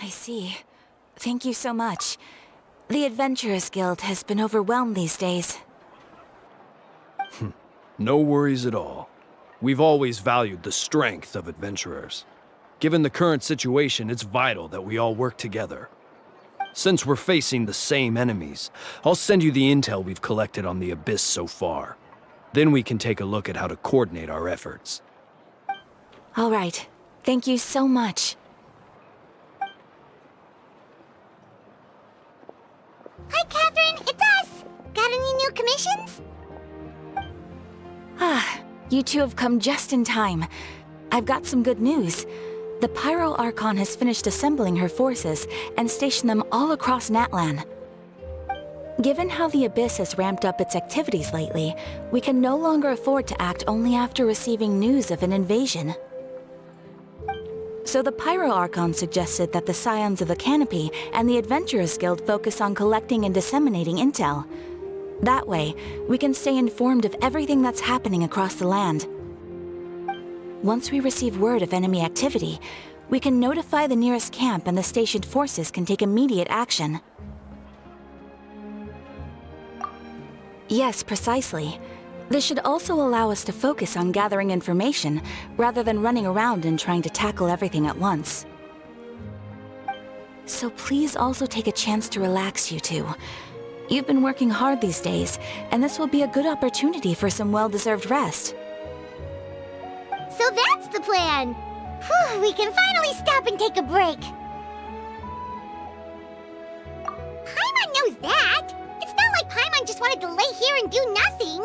I see. Thank you so much. The Adventurers Guild has been overwhelmed these days. No worries at all. We've always valued the strength of adventurers. Given the current situation, it's vital that we all work together. Since we're facing the same enemies, I'll send you the intel we've collected on the Abyss so far. Then we can take a look at how to coordinate our efforts. All right. Thank you so much. Hi, Catherine. It's us. Got any new commissions? You two have come just in time. I've got some good news. The Pyro Archon has finished assembling her forces and stationed them all across Natlan. Given how the Abyss has ramped up its activities lately, we can no longer afford to act only after receiving news of an invasion. So the Pyro Archon suggested that the Scions of the Canopy and the Adventurers Guild focus on collecting and disseminating intel. That way, we can stay informed of everything that's happening across the land. Once we receive word of enemy activity, we can notify the nearest camp and the stationed forces can take immediate action. Yes, precisely. This should also allow us to focus on gathering information, rather than running around and trying to tackle everything at once. So please also take a chance to relax, you two. You've been working hard these days, and this will be a good opportunity for some well-deserved rest. So that's the plan. Whew, we can finally stop and take a break. Paimon knows that. It's not like Paimon just wanted to lay here and do nothing.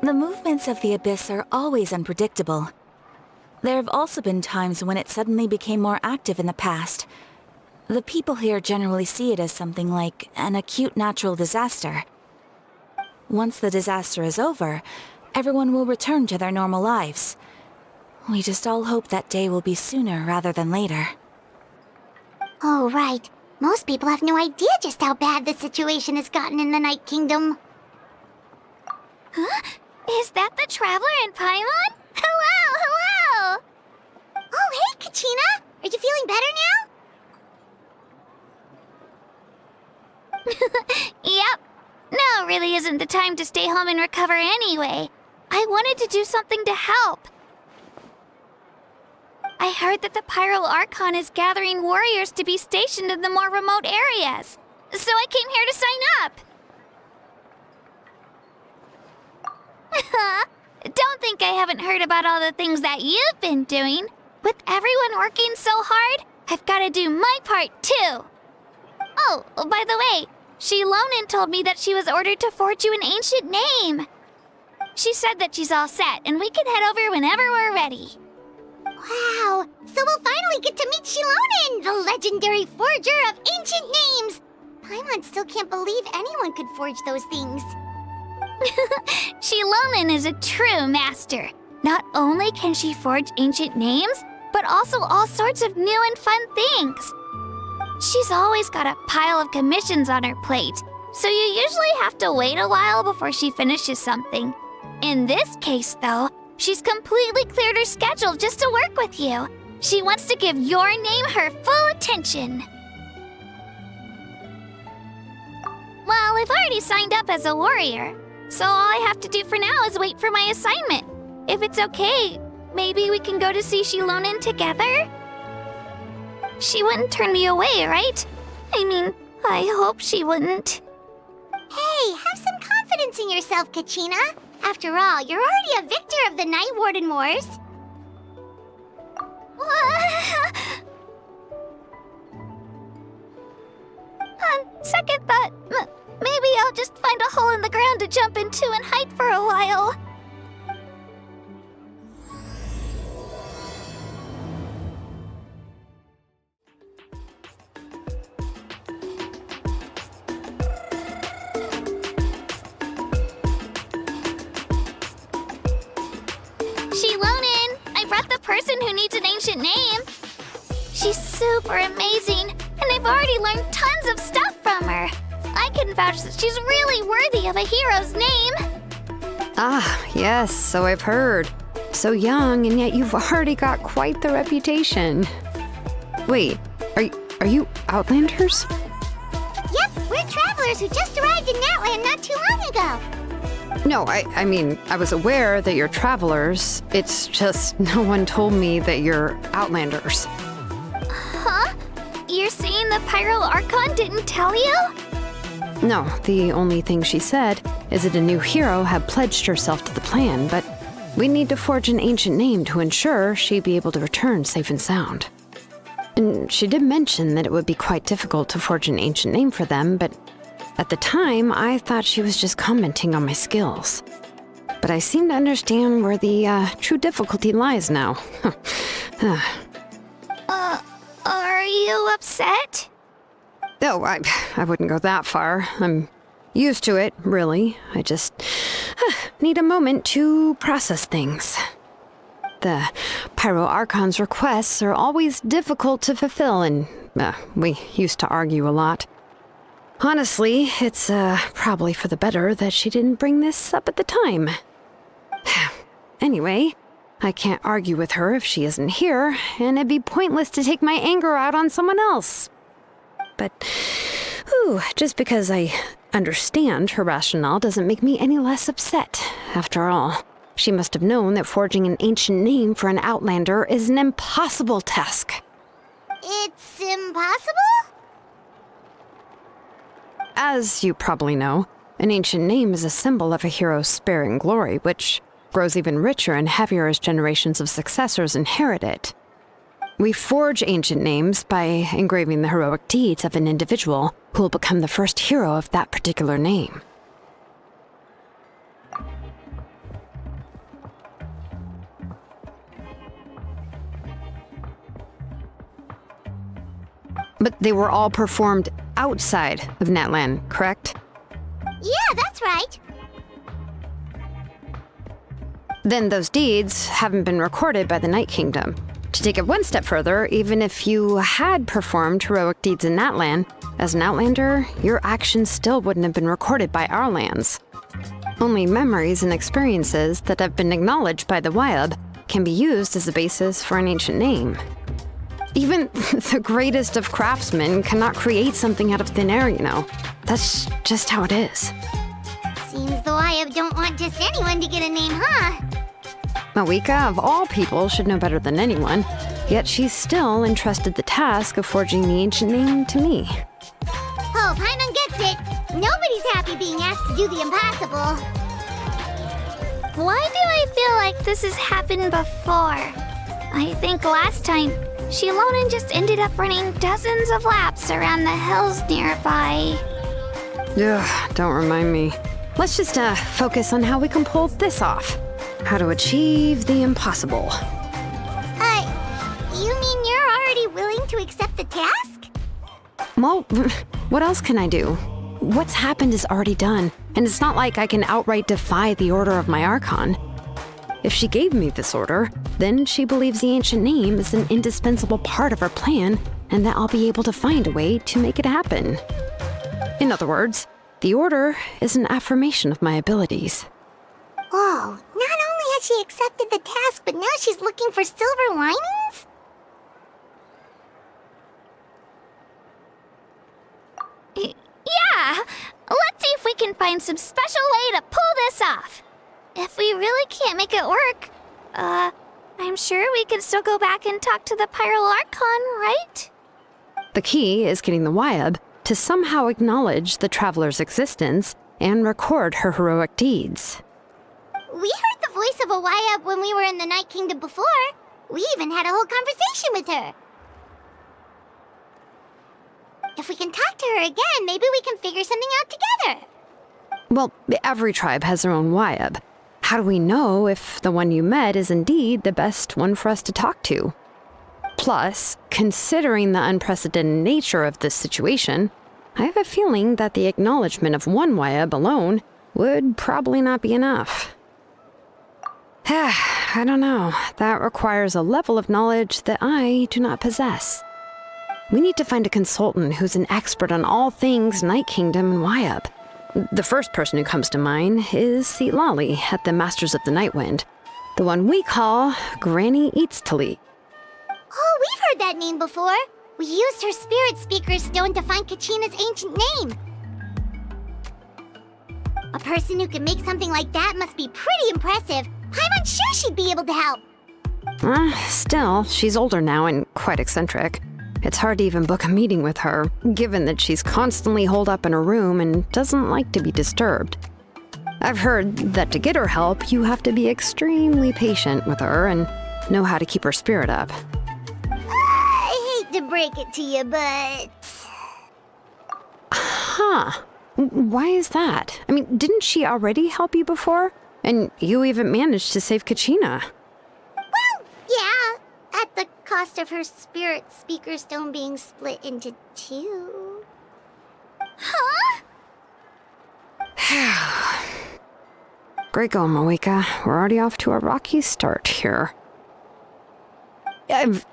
The movements of the Abyss are always unpredictable. There have also been times when it suddenly became more active in the past. The people here generally see it as something like an acute natural disaster. Once the disaster is over, everyone will return to their normal lives. We just all hope that day will be sooner rather than later. Oh, right. Most people have no idea just how bad the situation has gotten in the Night Kingdom. Huh? Is that the Traveler and Paimon? Hello, hello! Oh, hey, Kachina! Are you feeling better now? Yep. Now really isn't the time to stay home and recover anyway. I wanted to do something to help. I heard that the Pyro Archon is gathering warriors to be stationed in the more remote areas. So I came here to sign up. Don't think I haven't heard about all the things that you've been doing. With everyone working so hard, I've got to do my part too. Oh, by the way, Shilonin told me that she was ordered to forge you an ancient name. She said that she's all set, and we can head over whenever we're ready. Wow, so we'll finally get to meet Shilonin, the legendary forger of ancient names. Paimon still can't believe anyone could forge those things. Shilonin is a true master. Not only can she forge ancient names, but also all sorts of new and fun things. She's always got a pile of commissions on her plate, so you usually have to wait a while before she finishes something. In this case, though, she's completely cleared her schedule just to work with you. She wants to give your name her full attention. Well, I've already signed up as a warrior, so all I have to do for now is wait for my assignment. If it's okay, maybe we can go to see Shilonin together? She wouldn't turn me away, right? I mean, I hope she wouldn't. Hey, have some confidence in yourself, Kachina. After all, you're already a victor of the Night Warden Wars. On second thought, maybe I'll just find a hole in the ground to jump into and hide for a while. Shilonin, I brought the person who needs an ancient name. She's super amazing, and I've already learned tons of stuff from her. I can vouch that she's really worthy of a hero's name. Ah, yes, so I've heard. So young, and yet you've already got quite the reputation. Wait, are you Outlanders? Yep, we're travelers who just arrived in Natlan not too long ago. No, I mean, I was aware that you're travelers. It's just no one told me that you're Outlanders. Huh? You're saying the Pyro Archon didn't tell you? No, the only thing she said is that a new hero had pledged herself to the plan, but we need to forge an ancient name to ensure she'd be able to return safe and sound. And she did mention that it would be quite difficult to forge an ancient name for them, but at the time, I thought she was just commenting on my skills. But I seem to understand where the true difficulty lies now. Are you upset? Oh, I wouldn't go that far. I'm used to it, really. I just need a moment to process things. The Pyro Archon's requests are always difficult to fulfill, and we used to argue a lot. Honestly, it's probably for the better that she didn't bring this up at the time. Anyway, I can't argue with her if she isn't here, and it'd be pointless to take my anger out on someone else. But, just because I understand her rationale doesn't make me any less upset. After all, she must have known that forging an ancient name for an Outlander is an impossible task. It's impossible? As you probably know, an ancient name is a symbol of a hero's spirit and glory, which grows even richer and heavier as generations of successors inherit it. We forge ancient names by engraving the heroic deeds of an individual who will become the first hero of that particular name. But they were all performed outside of Natlan, correct? Yeah, that's right. Then those deeds haven't been recorded by the Night Kingdom. To take it one step further, even if you had performed heroic deeds in Natlan, as an Outlander, your actions still wouldn't have been recorded by our lands. Only memories and experiences that have been acknowledged by the Wyab can be used as a basis for an ancient name. Even the greatest of craftsmen cannot create something out of thin air, you know. That's just how it is. Seems the Wyab don't want just anyone to get a name, huh? Mawika, of all people, should know better than anyone, yet she's still entrusted the task of forging the ancient name to me. Oh, Paimon gets it. Nobody's happy being asked to do the impossible. Why do I feel like this has happened before? I think last time, Shilonen just ended up running dozens of laps around the hills nearby. Ugh, don't remind me. Let's just focus on how we can pull this off. How to achieve the impossible. You mean you're already willing to accept the task? Well, what else can I do? What's happened is already done, and it's not like I can outright defy the order of my Archon. If she gave me this order, then she believes the ancient name is an indispensable part of her plan, and that I'll be able to find a way to make it happen. In other words, the order is an affirmation of my abilities. Whoa, not only has she accepted the task, but now she's looking for silver linings? Yeah! Let's see if we can find some special way to pull this off. If we really can't make it work, I'm sure we can still go back and talk to the Pyro Archon, right? The key is getting the Wyab to somehow acknowledge the traveler's existence and record her heroic deeds. We heard the voice of a Wyab when we were in the Night Kingdom before. We even had a whole conversation with her. If we can talk to her again, maybe we can figure something out together. Well, every tribe has their own Wyab. How do we know if the one you met is indeed the best one for us to talk to? Plus, considering the unprecedented nature of this situation, I have a feeling that the acknowledgement of one Wyab alone would probably not be enough. I don't know. That requires a level of knowledge that I do not possess. We need to find a consultant who's an expert on all things Night Kingdom and Wyab. The first person who comes to mind is Seat Lolly at the Masters of the Night Wind. The one we call Granny Eats Tali. Oh, we've heard that name before. We used her spirit speaker stone to find Kachina's ancient name. A person who can make something like that must be pretty impressive. I'm unsure she'd be able to help. Still, she's older now and quite eccentric. It's hard to even book a meeting with her, given that she's constantly holed up in her room and doesn't like to be disturbed. I've heard that to get her help, you have to be extremely patient with her and know how to keep her spirit up. I hate to break it to you, but... Huh. Why is that? I mean, didn't she already help you before? And you even managed to save Kachina. Well, yeah. At the cost of her spirit speaker stone being split into two. Huh? Great going, Moeka. We're already off to a rocky start here.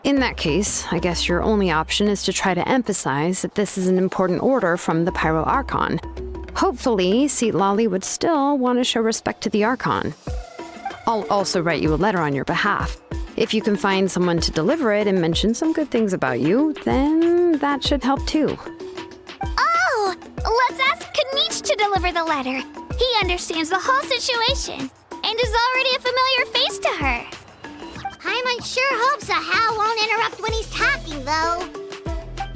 In that case, I guess your only option is to try to emphasize that this is an important order from the Pyro Archon. Hopefully, Lali would still want to show respect to the Archon. I'll also write you a letter on your behalf. If you can find someone to deliver it and mention some good things about you, then that should help too. Oh! Let's ask Kanich to deliver the letter. He understands the whole situation and is already a familiar face to her. Paimon sure hopes a Hal won't interrupt when he's talking, though.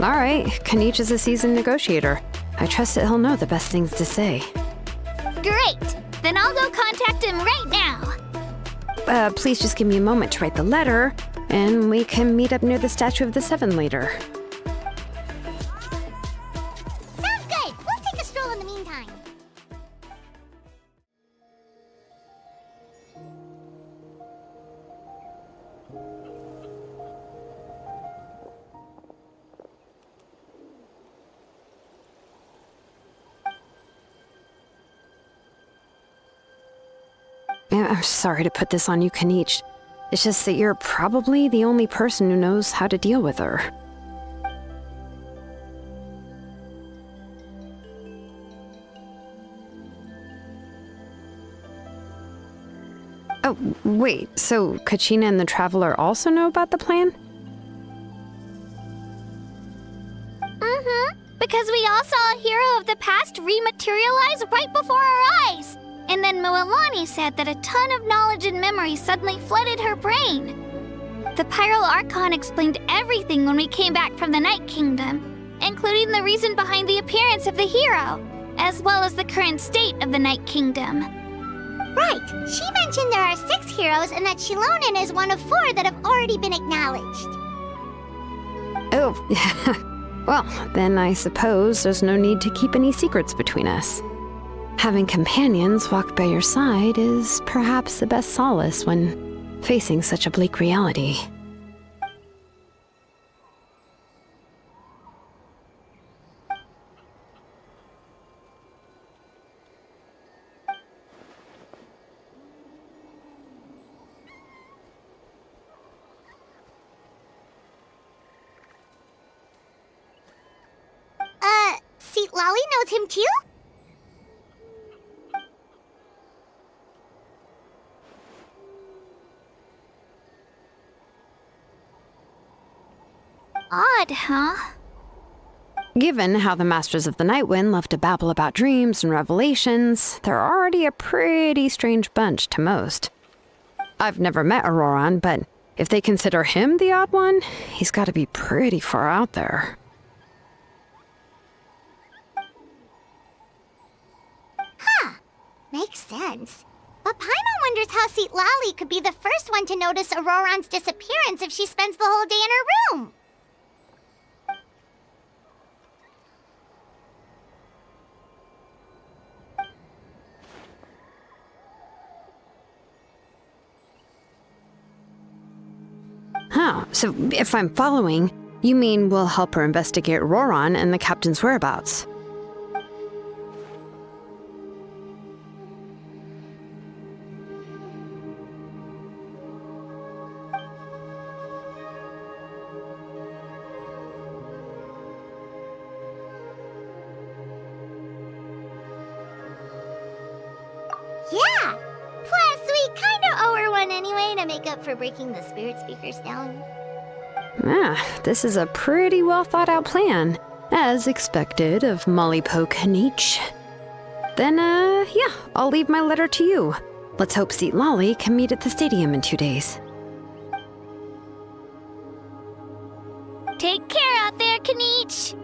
All right, Kanich is a seasoned negotiator. I trust that he'll know the best things to say. Great! Then I'll go contact him right now. Please just give me a moment to write the letter, and we can meet up near the Statue of the Seven later. Sounds good. We'll take a stroll in the meantime. I'm sorry to put this on you, Kanich. It's just that you're probably the only person who knows how to deal with her. Oh, wait, so Kachina and the Traveler also know about the plan? Mm-hmm. Because we all saw a hero of the past rematerialize right before our eyes. And then Mualani said that a ton of knowledge and memory suddenly flooded her brain. The Pyro Archon explained everything when we came back from the Night Kingdom, including the reason behind the appearance of the hero, as well as the current state of the Night Kingdom. Right. She mentioned there are 6 heroes and that Shilonen is one of 4 that have already been acknowledged. Oh, well, then I suppose there's no need to keep any secrets between us. Having companions walk by your side is perhaps the best solace when facing such a bleak reality. See, Lali knows him too? Odd, huh? Given how the Masters of the Nightwind love to babble about dreams and revelations, they're already a pretty strange bunch to most. I've never met Auroran, but if they consider him the odd one, he's got to be pretty far out there. Huh. Makes sense. But Paimon wonders how Lali could be the first one to notice Auroran's disappearance if she spends the whole day in her room. Huh, so if I'm following, you mean we'll help her investigate Auroran and the captain's whereabouts? Yeah! Plus, we kinda owe her one anyway. to make up for breaking the spirit speakers down. This is a pretty well thought out plan, as expected of Molly Poke Niche. Then, yeah, I'll leave my letter to you. Let's hope Seat Lolly can meet at the stadium in 2 days. Take care out there, Kaniche.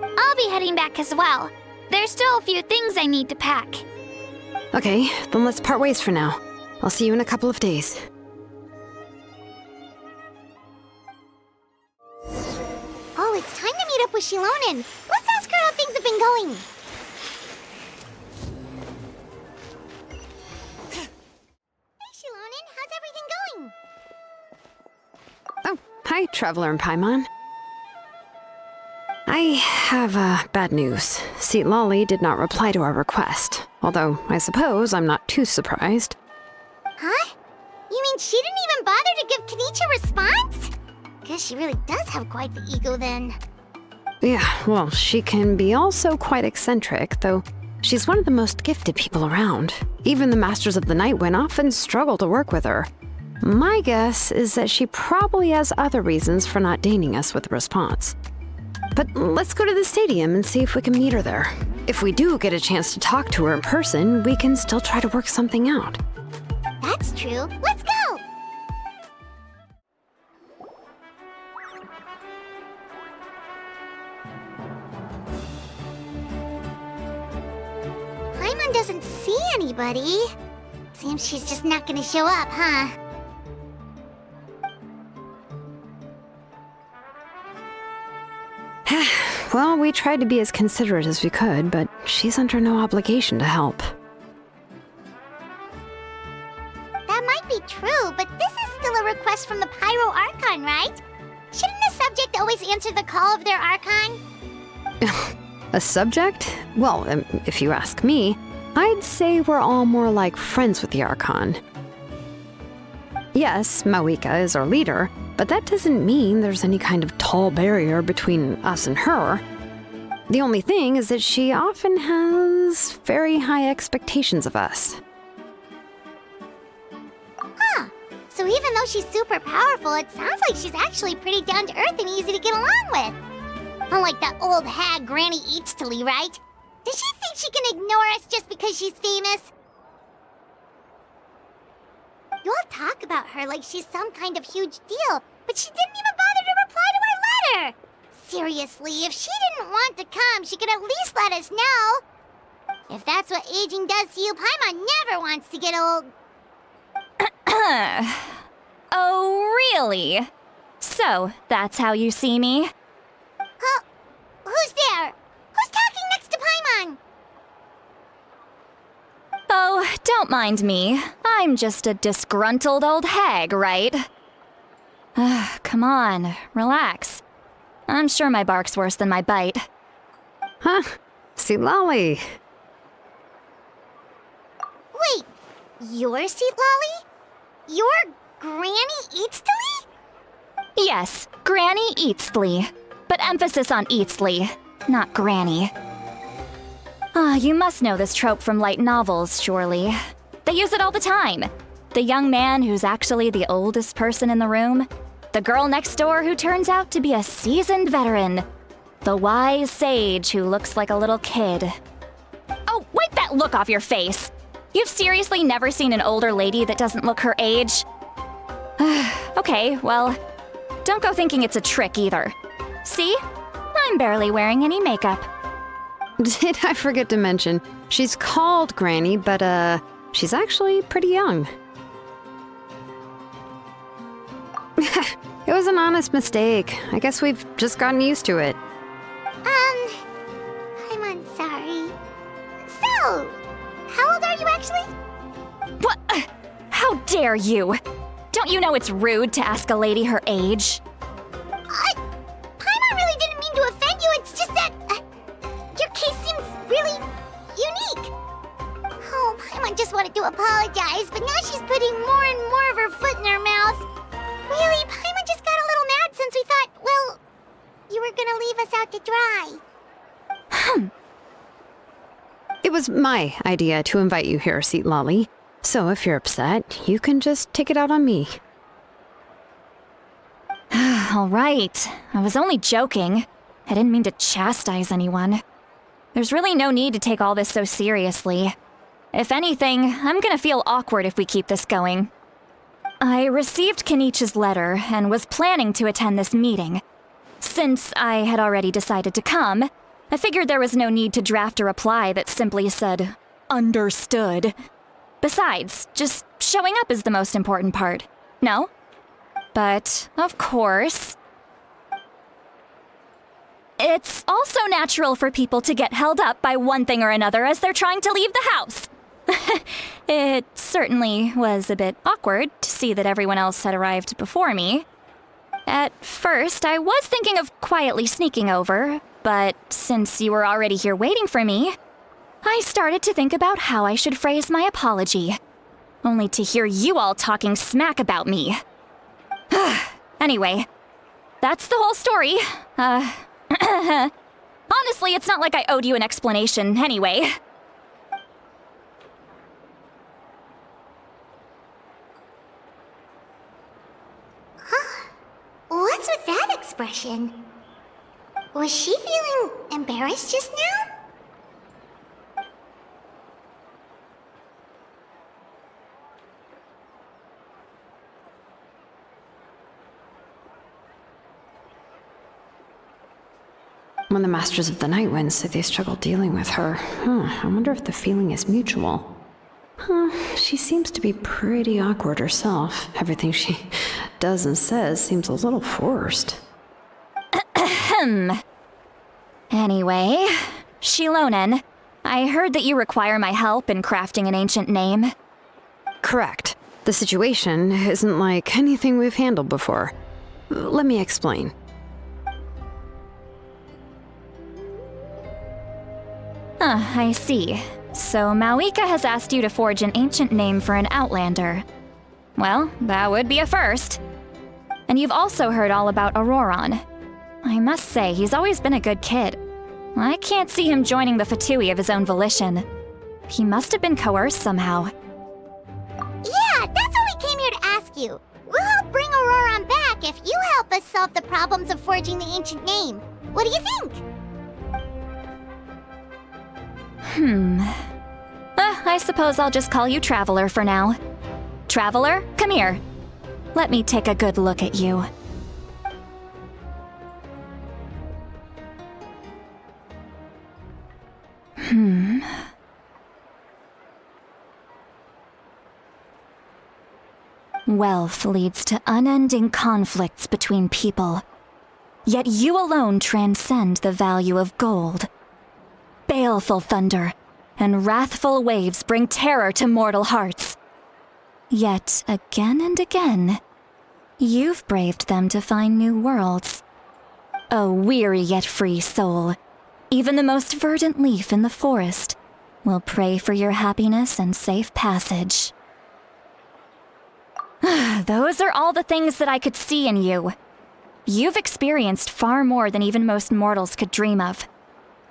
I'll be heading back as well. There's still a few things I need to pack. Okay, then let's part ways for now. I'll see you in a couple of days. Oh, it's time to meet up with Shilonen. Let's ask her how things have been going. Hey, Shilonen, how's everything going? Oh, hi, Traveler and Paimon. I have, bad news. Seat Lolly did not reply to our request, although I suppose I'm not too surprised. Huh? You mean she didn't even bother to give Kaniche a response? Guess she really does have quite the ego then. Yeah, well, she can be also quite eccentric, though she's one of the most gifted people around. Even the Masters of the Night Wind often struggle to work with her. My guess is that she probably has other reasons for not deigning us with a response. But let's go to the stadium and see if we can meet her there. If we do get a chance to talk to her in person, we can still try to work something out. That's true. Let's go! Paimon doesn't see anybody. Seems she's just not gonna show up, huh? Well, we tried to be as considerate as we could, but she's under no obligation to help. That might be true, but this is still a request from the Pyro Archon, right? Shouldn't a subject always answer the call of their Archon? A subject? Well, if you ask me, I'd say we're all more like friends with the Archon. Yes, Mawika is our leader, but that doesn't mean there's any kind of tall barrier between us and her. The only thing is that she often has very high expectations of us. Huh. So even though she's super powerful, it sounds like she's actually pretty down to earth and easy to get along with. Unlike that old hag Granny Eatstily, right? Does she think she can ignore us just because she's famous? You all talk about her like she's some kind of huge deal, but she didn't even bother to reply to our letter! Seriously, if she didn't want to come, she could at least let us know. If that's what aging does to you, Paimon never wants to get old. Oh, really? So, that's how you see me? Huh? Who's there? Who's talking next to Paimon? Oh, don't mind me. I'm just a disgruntled old hag, right? Come on, relax. I'm sure my bark's worse than my bite. Huh? Seat Lolly. Wait, you're Seat Lolly? You're Granny Eatstily? Yes, Granny Eatsley. But emphasis on Eatsley, not Granny. You must know this trope from light novels, surely. They use it all the time. The young man who's actually the oldest person in the room. The girl next door who turns out to be a seasoned veteran. The wise sage who looks like a little kid. Oh, wipe that look off your face! You've seriously never seen an older lady that doesn't look her age? Okay, well, don't go thinking it's a trick either. See? I'm barely wearing any makeup. Did I forget to mention, she's called Granny, but, she's actually pretty young. It was an honest mistake. I guess we've just gotten used to it. I'm sorry. So, how old are you actually? What? How dare you? Don't you know it's rude to ask a lady her age? Paimon really didn't mean to offend you, it's just that your case seems really unique. Oh, Paimon just wanted to apologize, but now she's putting more and more of her foot in her mouth. Really, Paimon just got a little mad since we thought, well, you were gonna leave us out to dry. It was my idea to invite you here, Seat Lolly. So if you're upset, you can just take it out on me. All right. I was only joking. I didn't mean to chastise anyone. There's really no need to take all this so seriously. If anything, I'm gonna feel awkward if we keep this going. I received Kenichi's letter and was planning to attend this meeting. Since I had already decided to come, I figured there was no need to draft a reply that simply said, "Understood." Besides, just showing up is the most important part, no? But, of course, it's also natural for people to get held up by one thing or another as they're trying to leave the house. It certainly was a bit awkward to see that everyone else had arrived before me. At first, I was thinking of quietly sneaking over, but since you were already here waiting for me, I started to think about how I should phrase my apology, only to hear you all talking smack about me. Anyway, that's the whole story. Honestly, it's not like I owed you an explanation anyway. What's with that expression? Was she feeling embarrassed just now? When the Masters of the Night Wind say they struggle dealing with her, I wonder if the feeling is mutual. She seems to be pretty awkward herself. Everything she does and says seems a little forced. Anyway, Shilonen, I heard that you require my help in crafting an ancient name. Correct. The situation isn't like anything we've handled before. Let me explain. I see. So Mawika has asked you to forge an ancient name for an outlander. Well, that would be a first. And you've also heard all about Auroron. I must say, he's always been a good kid. I can't see him joining the Fatui of his own volition. He must have been coerced somehow. Yeah, that's what we came here to ask you. We'll help bring Auroron back if you help us solve the problems of forging the ancient name. What do you think? I suppose I'll just call you Traveler for now. Traveler, come here. Let me take a good look at you. Wealth leads to unending conflicts between people. Yet you alone transcend the value of gold. Baleful thunder and wrathful waves bring terror to mortal hearts. Yet again and again, you've braved them to find new worlds. O weary yet free soul, even the most verdant leaf in the forest will pray for your happiness and safe passage. Those are all the things that I could see in you. You've experienced far more than even most mortals could dream of.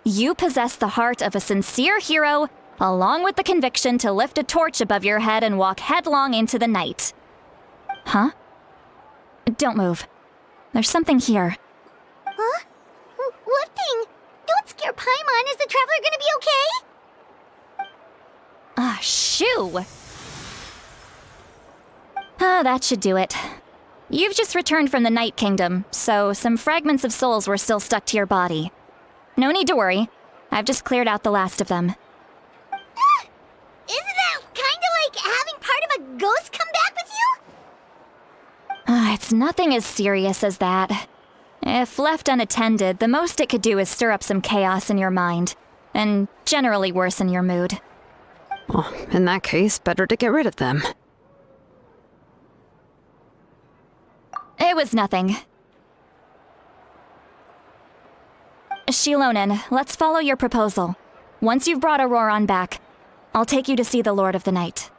You possess the heart of a sincere hero, along with the conviction to lift a torch above your head and walk headlong into the night. Huh? Don't move. There's something here. Huh? What thing? Don't scare Paimon. Is the Traveler gonna be okay? Shoo! That should do it. You've just returned from the Night Kingdom, so some fragments of souls were still stuck to your body. No need to worry. I've just cleared out the last of them. Isn't that kinda like having part of a ghost come back with you? It's nothing as serious as that. If left unattended, the most it could do is stir up some chaos in your mind, and generally worsen your mood. Well, in that case, better to get rid of them. It was nothing. Shilonen, let's follow your proposal. Once you've brought Auroron back, I'll take you to see the Lord of the Night.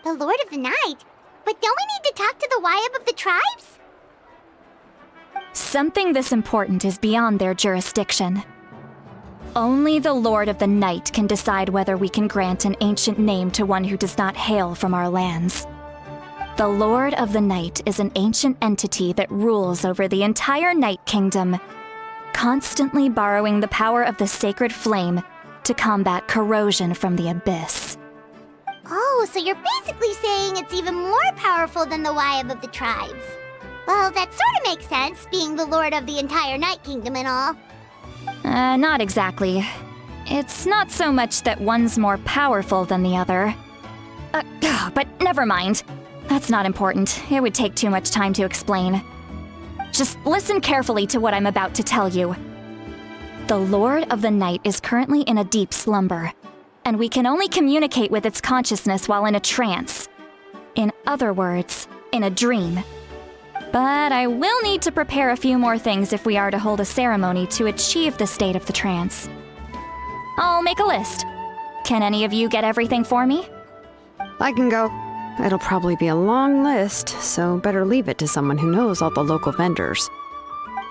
The Lord of the Night? But don't we need to talk to the Wayab of the tribes? Something this important is beyond their jurisdiction. Only the Lord of the Night can decide whether we can grant an ancient name to one who does not hail from our lands. The Lord of the Night is an ancient entity that rules over the entire Night Kingdom, constantly borrowing the power of the sacred flame to combat corrosion from the abyss. Oh, so you're basically saying it's even more powerful than the Wyab of the tribes. Well, that sort of makes sense, being the lord of the entire Night Kingdom and all. Not exactly. It's not so much that one's more powerful than the other. But never mind. That's not important. It would take too much time to explain. Just listen carefully to what I'm about to tell you. The Lord of the Night is currently in a deep slumber, and we can only communicate with its consciousness while in a trance. In other words, in a dream. But I will need to prepare a few more things if we are to hold a ceremony to achieve the state of the trance. I'll make a list. Can any of you get everything for me? I can go. It'll probably be a long list, so better leave it to someone who knows all the local vendors.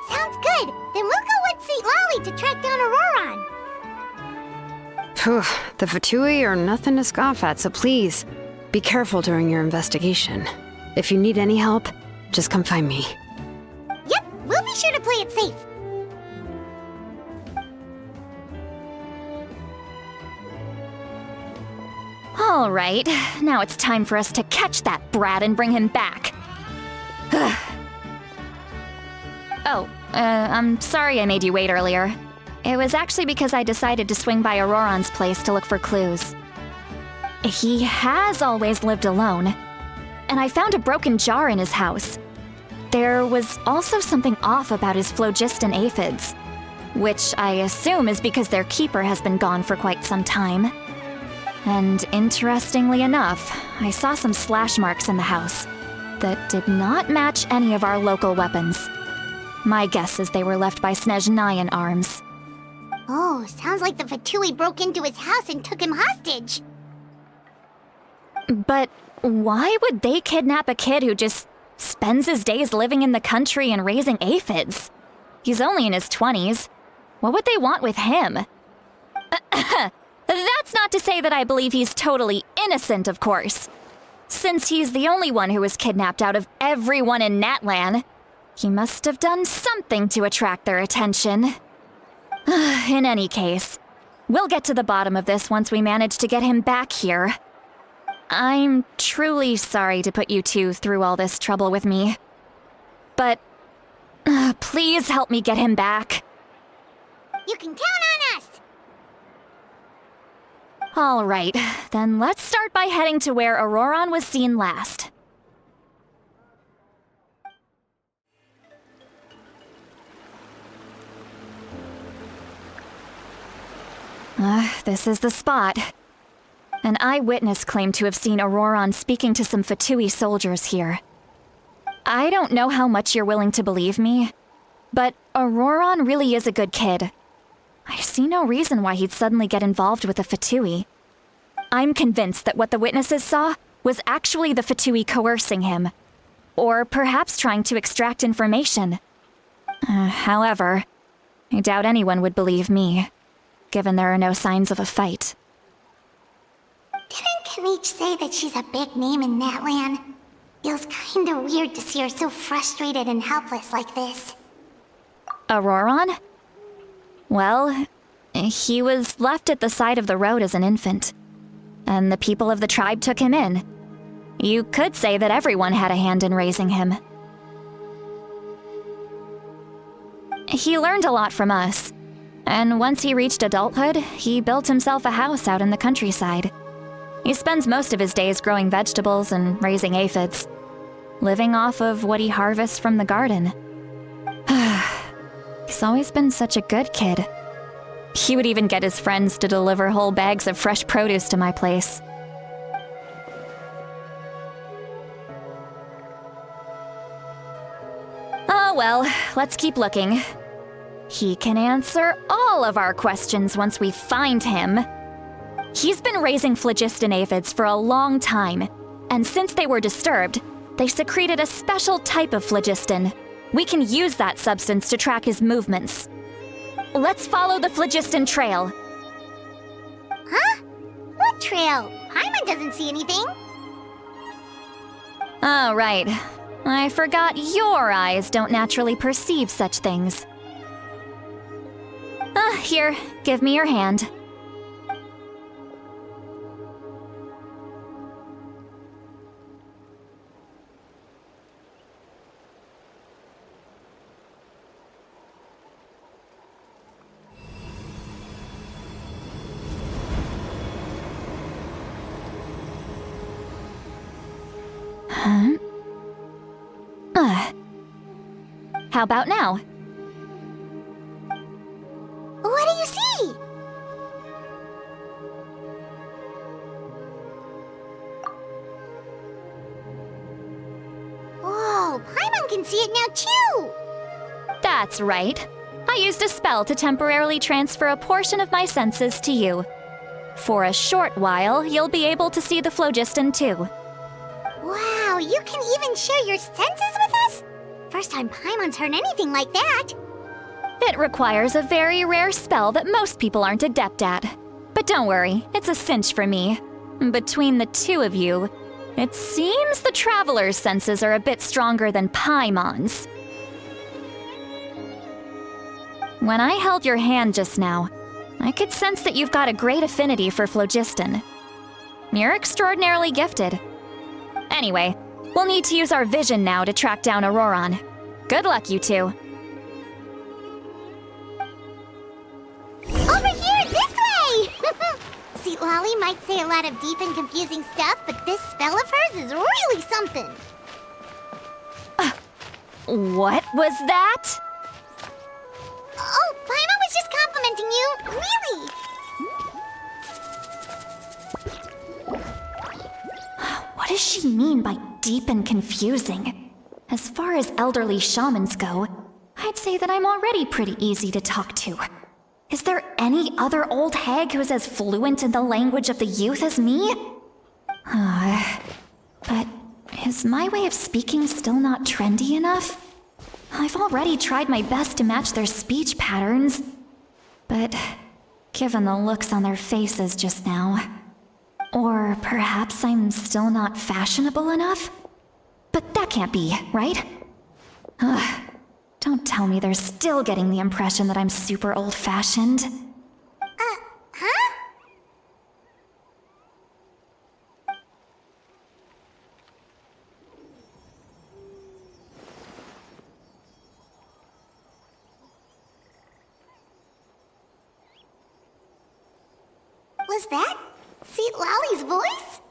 Sounds good. Then we'll go with St. Lolly to track down Auroron. Phew, the Fatui are nothing to scoff at, so please, be careful during your investigation. If you need any help, just come find me. Yep, we'll be sure to play it safe. All right, now it's time for us to catch that brat and bring him back. I'm sorry I made you wait earlier. It was actually because I decided to swing by Auroron's place to look for clues. He has always lived alone, and I found a broken jar in his house. There was also something off about his phlogiston aphids, which I assume is because their keeper has been gone for quite some time. And interestingly enough, I saw some slash marks in the house that did not match any of our local weapons. My guess is they were left by Snezhnayan arms. Oh, sounds like the Fatui broke into his house and took him hostage. But why would they kidnap a kid who just spends his days living in the country and raising aphids? He's only in his 20s. What would they want with him? That's not to say that I believe he's totally innocent, of course. Since he's the only one who was kidnapped out of everyone in Natlan, he must have done something to attract their attention. In any case, we'll get to the bottom of this once we manage to get him back here. I'm truly sorry to put you two through all this trouble with me. But please help me get him back. You can count on us! All right, then let's start by heading to where Auroron was seen last. This is the spot. An eyewitness claimed to have seen Auroron speaking to some Fatui soldiers here. I don't know how much you're willing to believe me, but Auroron really is a good kid. I see no reason why he'd suddenly get involved with the Fatui. I'm convinced that what the witnesses saw was actually the Fatui coercing him, or perhaps trying to extract information. However, I doubt anyone would believe me, given there are no signs of a fight. Didn't Kanich say that she's a big name in Natlan? Feels kinda weird to see her so frustrated and helpless like this. Auroron? Well, he was left at the side of the road as an infant, and the people of the tribe took him in. You could say that everyone had a hand in raising him. He learned a lot from us, and once he reached adulthood, he built himself a house out in the countryside. He spends most of his days growing vegetables and raising aphids, living off of what he harvests from the garden. He's always been such a good kid. He would even get his friends to deliver whole bags of fresh produce to my place. Oh well, let's keep looking. He can answer all of our questions once we find him. He's been raising phlogiston aphids for a long time, and since they were disturbed, they secreted a special type of phlogiston. We can use that substance to track his movements. let's follow the phlogiston trail. Huh? What trail? Paimon doesn't see anything. Oh, right. I forgot your eyes don't naturally perceive such things. Here, give me your hand. How about now? What do you see? Whoa, Paimon can see it now too! That's right. I used a spell to temporarily transfer a portion of my senses to you. For a short while, you'll be able to see the phlogiston too. Wow, you can even share your senses with us? First time Paimon's heard anything like that. It requires a very rare spell that most people aren't adept at. But don't worry, it's a cinch for me. Between the two of you, it seems the Traveler's senses are a bit stronger than Paimon's. When I held your hand just now, I could sense that you've got a great affinity for phlogiston. You're extraordinarily gifted. Anyway, we'll need to use our vision now to track down Auroron. Good luck, you two. Over here, this way! See, Lolly might say a lot of deep and confusing stuff, but this spell of hers is really something. What was that? Oh, Paimon was just complimenting you, really. What does she mean by deep and confusing? As far as elderly shamans go, I'd say that I'm already pretty easy to talk to. Is there any other old hag who's as fluent in the language of the youth as me? But is my way of speaking still not trendy enough? I've already tried my best to match their speech patterns. But given the looks on their faces just now... Or perhaps I'm still not fashionable enough? But that can't be, right? Don't tell me they're still getting the impression that I'm super old-fashioned. Huh? Was that Seat Lolly's voice?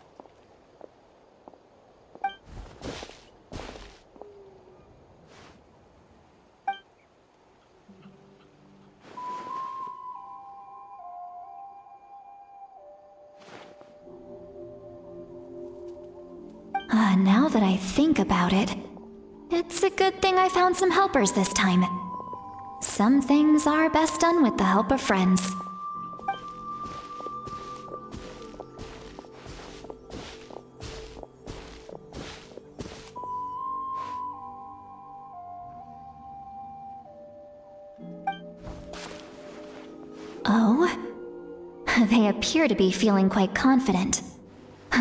Now that I think about it, it's a good thing I found some helpers this time. Some things are best done with the help of friends. Oh? They appear to be feeling quite confident.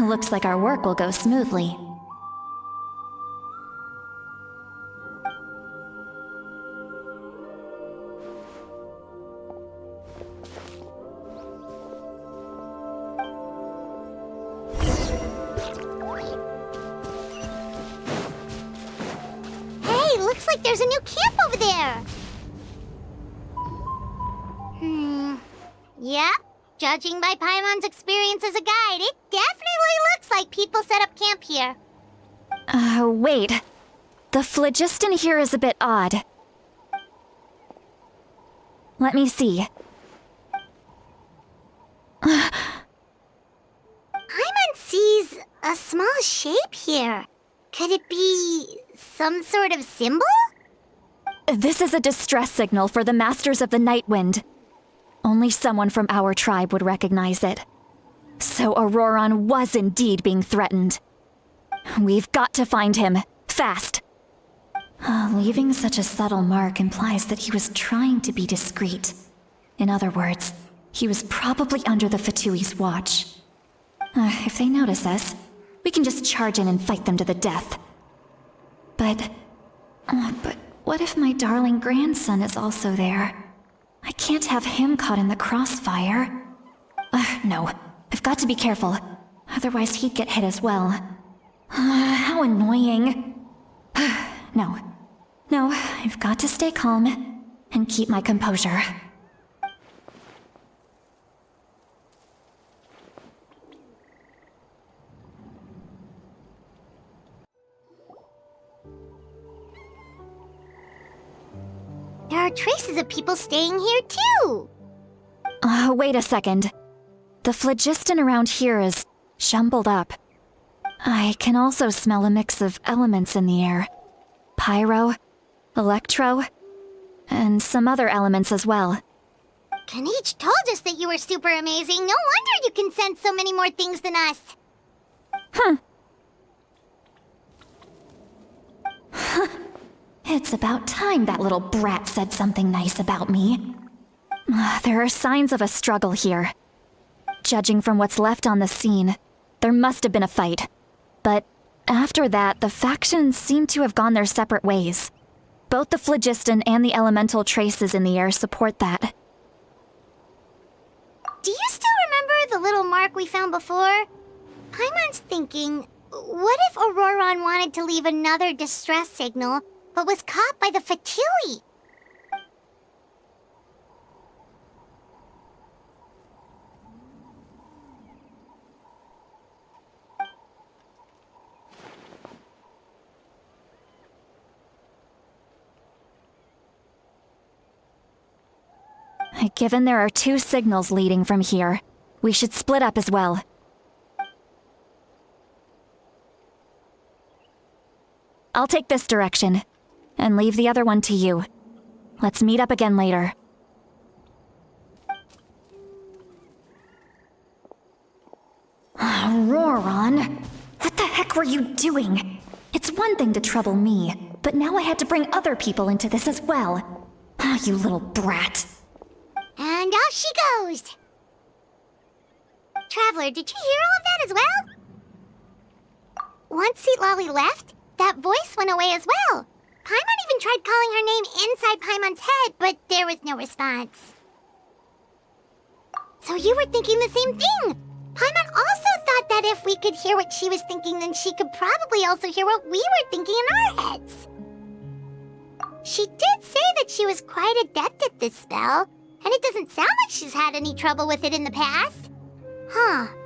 Looks like our work will go smoothly. Hey, looks like there's a new camp over there. Yep. Judging by Paimon's experience as a guide, it definitely looks like people set up camp here. Wait. The phlogiston here is a bit odd. Let me see. Paimon sees a small shape here. Could it be some sort of symbol? This is a distress signal for the Masters of the Night Wind. Only someone from our tribe would recognize it. So Auroron was indeed being threatened. We've got to find him, fast. Leaving such a subtle mark implies that he was trying to be discreet. In other words, he was probably under the Fatui's watch. If they notice us, we can just charge in and fight them to the death. But what if my darling grandson is also there? I can't have him caught in the crossfire. No, I've got to be careful. Otherwise he'd get hit as well. How annoying. No, I've got to stay calm and keep my composure. There are traces of people staying here too! Wait a second. The phlogiston around here is jumbled up. I can also smell a mix of elements in the air. Pyro, electro, and some other elements as well. Kanich told us that you were super amazing. No wonder you can sense so many more things than us. It's about time that little brat said something nice about me. There are signs of a struggle here. Judging from what's left on the scene, there must have been a fight. But after that, the factions seem to have gone their separate ways. Both the phlogiston and the elemental traces in the air support that. Do you still remember the little mark we found before? Paimon's thinking, what if Auroron wanted to leave another distress signal, but was caught by the Fatui? Given there are 2 signals leading from here, we should split up as well. I'll take this direction, and leave the other one to you. Let's meet up again later. Auroron, what the heck were you doing? It's one thing to trouble me, but now I had to bring other people into this as well. You little brat. And off she goes! Traveler, did you hear all of that as well? Once Seatlolly left, that voice went away as well. Paimon even tried calling her name inside Paimon's head, but there was no response. So you were thinking the same thing! Paimon also thought that if we could hear what she was thinking, then she could probably also hear what we were thinking in our heads. She did say that she was quite adept at this spell, and it doesn't sound like she's had any trouble with it in the past.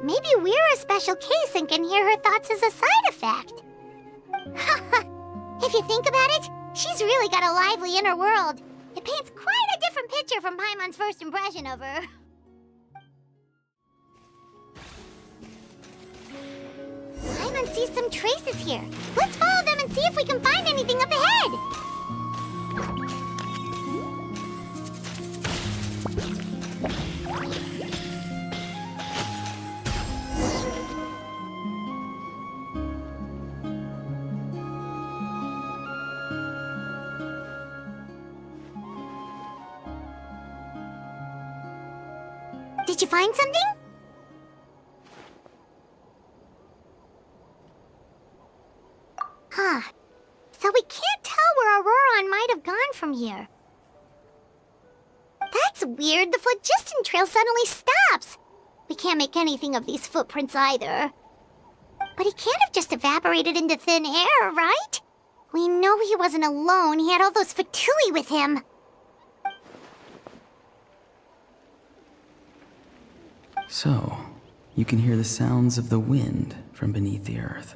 Maybe we're a special case and can hear her thoughts as a side effect. If you think about it, she's really got a lively inner world. It paints quite a different picture from Paimon's first impression of her. Paimon sees some traces here. Let's follow them and see if we can find anything up ahead. Did you find something? So we can't tell where Auroron might have gone from here. That's weird. The phlogiston trail suddenly stops. We can't make anything of these footprints either. But he can't have just evaporated into thin air, right? We know he wasn't alone. He had all those Fatui with him. So, you can hear the sounds of the wind from beneath the earth.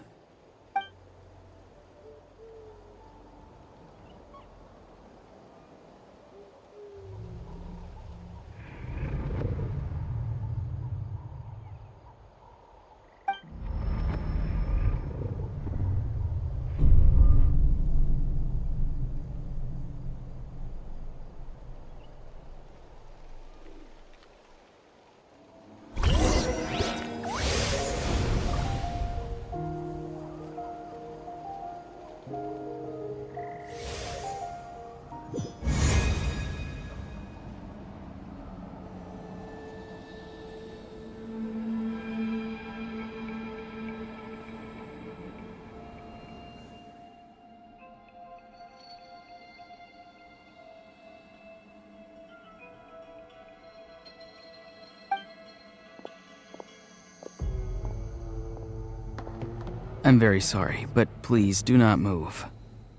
I'm very sorry, but please do not move.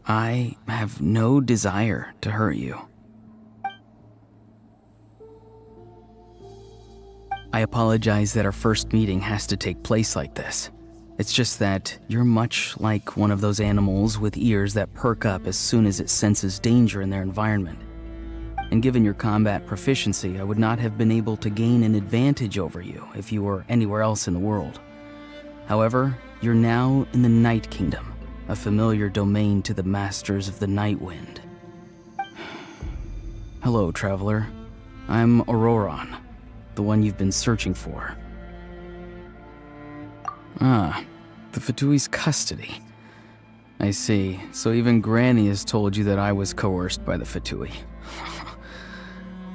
I have no desire to hurt you. I apologize that our first meeting has to take place like this. It's just that you're much like one of those animals with ears that perk up as soon as it senses danger in their environment. And given your combat proficiency, I would not have been able to gain an advantage over you if you were anywhere else in the world. However, you're now in the Night Kingdom, a familiar domain to the masters of the Night Wind. Hello, traveler. I'm Auroron, the one you've been searching for. Ah, the Fatui's custody. I see, so even Granny has told you that I was coerced by the Fatui.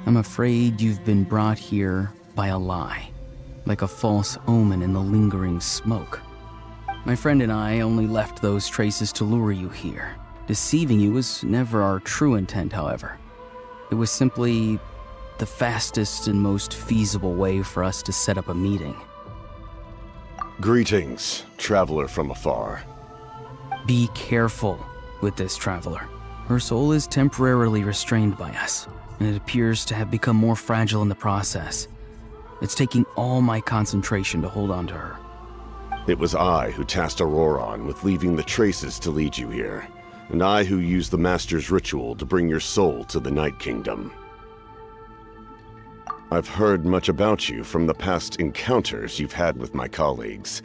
I'm afraid you've been brought here by a lie, like a false omen in the lingering smoke. My friend and I only left those traces to lure you here. Deceiving you was never our true intent, however. It was simply the fastest and most feasible way for us to set up a meeting. Greetings, traveler from afar. Be careful with this traveler. Her soul is temporarily restrained by us, and it appears to have become more fragile in the process. It's taking all my concentration to hold on to her. It was I who tasked Auroron with leaving the traces to lead you here, and I who used the Master's ritual to bring your soul to the Night Kingdom. I've heard much about you from the past encounters you've had with my colleagues.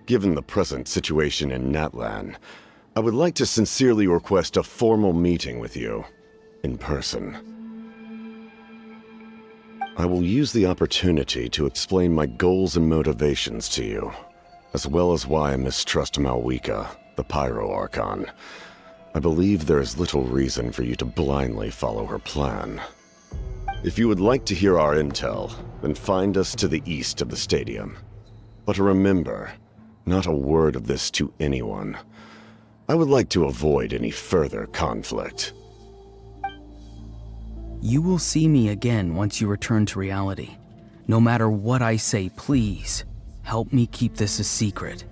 Given the present situation in Natlan, I would like to sincerely request a formal meeting with you, in person. I will use the opportunity to explain my goals and motivations to you, as well as why I mistrust Malwika, the Pyro Archon. I believe there is little reason for you to blindly follow her plan. If you would like to hear our intel, then find us to the east of the stadium. But remember, not a word of this to anyone. I would like to avoid any further conflict. You will see me again once you return to reality. No matter what I say, please, help me keep this a secret.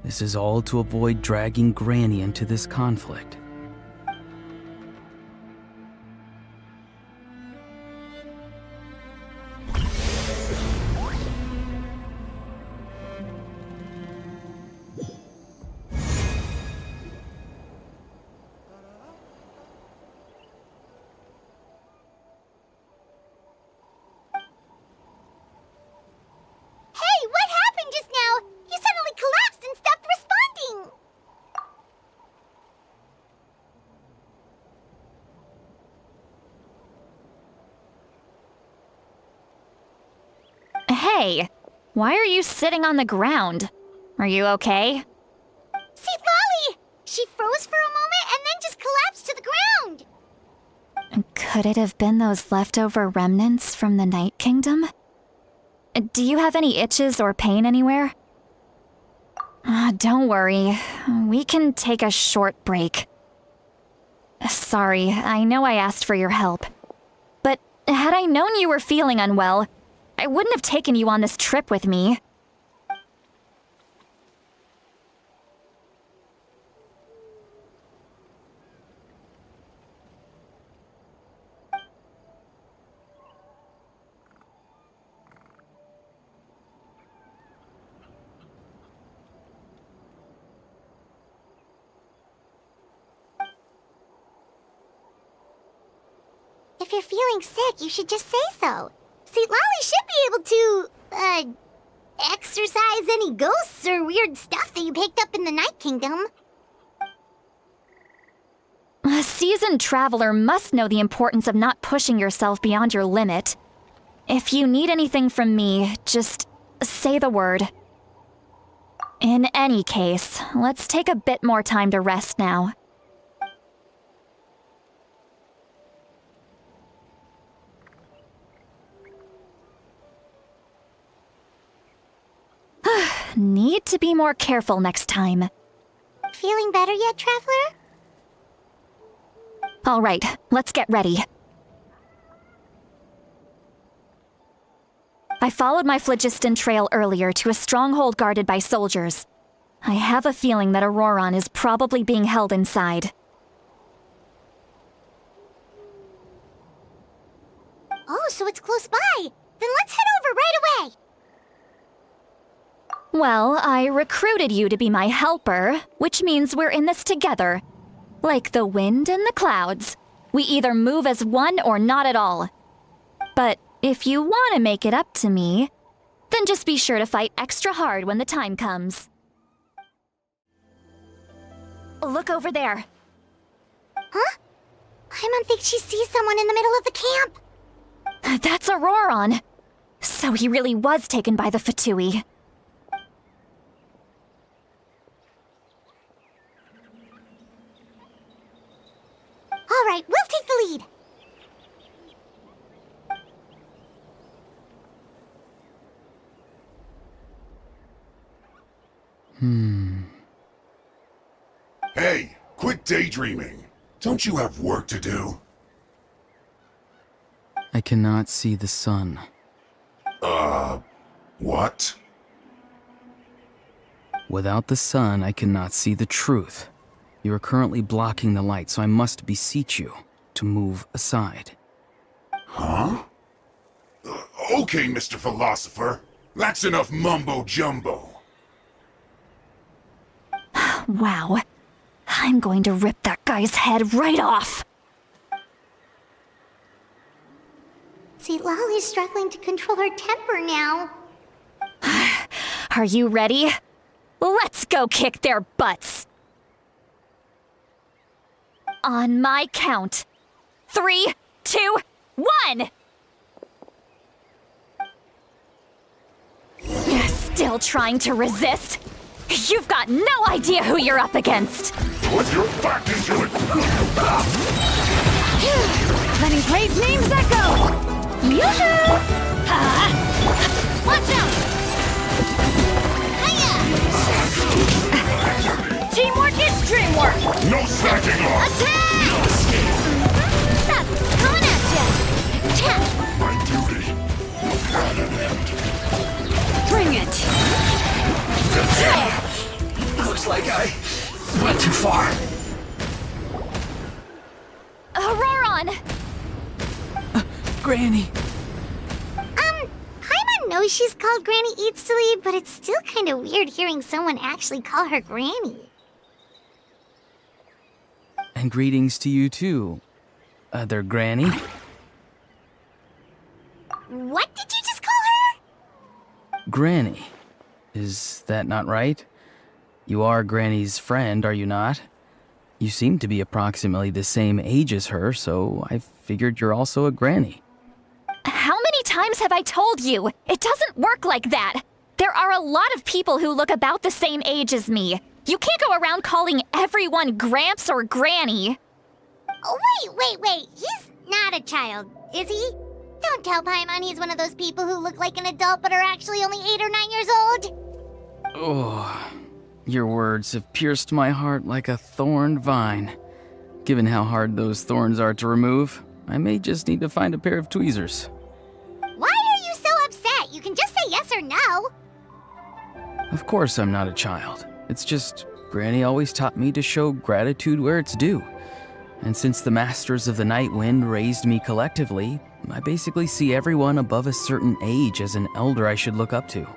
This is all to avoid dragging Granny into this conflict. Hey, why are you sitting on the ground? Are you okay? See Lolly! She froze for a moment and then just collapsed to the ground! Could it have been those leftover remnants from the Night Kingdom? Do you have any itches or pain anywhere? Don't worry, we can take a short break. Sorry, I know I asked for your help. But had I known you were feeling unwell, I wouldn't have taken you on this trip with me. If you're feeling sick, you should just say so. See, Lolly should be able to, exorcise any ghosts or weird stuff that you picked up in the Night Kingdom. A seasoned traveler must know the importance of not pushing yourself beyond your limit. If you need anything from me, just say the word. In any case, let's take a bit more time to rest now. Need to be more careful next time. Feeling better yet, traveler? All right, let's get ready. I followed my phlogiston trail earlier to a stronghold guarded by soldiers. I have a feeling that Auroron is probably being held inside. Oh, so it's close by. Then let's head over right away. Well, I recruited you to be my helper, which means we're in this together. Like the wind and the clouds. We either move as one or not at all. But if you want to make it up to me, then just be sure to fight extra hard when the time comes. Look over there. Huh? Paimon thinks she sees someone in the middle of the camp. That's Auroron. So he really was taken by the Fatui. All right, we'll take the lead. Hey, quit daydreaming. Don't you have work to do? I cannot see the sun. What? Without the sun, I cannot see the truth. You are currently blocking the light, so I must beseech you to move aside. Huh? Okay, Mr. Philosopher. That's enough mumbo-jumbo. Wow. I'm going to rip that guy's head right off. See, Lolly's struggling to control her temper now. Are you ready? Let's go kick their butts. On my count. 3, 2, 1! Still trying to resist? You've got no idea who you're up against. Put your back into it! Letting praise names echo! Yoo-hoo! Watch out! Hiya! Teamwork is dreamwork! No slacking off! Attack! That's coming at ya! Attack! My duty at an end. Bring it! Looks like I went too far. Auroron! Granny! Paimon knows she's called Granny Eats to Lead, but it's still kind of weird hearing someone actually call her Granny. And greetings to you too, other Granny. What did you just call her? Granny. Is that not right? You are Granny's friend, are you not? You seem to be approximately the same age as her, so I figured you're also a Granny. How many times have I told you? It doesn't work like that. There are a lot of people who look about the same age as me. You can't go around calling everyone Gramps or Granny. Oh, wait. He's not a child, is he? Don't tell Paimon he's one of those people who look like an adult but are actually only 8 or 9 years old. Oh, your words have pierced my heart like a thorned vine. Given how hard those thorns are to remove, I may just need to find a pair of tweezers. Why are you so upset? You can just say yes or no. Of course I'm not a child. It's just Granny always taught me to show gratitude where it's due. And since the Masters of the Night Wind raised me collectively, I basically see everyone above a certain age as an elder I should look up to.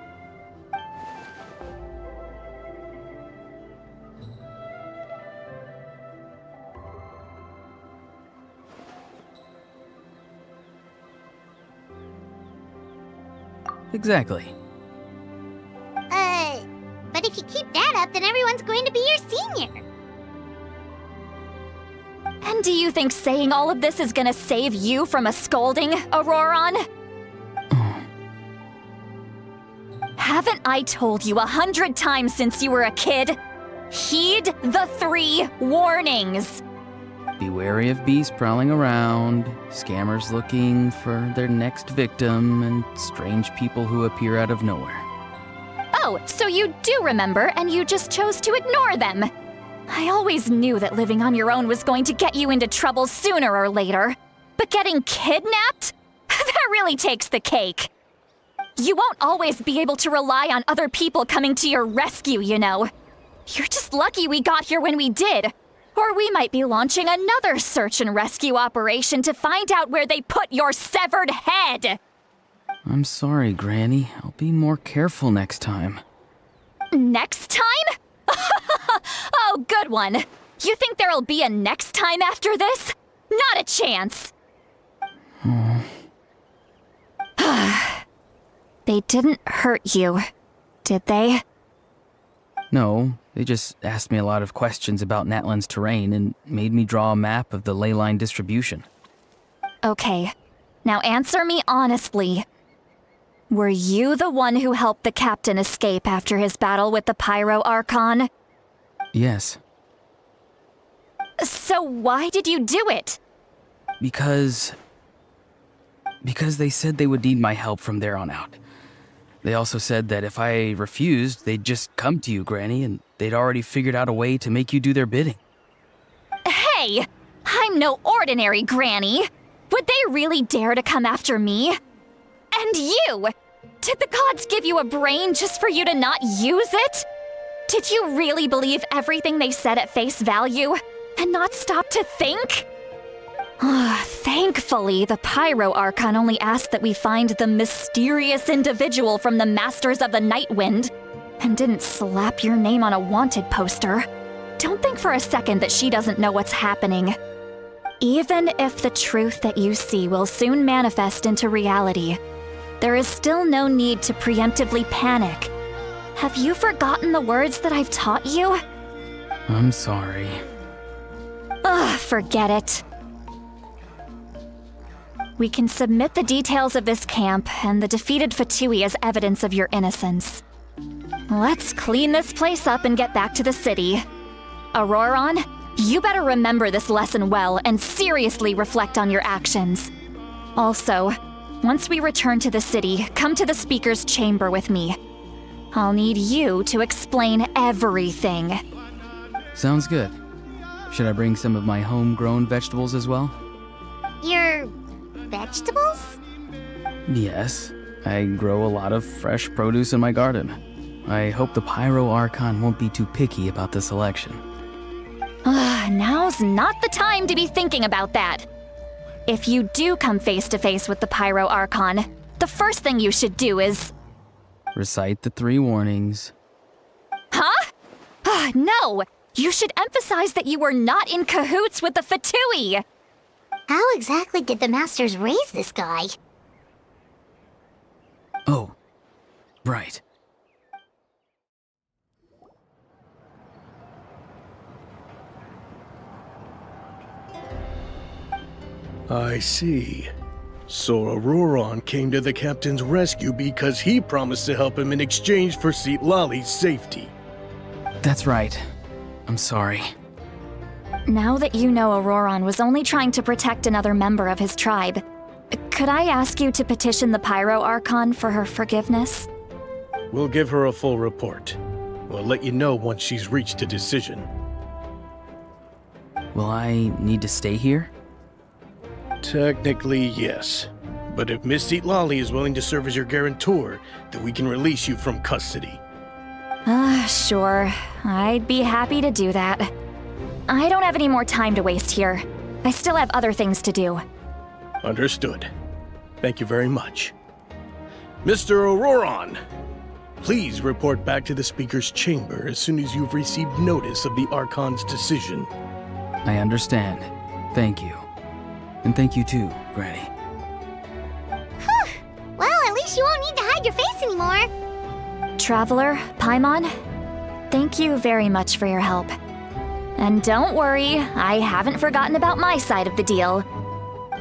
Exactly. But if you keep that up, then everyone's going to be your senior. And do you think saying all of this is gonna save you from a scolding, Auroron? Haven't I told you 100 times since you were a kid? Heed the 3 warnings. Be wary of beasts prowling around, scammers looking for their next victim, and strange people who appear out of nowhere. Oh, so you do remember, and you just chose to ignore them. I always knew that living on your own was going to get you into trouble sooner or later. But getting kidnapped? That really takes the cake. You won't always be able to rely on other people coming to your rescue, you know. You're just lucky we got here when we did. Or we might be launching another search and rescue operation to find out where they put your severed head. I'm sorry, Granny. I'll be more careful next time. Next time? Oh, good one. You think there'll be a next time after this? Not a chance. They didn't hurt you, did they? No, they just asked me a lot of questions about Natlan's terrain and made me draw a map of the ley line distribution. Okay, now answer me honestly. Were you the one who helped the captain escape after his battle with the Pyro Archon? Yes. So why did you do it? Because they said they would need my help from there on out. They also said that if I refused, they'd just come to you, Granny, and they'd already figured out a way to make you do their bidding. Hey! I'm no ordinary Granny! Would they really dare to come after me? And you! Did the gods give you a brain just for you to not use it? Did you really believe everything they said at face value, and not stop to think? Thankfully, the Pyro Archon only asked that we find the mysterious individual from the Masters of the Night Wind, and didn't slap your name on a wanted poster. Don't think for a second that she doesn't know what's happening. Even if the truth that you see will soon manifest into reality, there is still no need to preemptively panic. Have you forgotten the words that I've taught you? I'm sorry. Forget it. We can submit the details of this camp and the defeated Fatui as evidence of your innocence. Let's clean this place up and get back to the city. Auroron, you better remember this lesson well and seriously reflect on your actions. Also, once we return to the city, come to the speaker's chamber with me. I'll need you to explain everything. Sounds good. Should I bring some of my homegrown vegetables as well? Your vegetables? Yes. I grow a lot of fresh produce in my garden. I hope the Pyro Archon won't be too picky about the selection. Now's not the time to be thinking about that. If you do come face to face with the Pyro Archon, the first thing you should do is... Recite the 3 warnings. Huh? No! You should emphasize that you were not in cahoots with the Fatui! How exactly did the Masters raise this guy? Oh, right. I see. So Auroron came to the captain's rescue because he promised to help him in exchange for Citlali's safety. That's right. I'm sorry. Now that you know Auroron was only trying to protect another member of his tribe, could I ask you to petition the Pyro Archon for her forgiveness? We'll give her a full report. We'll let you know once she's reached a decision. Will I need to stay here? Technically, yes. But if Miss Citlali is willing to serve as your guarantor, then we can release you from custody. Sure. I'd be happy to do that. I don't have any more time to waste here. I still have other things to do. Understood. Thank you very much. Mr. Auroron, please report back to the Speaker's chamber as soon as you've received notice of the Archon's decision. I understand. Thank you. And thank you too, Granny. Whew. Well, at least you won't need to hide your face anymore. Traveler, Paimon, thank you very much for your help. And don't worry, I haven't forgotten about my side of the deal.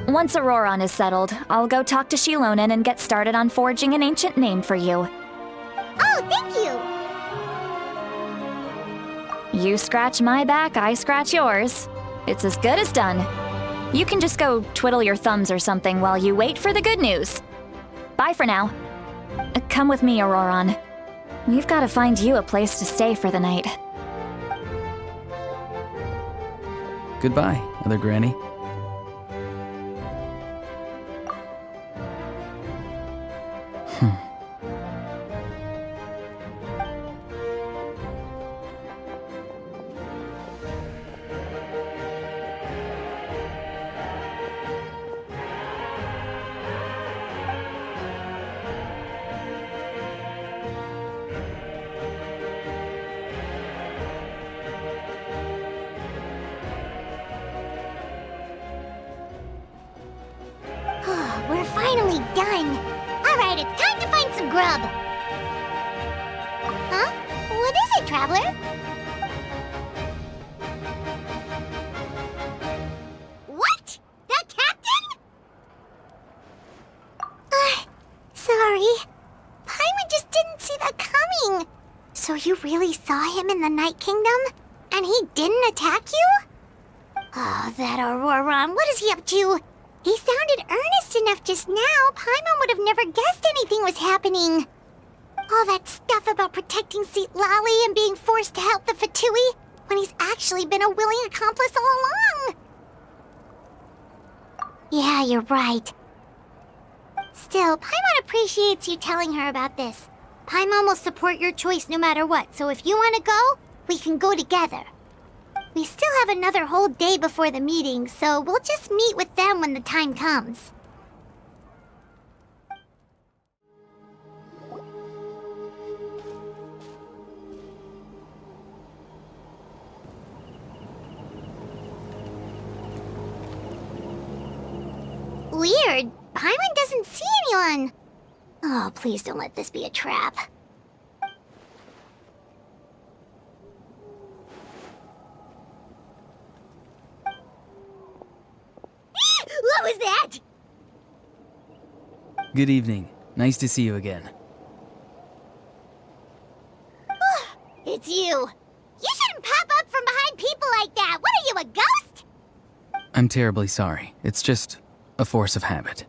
Once Auroron is settled, I'll go talk to Shilonen and get started on forging an ancient name for you. Oh, thank you! You scratch my back, I scratch yours. It's as good as done. You can just go twiddle your thumbs or something while you wait for the good news. Bye for now. Come with me, Auroron. We've got to find you a place to stay for the night. Goodbye, Other Granny. grub. Huh? What is it, Traveler? What? The captain? Sorry. Paimon just didn't see that coming. So you really saw him in the Night Kingdom? And he didn't attack you? Oh, that Auroron, what is he up to? He sounded earnest enough just now. Paimon would have never guessed anything was happening. All that stuff about protecting Seat Lally and being forced to help the Fatui, when he's actually been a willing accomplice all along. Yeah, you're right. Still, Paimon appreciates you telling her about this. Paimon will support your choice no matter what, so if you want to go, we can go together. We still have another whole day before the meeting, so we'll just meet with them when the time comes. Weird. Paimon doesn't see anyone. Oh, please don't let this be a trap. What was that? Good evening. Nice to see you again. It's you. You shouldn't pop up from behind people like that. What are you, a ghost? I'm terribly sorry. It's just a force of habit.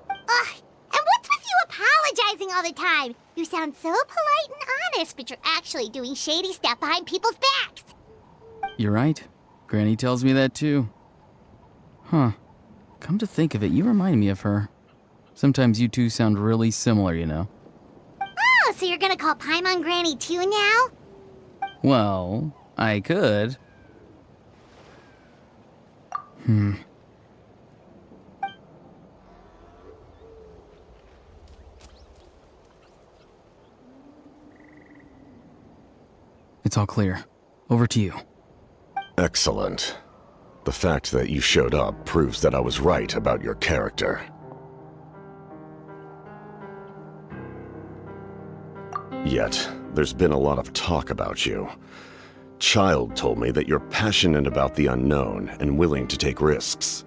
And what's with you apologizing all the time? You sound so polite and honest, but you're actually doing shady stuff behind people's backs. You're right. Granny tells me that too. Huh. Come to think of it, you remind me of her. Sometimes you two sound really similar, you know. Oh, so you're gonna call Paimon Granny too now? Well, I could. It's all clear. Over to you. Excellent. The fact that you showed up proves that I was right about your character. Yet, there's been a lot of talk about you. Child told me that you're passionate about the unknown and willing to take risks.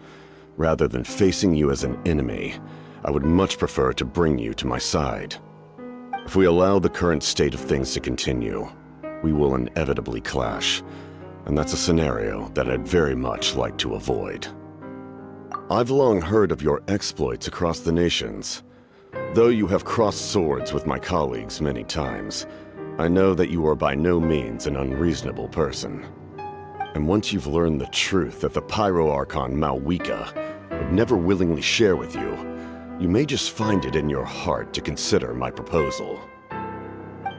Rather than facing you as an enemy, I would much prefer to bring you to my side. If we allow the current state of things to continue, we will inevitably clash, and that's a scenario that I'd very much like to avoid. I've long heard of your exploits across the nations. Though you have crossed swords with my colleagues many times, I know that you are by no means an unreasonable person. And once you've learned the truth that the Pyro Archon Malwika would never willingly share with you, you may just find it in your heart to consider my proposal.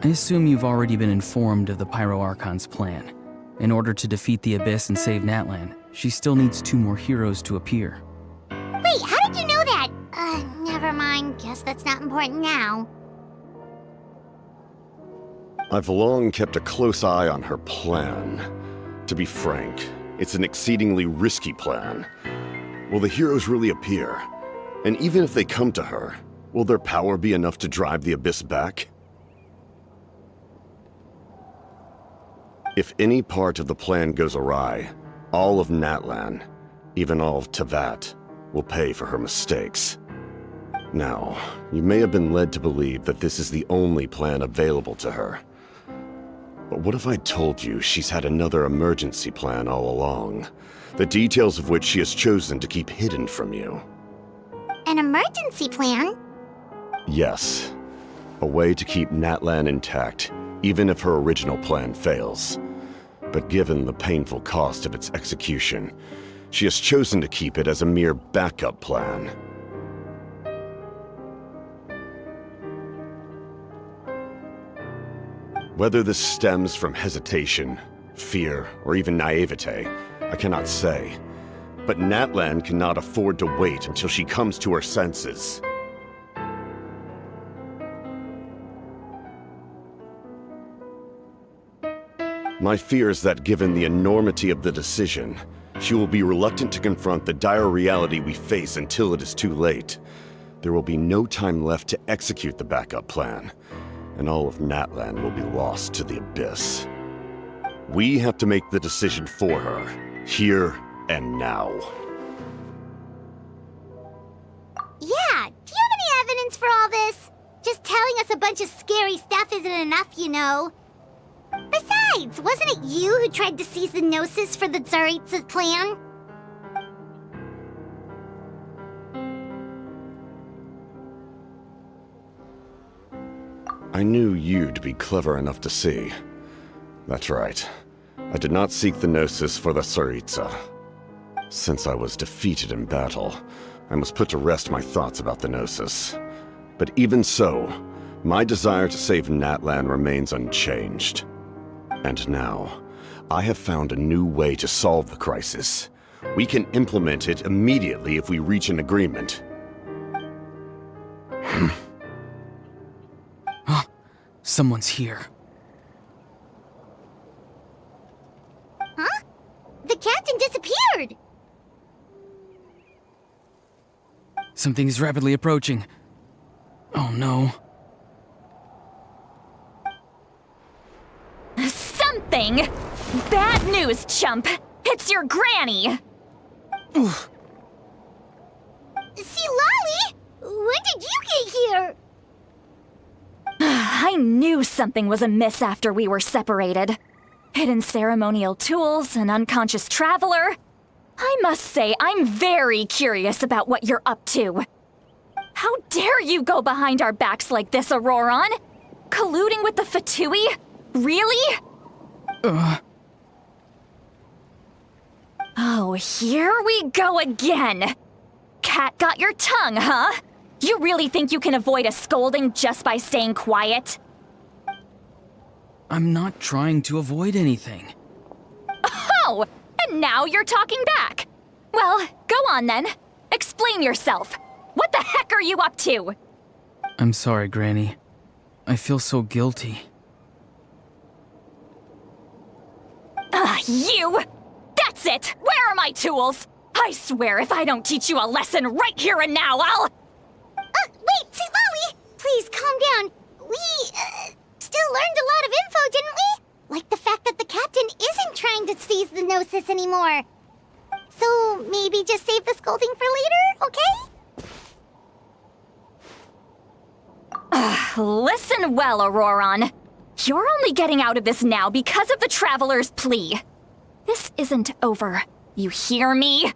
I assume you've already been informed of the Pyro Archon's plan. In order to defeat the Abyss and save Natlan, she still needs 2 more heroes to appear. Wait, how did you know that? Never mind. Guess that's not important now. I've long kept a close eye on her plan. To be frank, it's an exceedingly risky plan. Will the heroes really appear? And even if they come to her, will their power be enough to drive the Abyss back? If any part of the plan goes awry, all of Natlan, even all of Tevat, will pay for her mistakes. Now, you may have been led to believe that this is the only plan available to her. But what if I told you she's had another emergency plan all along, the details of which she has chosen to keep hidden from you? An emergency plan? Yes. A way to keep Natlan intact, even if her original plan fails. But given the painful cost of its execution, she has chosen to keep it as a mere backup plan. Whether this stems from hesitation, fear, or even naivete, I cannot say. But Natlan cannot afford to wait until she comes to her senses. My fear is that given the enormity of the decision, she will be reluctant to confront the dire reality we face until it is too late. there will be no time left to execute the backup plan, and all of Natlan will be lost to the abyss. We have to make the decision for her, here and now. Yeah, do you have any evidence for all this? Just telling us a bunch of scary stuff isn't enough, you know. Besides, wasn't it you who tried to seize the Gnosis for the Tsaritsa plan? I knew you'd be clever enough to see. That's right. I did not seek the Gnosis for the Tsaritsa. Since I was defeated in battle, I must put to rest my thoughts about the Gnosis. But even so, my desire to save Natlan remains unchanged. And now, I have found a new way to solve the crisis. We can implement it immediately if we reach an agreement. Someone's here. Huh? The captain disappeared! Something is rapidly approaching. Oh no. Something? Bad news, chump! It's your granny! See, Lolly? When did you get here? I knew something was amiss after we were separated. Hidden ceremonial tools, an unconscious traveler. I must say, I'm very curious about what you're up to. How dare you go behind our backs like this, Auroron? Colluding with the Fatui? Really? Oh, here we go again. Cat got your tongue, huh? You really think you can avoid a scolding just by staying quiet? I'm not trying to avoid anything. Oh, and now you're talking back. Well, go on then. Explain yourself. What the heck are you up to? I'm sorry, Granny. I feel so guilty. You! That's it! Where are my tools? I swear if I don't teach you a lesson right here and now, I'll... Wait, see, Lolly! Please, calm down. We, still learned a lot of info, didn't we? Like the fact that the captain isn't trying to seize the Gnosis anymore. So, maybe just save the scolding for later, okay? Listen well, Auroron. You're only getting out of this now because of the Traveler's plea. This isn't over. You hear me?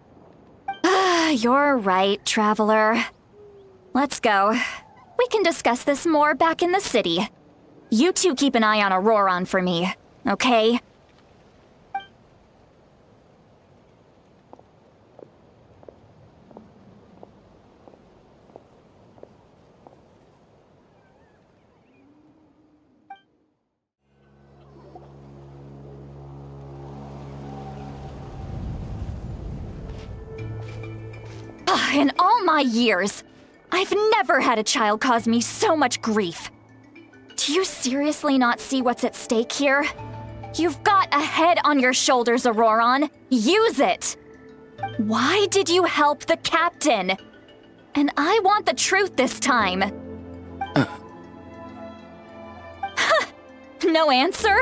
You're right, Traveler. Let's go. We can discuss this more back in the city. You two keep an eye on Auroron for me, okay? In all my years, I've never had a child cause me so much grief. Do you seriously not see what's at stake here? You've got a head on your shoulders, Auroron. Use it! Why did you help the captain? And I want the truth this time. No answer?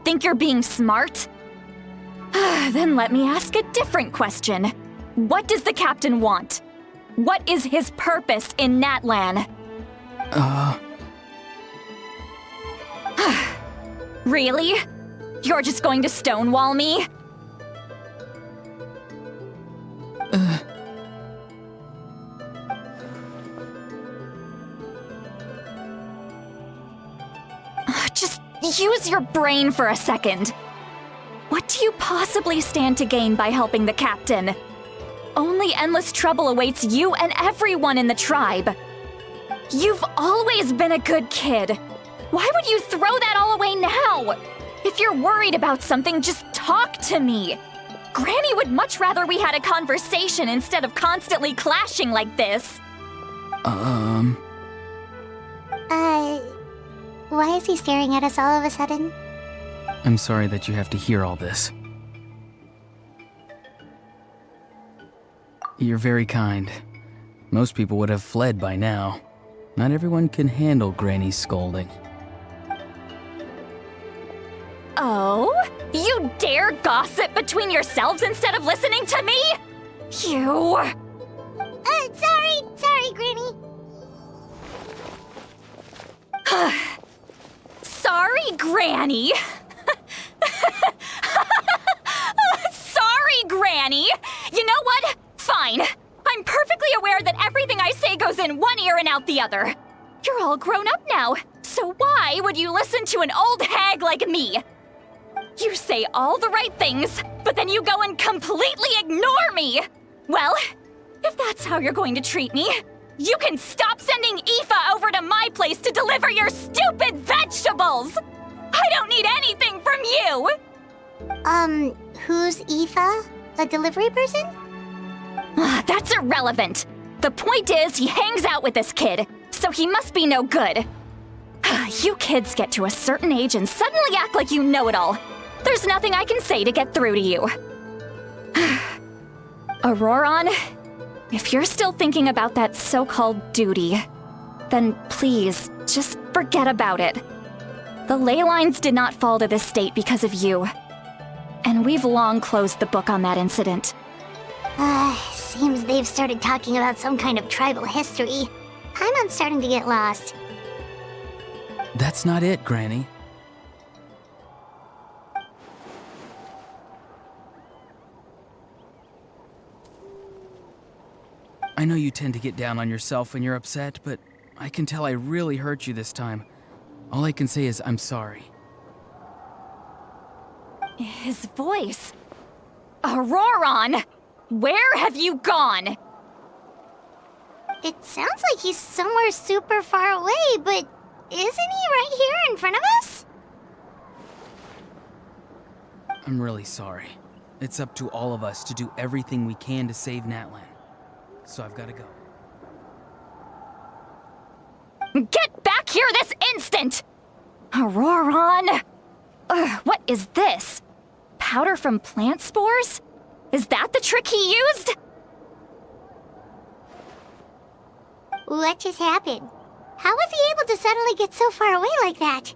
Think you're being smart? Then let me ask a different question. What does the captain want? What is his purpose in Natlan? Really? You're just going to stonewall me? Just use your brain for a second. What do you possibly stand to gain by helping the captain? Only endless trouble awaits you and everyone in the tribe. You've always been a good kid. Why would you throw that all away now? If you're worried about something, just talk to me. Granny would much rather we had a conversation instead of constantly clashing like this. Why is he staring at us all of a sudden? I'm sorry that you have to hear all this. You're very kind. Most people would have fled by now. Not everyone can handle Granny's scolding. Oh? You dare gossip between yourselves instead of listening to me? You... Sorry, Granny. Sorry, Granny. Sorry, Granny. You know what? Fine. I'm perfectly aware that everything I say goes in one ear and out the other. You're all grown up now, so why would you listen to an old hag like me? You say all the right things, but then you go and completely ignore me. Well, if that's how you're going to treat me, you can stop sending Aoife over to my place to deliver your stupid vegetables! I don't need anything from you! Who's Aoife? A delivery person? That's irrelevant. The point is, he hangs out with this kid, so he must be no good. You kids get to a certain age and suddenly act like you know it all. There's nothing I can say to get through to you. Auroron, if you're still thinking about that so-called duty, then please, just forget about it. The ley lines did not fall to this state because of you. And we've long closed the book on that incident. Seems they've started talking about some kind of tribal history. Paimon's starting to get lost. That's not it, Granny. I know you tend to get down on yourself when you're upset, but I can tell I really hurt you this time. All I can say is I'm sorry. His voice. Auroron! Where have you gone? It sounds like he's somewhere super far away, but isn't he right here in front of us? I'm really sorry. It's up to all of us to do everything we can to save Natlan. So I've got to go. Get back here this instant! Auroron! What is this? Powder from plant spores? Is that the trick he used? What just happened? How was he able to suddenly get so far away like that?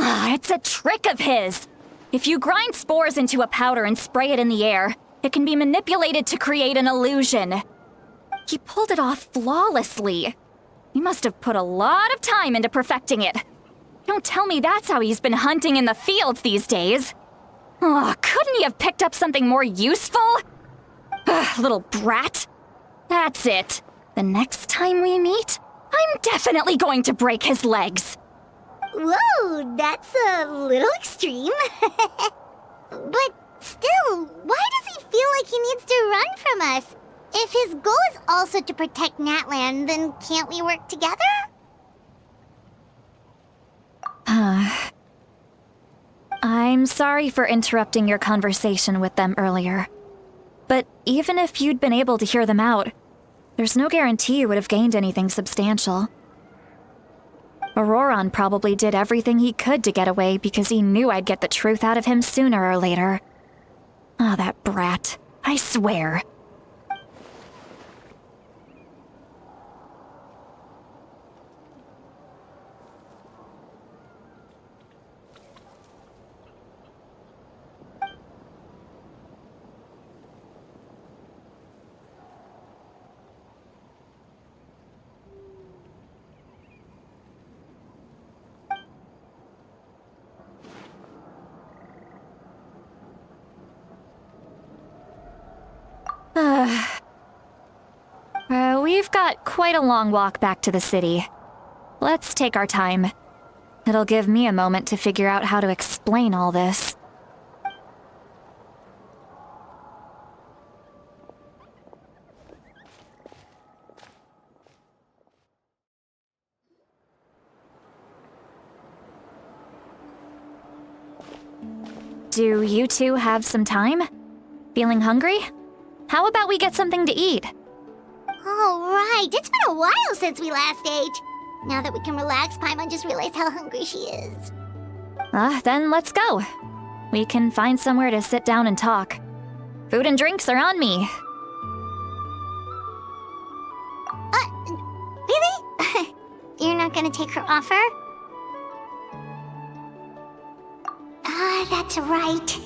It's a trick of his. If you grind spores into a powder and spray it in the air, it can be manipulated to create an illusion. He pulled it off flawlessly. He must have put a lot of time into perfecting it. Don't tell me that's how he's been hunting in the fields these days. Couldn't he have picked up something more useful? Little brat. That's it. The next time we meet, I'm definitely going to break his legs. Whoa, that's a little extreme. But still, why does he feel like he needs to run from us? If his goal is also to protect Natlan, then can't we work together? I'm sorry for interrupting your conversation with them earlier. But even if you'd been able to hear them out, there's no guarantee you would have gained anything substantial. Auroron probably did everything he could to get away because he knew I'd get the truth out of him sooner or later. That brat. I swear. We've got quite a long walk back to the city. Let's take our time. It'll give me a moment to figure out how to explain all this. Do you two have some time? Feeling hungry? How about we get something to eat? All right, it's been a while since we last ate. Now that we can relax, Paimon just realized how hungry she is. Then let's go. We can find somewhere to sit down and talk. Food and drinks are on me. gonna take her offer? Ah, that's right.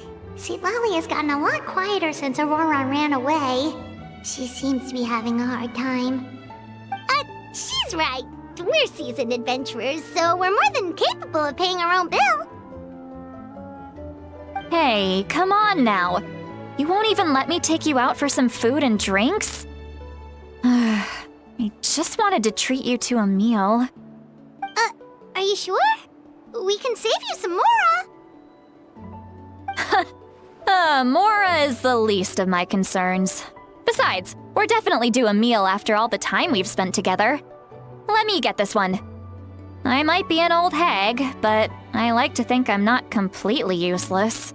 Lolly has gotten a lot quieter since Aurora ran away. She seems to be having a hard time. She's right. We're seasoned adventurers, so we're more than capable of paying our own bill. Hey, come on now. You won't even let me take you out for some food and drinks? I just wanted to treat you to a meal. Are you sure? We can save you some Mora. Mora is the least of my concerns. Besides, we're definitely due a meal after all the time we've spent together. Let me get this one. I might be an old hag, but I like to think I'm not completely useless.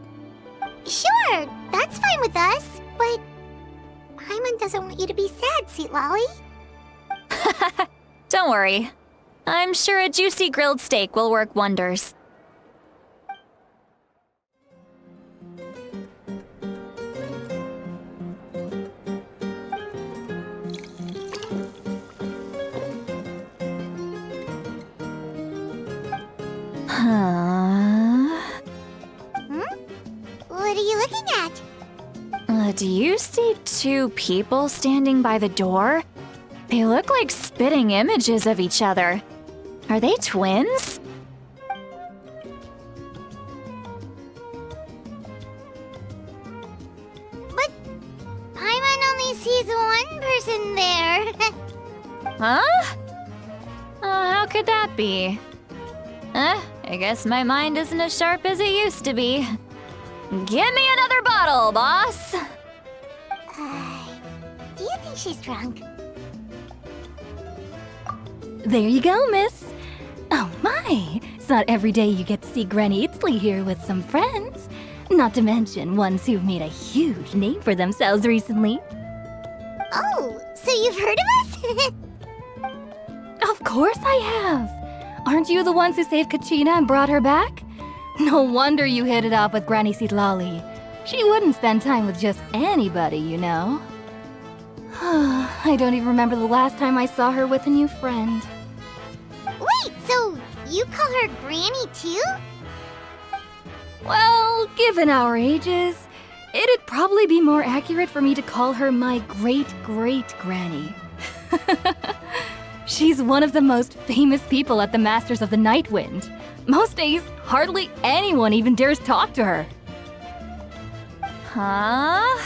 Sure, that's fine with us, but Paimon doesn't want you to be sad, Sweet Lolly. Don't worry. I'm sure a juicy grilled steak will work wonders. What are you looking at? Do you see two people standing by the door? They look like spitting images of each other. Are they twins? But Paimon only sees one person there. Huh? How could that be? I guess my mind isn't as sharp as it used to be. Give me another bottle, boss! Do you think she's drunk? There you go, miss. Oh my, it's not every day you get to see Granny Itzley here with some friends. Not to mention ones who've made a huge name for themselves recently. Oh, so you've heard of us? Of course I have. Aren't you the ones who saved Kachina and brought her back? No wonder you hit it off with Granny Sitlali. She wouldn't spend time with just anybody, you know. I don't even remember the last time I saw her with a new friend. Wait, so you call her Granny too? Well, given our ages, it'd probably be more accurate for me to call her my great-great-granny. She's one of the most famous people at the Masters of the Nightwind. Most days, hardly anyone even dares talk to her. Huh?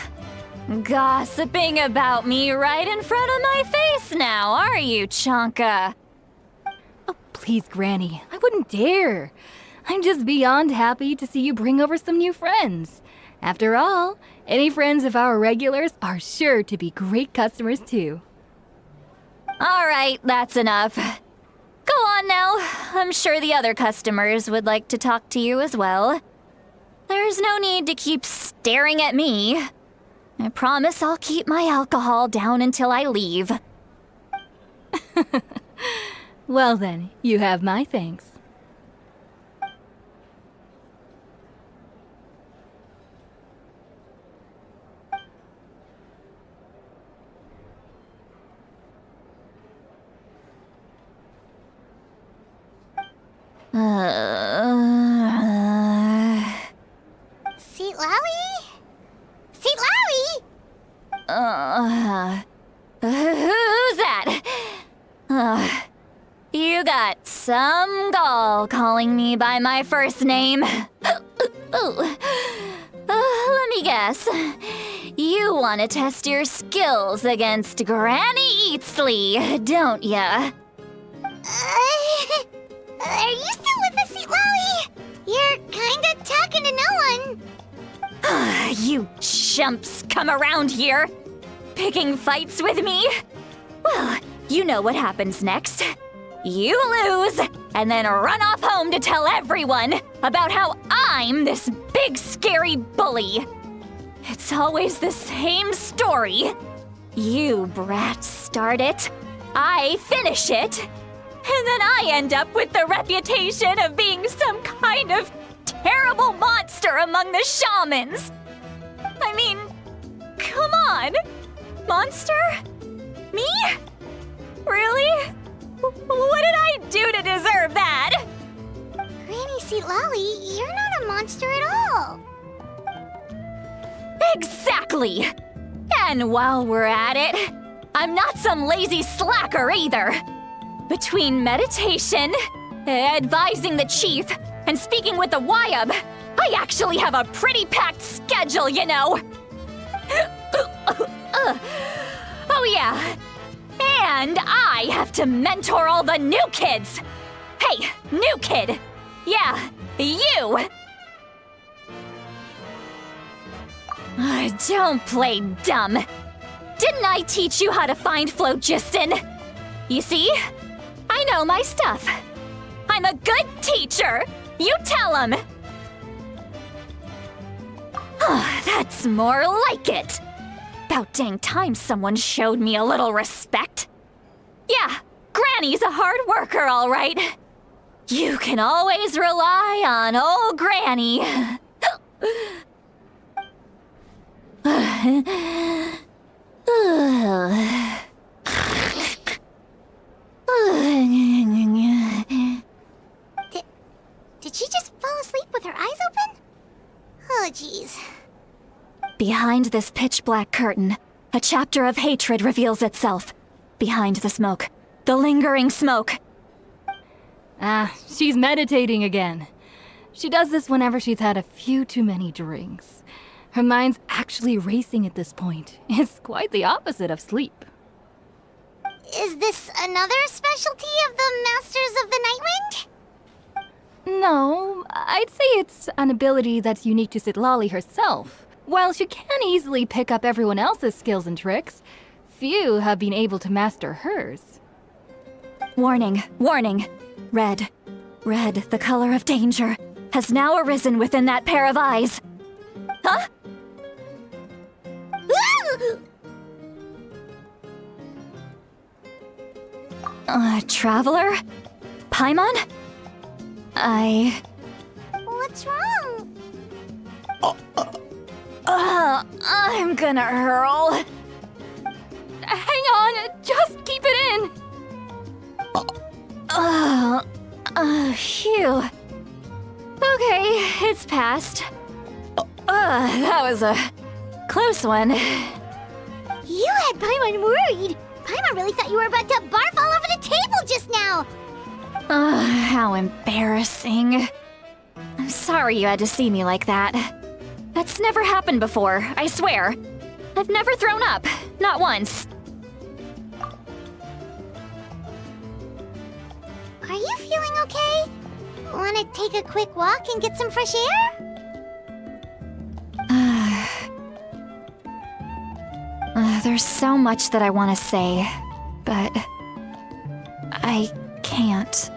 Gossiping about me right in front of my face now, are you, Chonka? Oh, please, Granny, I wouldn't dare. I'm just beyond happy to see you bring over some new friends. After all, any friends of our regulars are sure to be great customers too. All right, that's enough. Go on now. I'm sure the other customers would like to talk to you as well. There's no need to keep staring at me. I promise I'll keep my alcohol down until I leave. Well then, you have my thanks. Sweet Lolly? Sweet Lolly? Who's that? You got some gall calling me by my first name. Let me guess. You want to test your skills against Granny Eatsley, don't ya? Are you still with us, Sweet Lolly? You're kinda talking to no one. You chumps come around here, picking fights with me? Well, you know what happens next. You lose, and then run off home to tell everyone about how I'm this big scary bully. It's always the same story. You brats start it, I finish it, and then I end up with the reputation of being some kind of terrible monster among the shamans. I mean, come on. Monster? Me? Really? What did I do to deserve that? Granny Lolly, you're not a monster at all. Exactly! And while we're at it, I'm not some lazy slacker either. Between meditation, advising the chief, and speaking with the Wyab, I actually have a pretty packed schedule, you know. Oh yeah, and I have to mentor all the new kids. Hey, new kid. Yeah, you. Don't play dumb. Didn't I teach you how to find phlogiston? You see? I know my stuff. I'm a good teacher. You tell him. That's more like it. About dang time someone showed me a little respect. Yeah, Granny's a hard worker, all right. You can always rely on old Granny. Did she just fall asleep with her eyes open? Oh, jeez. Behind this pitch-black curtain, a chapter of hatred reveals itself. Behind the smoke, the lingering smoke. She's meditating again. She does this whenever she's had a few too many drinks. Her mind's actually racing at this point. It's quite the opposite of sleep. Is this another specialty of the Masters of the Nightwind? No, I'd say it's an ability that's unique to Citlali herself. While she can easily pick up everyone else's skills and tricks, few have been able to master hers. Warning, warning. Red, the color of danger, has now arisen within that pair of eyes. Huh? Traveler? Paimon? What's wrong? I'm gonna hurl. Hang on, just keep it in! Phew. Okay, it's passed. That was a close one. You had Paimon worried. Paimon really thought you were about to barf all over the table just now. How embarrassing. I'm sorry you had to see me like that. That's never happened before, I swear. I've never thrown up, not once. Are you feeling okay? Want to take a quick walk and get some fresh air? There's so much that I want to say, but I can't.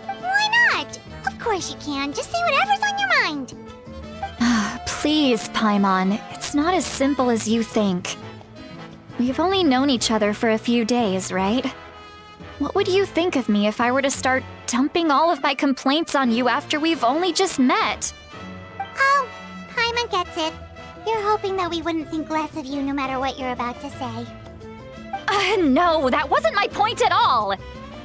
Why not? Of course you can. Just say whatever's on your mind. Please, Paimon. It's not as simple as you think. We've only known each other for a few days, right? What would you think of me if I were to start dumping all of my complaints on you after we've only just met? Oh, Paimon gets it. You're hoping that we wouldn't think less of you no matter what you're about to say. No, that wasn't my point at all!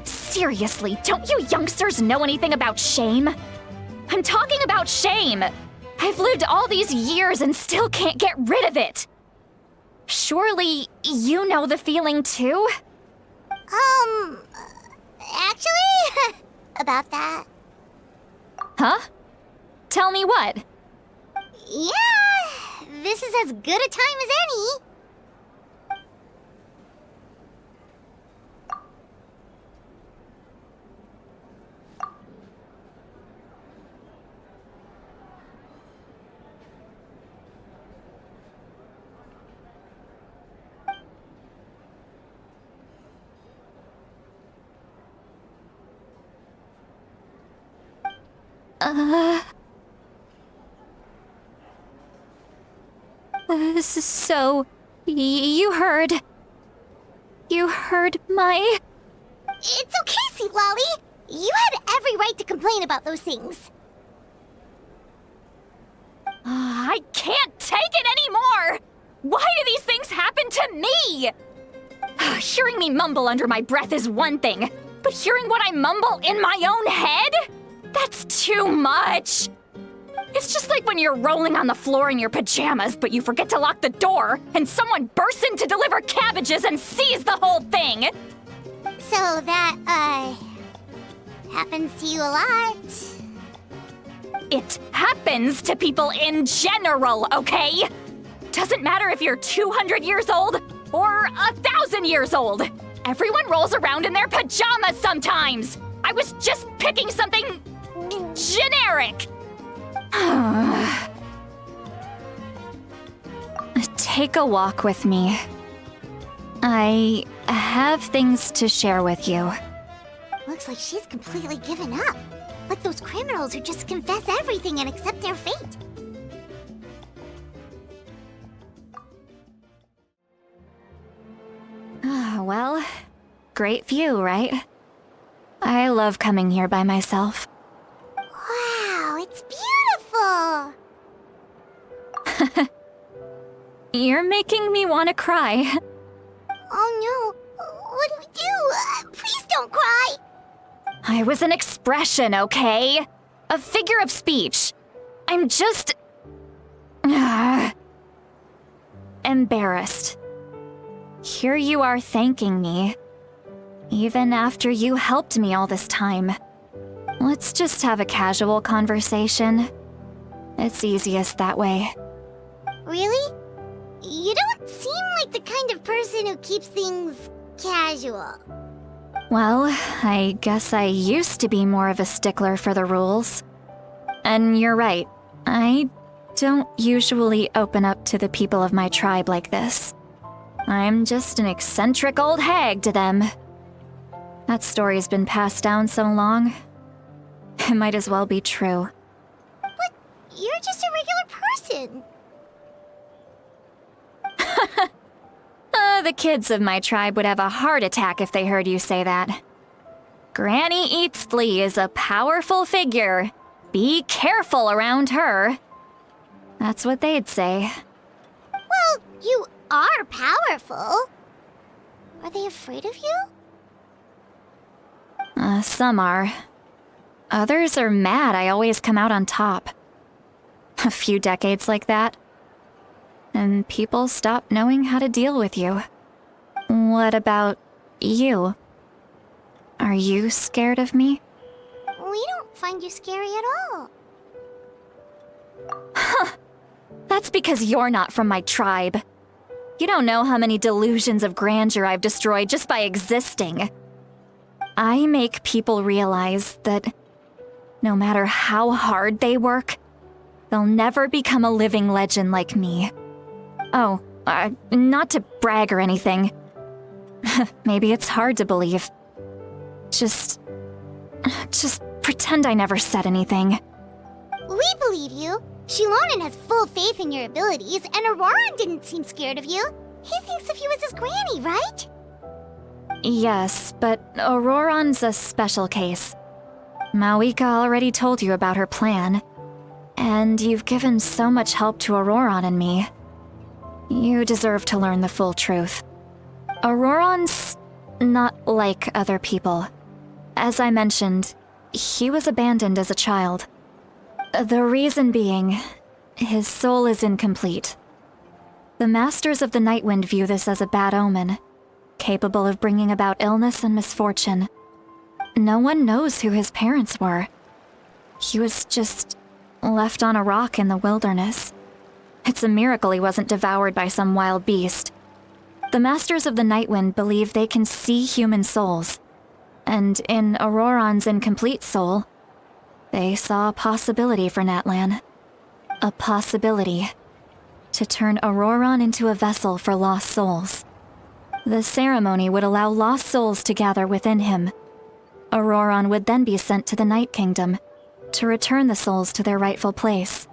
Seriously, don't you youngsters know anything about shame? I'm talking about shame! I've lived all these years and still can't get rid of it! Surely, you know the feeling too? Actually, about that. Huh? Tell me what? Yeah, this is as good a time as any. So, you heard my... It's okay, Sweet Lolly. You had every right to complain about those things. I can't take it anymore! Why do these things happen to me? Hearing me mumble under my breath is one thing, But hearing what I mumble in my own head? That's too much. It's just like when you're rolling on the floor in your pajamas, but you forget to lock the door, and someone bursts in to deliver cabbages and sees the whole thing. So that, happens to you a lot. It happens to people in general, okay? Doesn't matter if you're 200 years old or 1,000 years old. Everyone rolls around in their pajamas sometimes. I was just picking something generic. Take a walk with me. I have things to share with you. Looks like she's completely given up. Like those criminals who just confess everything and accept their fate. Well, great view, right? I love coming here by myself. Wow, it's beautiful! You're making me want to cry. Oh no, what do we do? Please don't cry! I was an expression, okay? A figure of speech. I'm just... embarrassed. Here you are thanking me. Even after you helped me all this time. Let's just have a casual conversation. It's easiest that way. Really? You don't seem like the kind of person who keeps things casual. Well, I guess I used to be more of a stickler for the rules. And you're right, I don't usually open up to the people of my tribe like this. I'm just an eccentric old hag to them. That story's been passed down so long, it might as well be true. But you're just a regular person. The kids of my tribe would have a heart attack if they heard you say that. Granny Eatsley is a powerful figure. Be careful around her. That's what they'd say. Well, you are powerful. Are they afraid of you? Some are. Others are mad I always come out on top. A few decades like that, and people stop knowing how to deal with you. What about you? Are you scared of me? We don't find you scary at all. That's because you're not from my tribe. You don't know how many delusions of grandeur I've destroyed just by existing. I make people realize that no matter how hard they work, they'll never become a living legend like me. Oh, not to brag or anything. Maybe it's hard to believe. Just pretend I never said anything. We believe you. Shilonen has full faith in your abilities, and Auroran didn't seem scared of you. He thinks of you as his granny, right? Yes, but Auroran's a special case. Mawika already told you about her plan. And you've given so much help to Auroran and me. You deserve to learn the full truth. Auroran's not like other people. As I mentioned, he was abandoned as a child. The reason being, his soul is incomplete. The Masters of the Nightwind view this as a bad omen, capable of bringing about illness and misfortune. No one knows who his parents were. He was just left on a rock in the wilderness. It's a miracle he wasn't devoured by some wild beast. The Masters of the Nightwind believe they can see human souls, and in Auroran's incomplete soul, they saw a possibility for Natlan. A possibility to turn Auroran into a vessel for lost souls. The ceremony would allow lost souls to gather within him. Auroran would then be sent to the Night Kingdom to return the souls to their rightful place,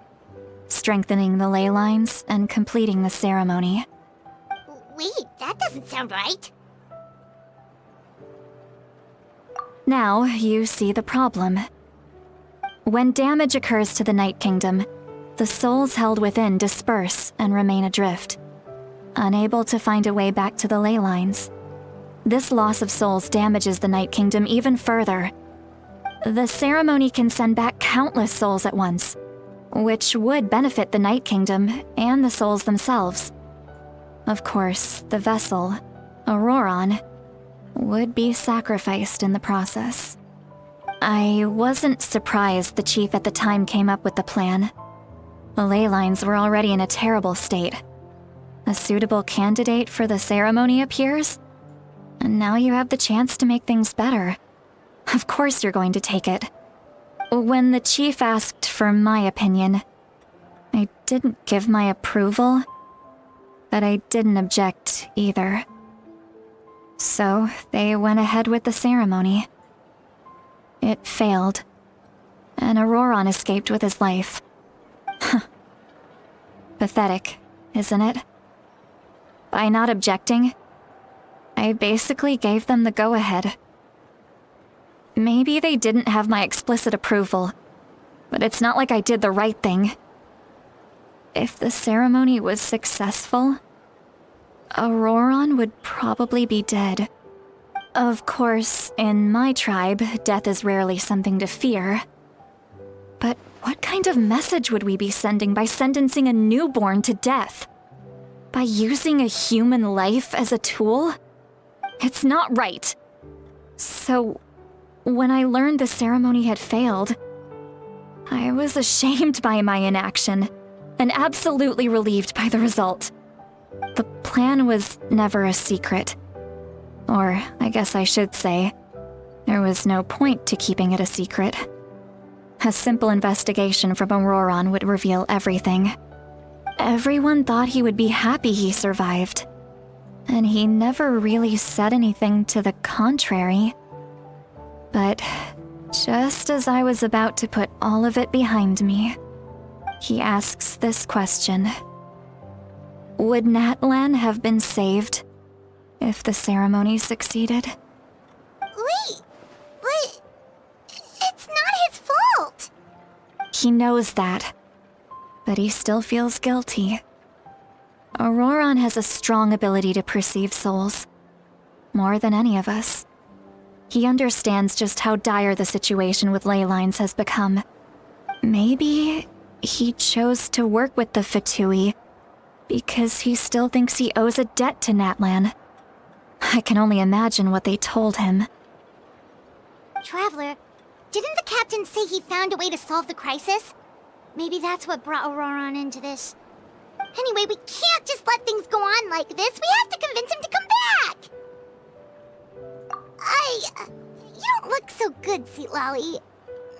strengthening the ley lines and completing the ceremony. Wait, that doesn't sound right. Now you see the problem. When damage occurs to the Night Kingdom, the souls held within disperse and remain adrift, unable to find a way back to the ley lines. This loss of souls damages the Night Kingdom even further. The ceremony can send back countless souls at once, which would benefit the Night Kingdom and the souls themselves. Of course, the vessel, Auroron, would be sacrificed in the process. I wasn't surprised the chief at the time came up with the plan. The ley lines were already in a terrible state. A suitable candidate for the ceremony appears, and now you have the chance to make things better. Of course you're going to take it. When the chief asked for my opinion, I didn't give my approval, but I didn't object either. So they went ahead with the ceremony. It failed, and Auroron escaped with his life. Pathetic, isn't it? By not objecting, I basically gave them the go-ahead. Maybe they didn't have my explicit approval, but it's not like I did the right thing. If the ceremony was successful, Auroron would probably be dead. Of course, in my tribe, death is rarely something to fear. But what kind of message would we be sending by sentencing a newborn to death? By using a human life as a tool? It's not right. So, when I learned the ceremony had failed, I was ashamed by my inaction, and absolutely relieved by the result. The plan was never a secret. Or, I guess I should say, there was no point to keeping it a secret. A simple investigation from Auroron would reveal everything. Everyone thought he would be happy he survived, and he never really said anything to the contrary. But just as I was about to put all of it behind me, he asks this question. Would Natlan have been saved if the ceremony succeeded? Wait, but it's not his fault. He knows that, but he still feels guilty. Auroron has a strong ability to perceive souls, more than any of us. He understands just how dire the situation with ley lines has become. Maybe he chose to work with the Fatui because he still thinks he owes a debt to Natlan. I can only imagine what they told him. Traveler, didn't the captain say he found a way to solve the crisis? Maybe that's what brought Auroron into this. Anyway, we can't just let things go on like this. We have to convince him to come back! You don't look so good, Sweet Lolly.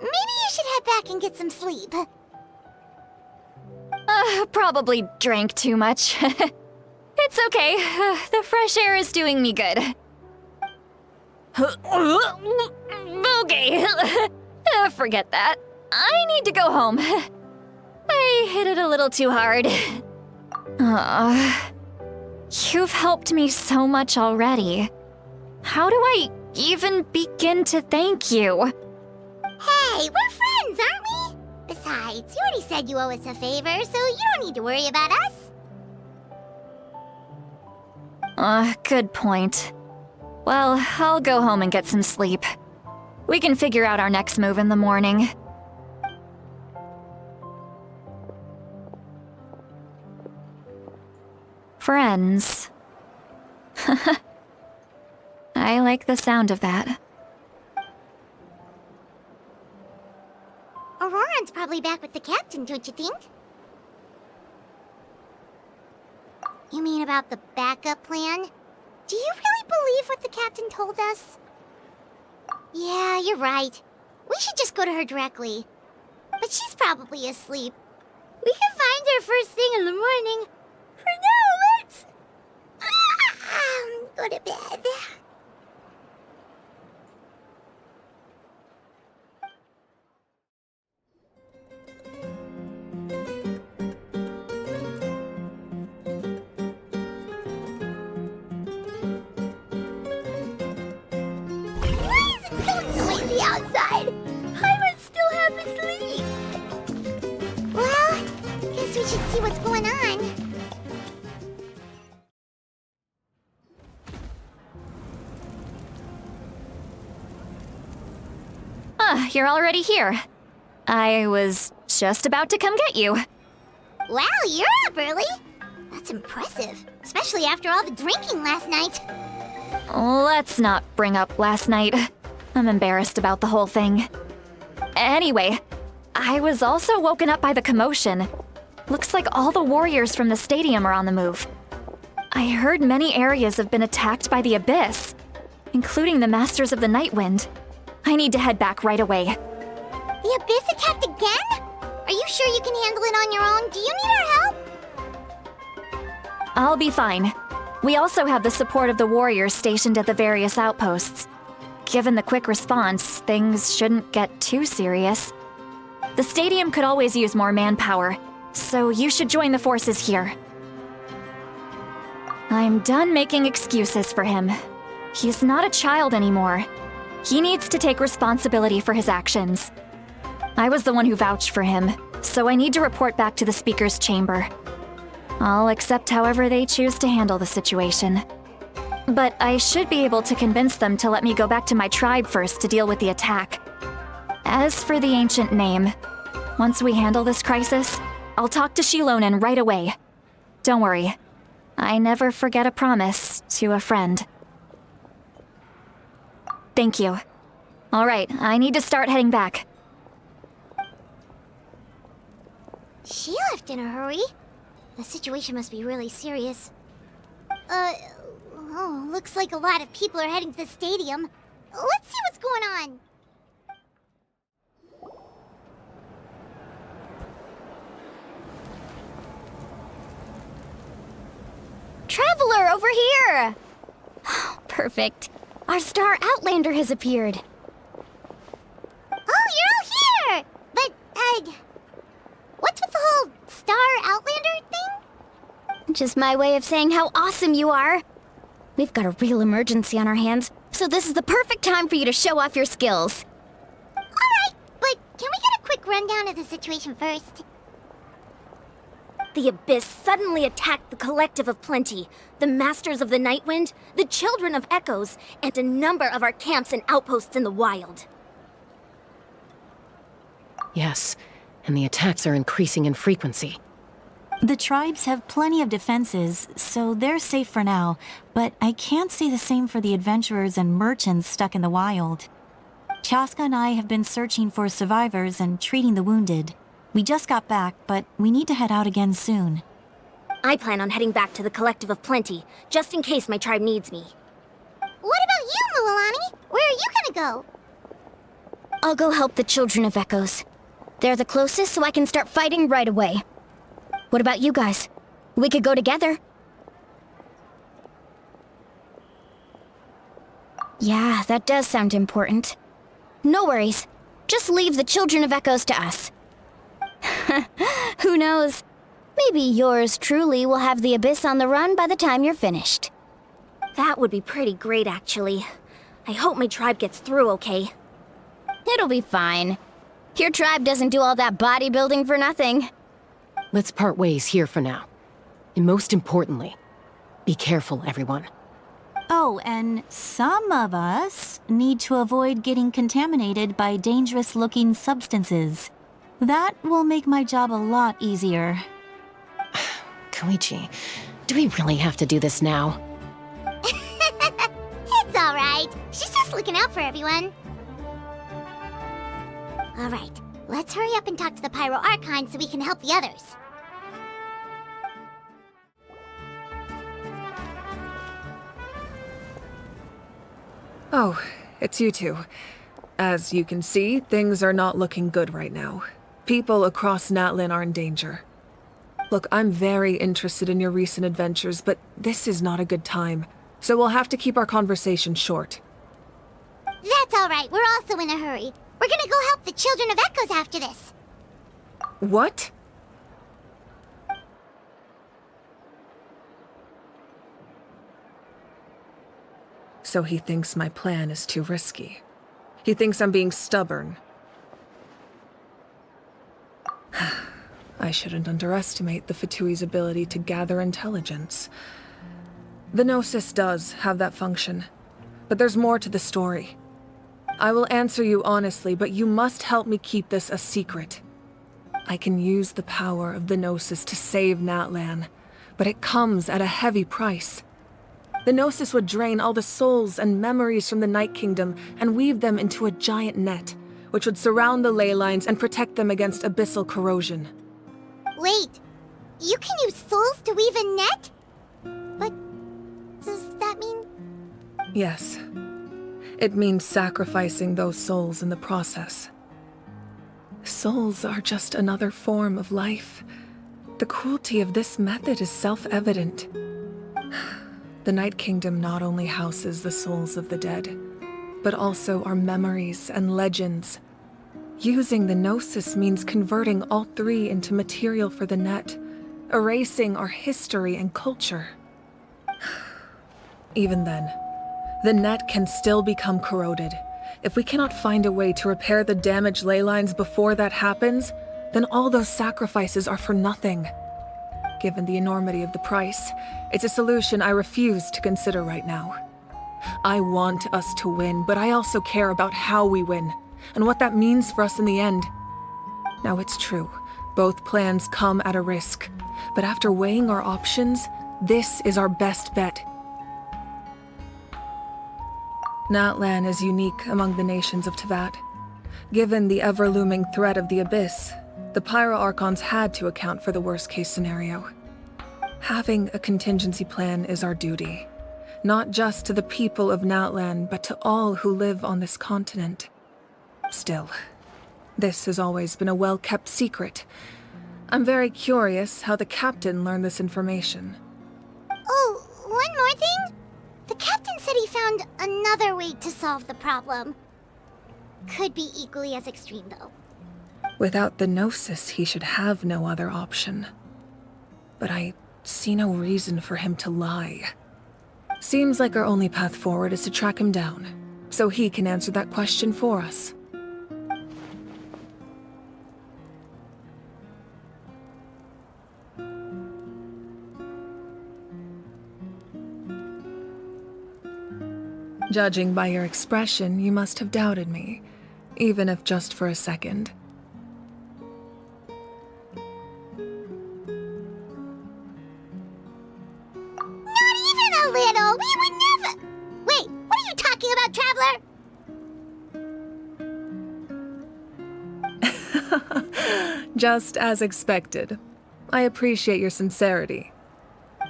Maybe you should head back and get some sleep. Probably drank too much. It's okay. The fresh air is doing me good. Okay. Forget that. I need to go home. I hit it a little too hard. You've helped me so much already. How do I even begin to thank you? Hey, we're friends, aren't we? Besides, you already said you owe us a favor, so you don't need to worry about us. Good point. Well, I'll go home and get some sleep. We can figure out our next move in the morning. Friends. I like the sound of that. Auroron's probably back with the captain, don't you think? You mean about the backup plan? Do you really believe what the captain told us? Yeah, you're right. We should just go to her directly. But she's probably asleep. We can find her first thing in the morning. For now, let's... go to bed. Outside. I must still have asleep. Well, guess we should see what's going on. you're already here. I was just about to come get you. Wow, you're up early. That's impressive, especially after all the drinking last night. Let's not bring up last night. I'm embarrassed about the whole thing. Anyway, I was also woken up by the commotion. Looks like all the warriors from the stadium are on the move. I heard many areas have been attacked by the Abyss, including the Masters of the Nightwind. I need to head back right away. The Abyss attacked again? Are you sure you can handle it on your own? Do you need our help? I'll be fine. We also have the support of the warriors stationed at the various outposts. Given the quick response, things shouldn't get too serious. The stadium could always use more manpower, so you should join the forces here. I'm done making excuses for him. He's not a child anymore. He needs to take responsibility for his actions. I was the one who vouched for him, so I need to report back to the Speaker's chamber. I'll accept however they choose to handle the situation. But I should be able to convince them to let me go back to my tribe first to deal with the attack. As for the ancient name, once we handle this crisis, I'll talk to Shilonen right away. Don't worry, I never forget a promise to a friend. Thank you. All right, I need to start heading back. She left in a hurry. The situation must be really serious. Looks like a lot of people are heading to the stadium. Let's see what's going on. Traveler, over here! Perfect. Our star Outlander has appeared. Oh, you're all here! But, what's with the whole star Outlander thing? Just my way of saying how awesome you are. We've got a real emergency on our hands, so this is the perfect time for you to show off your skills. Alright, but can we get a quick rundown of the situation first? The Abyss suddenly attacked the Collective of Plenty, the Masters of the Nightwind, the Children of Echoes, and a number of our camps and outposts in the wild. Yes, and the attacks are increasing in frequency. The tribes have plenty of defenses, so they're safe for now, but I can't say the same for the adventurers and merchants stuck in the wild. Chaska and I have been searching for survivors and treating the wounded. We just got back, but we need to head out again soon. I plan on heading back to the Collective of Plenty, just in case my tribe needs me. What about you, Mualani? Where are you gonna go? I'll go help the Children of Echoes. They're the closest, so I can start fighting right away. What about you guys? We could go together. Yeah, that does sound important. No worries. Just leave the Children of Echoes to us. Who knows? Maybe yours truly will have the Abyss on the run by the time you're finished. That would be pretty great, actually. I hope my tribe gets through okay. It'll be fine. Your tribe doesn't do all that bodybuilding for nothing. Let's part ways here for now. And most importantly, be careful, everyone. Oh, and some of us need to avoid getting contaminated by dangerous-looking substances. That will make my job a lot easier. Koichi, do we really have to do this now? It's alright. She's just looking out for everyone. Alright, let's hurry up and talk to the Pyro Archon so we can help the others. Oh, it's you two. As you can see, things are not looking good right now. People across Natlan are in danger. Look, I'm very interested in your recent adventures, but this is not a good time, so we'll have to keep our conversation short. That's alright, we're also in a hurry. We're gonna go help the Children of Echoes after this. What? So he thinks my plan is too risky. He thinks I'm being stubborn. I shouldn't underestimate the Fatui's ability to gather intelligence. The Gnosis does have that function, but there's more to the story. I will answer you honestly, but you must help me keep this a secret. I can use the power of the Gnosis to save Natlan, but it comes at a heavy price. The Gnosis would drain all the souls and memories from the Night Kingdom and weave them into a giant net, which would surround the ley lines and protect them against abyssal corrosion. Wait, you can use souls to weave a net? But does that mean... Yes. It means sacrificing those souls in the process. Souls are just another form of life. The cruelty of this method is self-evident. The Night Kingdom not only houses the souls of the dead, but also our memories and legends. Using the Gnosis means converting all three into material for the net, erasing our history and culture. Even then, the net can still become corroded. If we cannot find a way to repair the damaged ley lines before that happens, then all those sacrifices are for nothing. Given the enormity of the price, it's a solution I refuse to consider right now. I want us to win, but I also care about how we win, and what that means for us in the end. Now it's true, both plans come at a risk, but after weighing our options, this is our best bet. Natlan is unique among the nations of Teyvat. Given the ever-looming threat of the Abyss, the Pyro Archons had to account for the worst-case scenario. Having a contingency plan is our duty, not just to the people of Natlan, but to all who live on this continent. Still, this has always been a well-kept secret. I'm very curious how the captain learned this information. Oh, one more thing? The captain said he found another way to solve the problem. Could be equally as extreme, though. Without the Gnosis, he should have no other option. But I see no reason for him to lie. Seems like our only path forward is to track him down, so he can answer that question for us. Judging by your expression, you must have doubted me, even if just for a second. Not even a little! We would never... Wait, what are you talking about, Traveler? Just as expected. I appreciate your sincerity.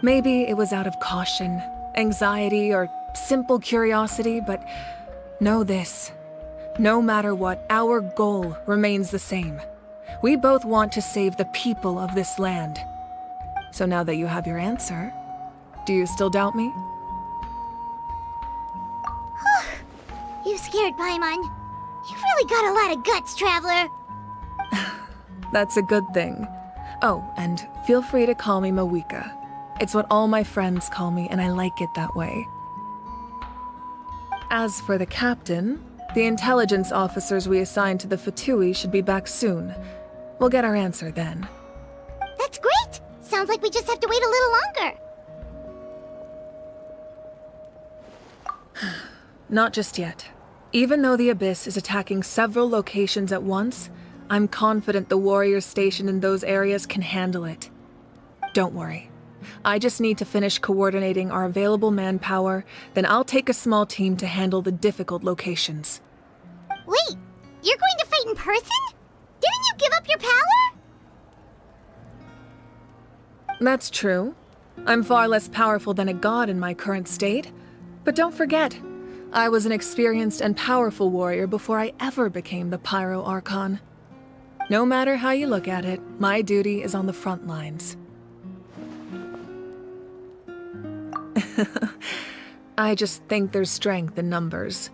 Maybe it was out of caution, anxiety, or simple curiosity, but know this. No matter what, our goal remains the same. We both want to save the people of this land. So now that you have your answer, do you still doubt me? You scared Paimon. You've really got a lot of guts, Traveler. That's a good thing. Oh, and feel free to call me Mawika. It's what all my friends call me, and I like it that way. As for the captain, the intelligence officers we assigned to the Fatui should be back soon. We'll get our answer then. That's great! Sounds like we just have to wait a little longer. Not just yet. Even though the Abyss is attacking several locations at once, I'm confident the warriors stationed in those areas can handle it. Don't worry. I just need to finish coordinating our available manpower, then I'll take a small team to handle the difficult locations. Wait, you're going to fight in person? Didn't you give up your power? That's true. I'm far less powerful than a god in my current state. But don't forget, I was an experienced and powerful warrior before I ever became the Pyro Archon. No matter how you look at it, my duty is on the front lines. I just think there's strength in numbers.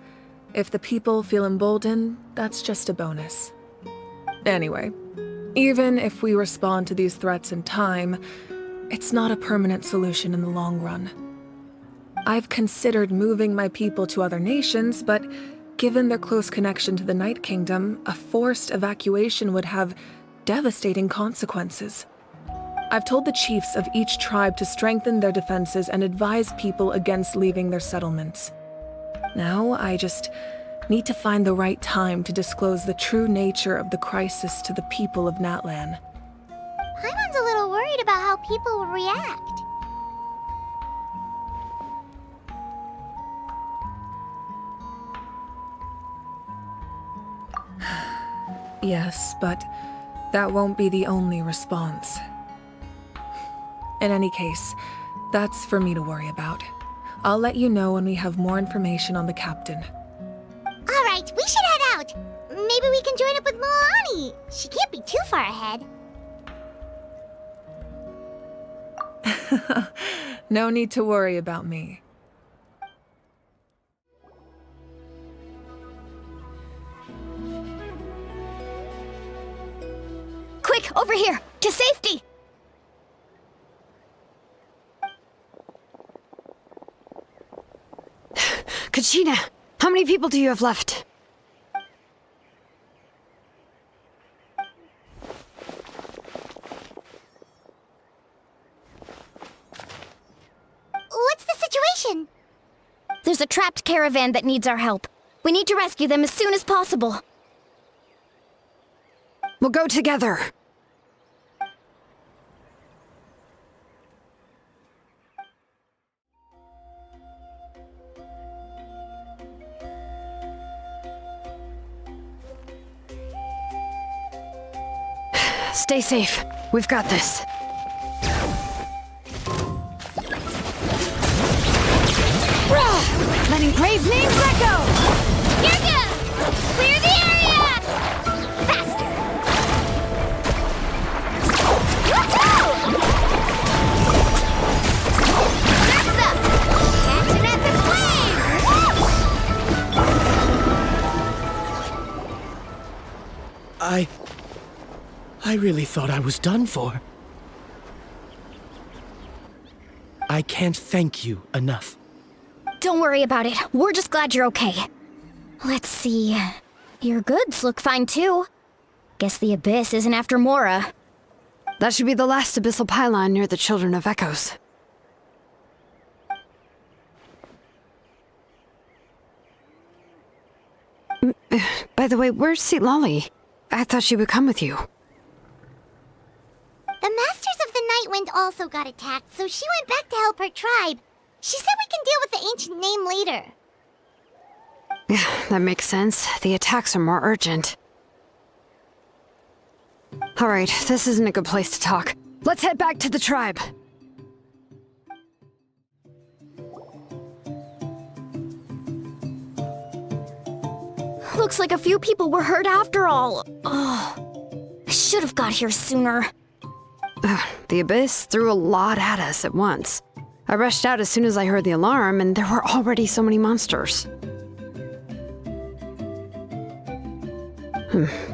If the people feel emboldened, that's just a bonus. Anyway, even if we respond to these threats in time, it's not a permanent solution in the long run. I've considered moving my people to other nations, but given their close connection to the Night Kingdom, a forced evacuation would have devastating consequences. I've told the chiefs of each tribe to strengthen their defenses and advise people against leaving their settlements. Now, I just Need to find the right time to disclose the true nature of the crisis to the people of Natlan. Paimon's a little worried about how people will react. Yes, but that won't be the only response. In any case, that's for me to worry about. I'll let you know when we have more information on the captain. All right, we should head out. Maybe we can join up with Milani. She can't be too far ahead. No need to worry about me. Quick, over here! To safety! Kachina, how many people do you have left? What's the situation? There's a trapped caravan that needs our help. We need to rescue them as soon as possible. We'll go together. Stay safe. We've got this. Letting brave names echo! Here goes! Clear the area! Faster! Woohoo! Surf's up! Catching at the flames! I really thought I was done for. I can't thank you enough. Don't worry about it. We're just glad you're okay. Let's see. Your goods look fine too. Guess the Abyss isn't after Mora. That should be the last abyssal pylon near the Children of Echoes. By the way, where's Lolly? I thought she would come with you. The Masters of the Night Wind also got attacked, so she went back to help her tribe. She said we can deal with the ancient name later. Yeah, that makes sense. The attacks are more urgent. Alright, this isn't a good place to talk. Let's head back to the tribe. Looks like a few people were hurt after all. Oh, I should have got here sooner. The Abyss threw a lot at us at once. I rushed out as soon as I heard the alarm, and there were already so many monsters.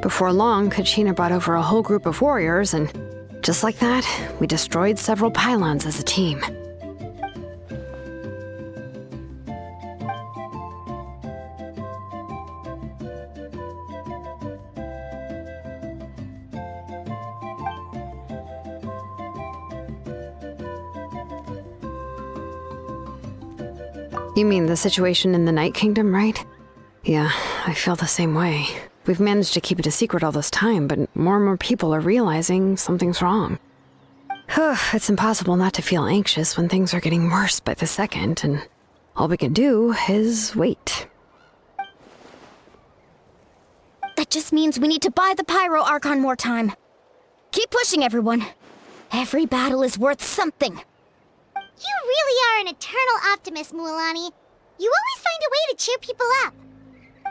Before long, Kachina brought over a whole group of warriors, and just like that, we destroyed several pylons as a team. You mean the situation in the Night Kingdom, right? Yeah, I feel the same way. We've managed to keep it a secret all this time, but more and more people are realizing something's wrong. It's impossible not to feel anxious when things are getting worse by the second, and all we can do is wait. That just means we need to buy the Pyro Archon more time. Keep pushing, everyone. Every battle is worth something. You really are an eternal optimist, Mualani. You always find a way to cheer people up.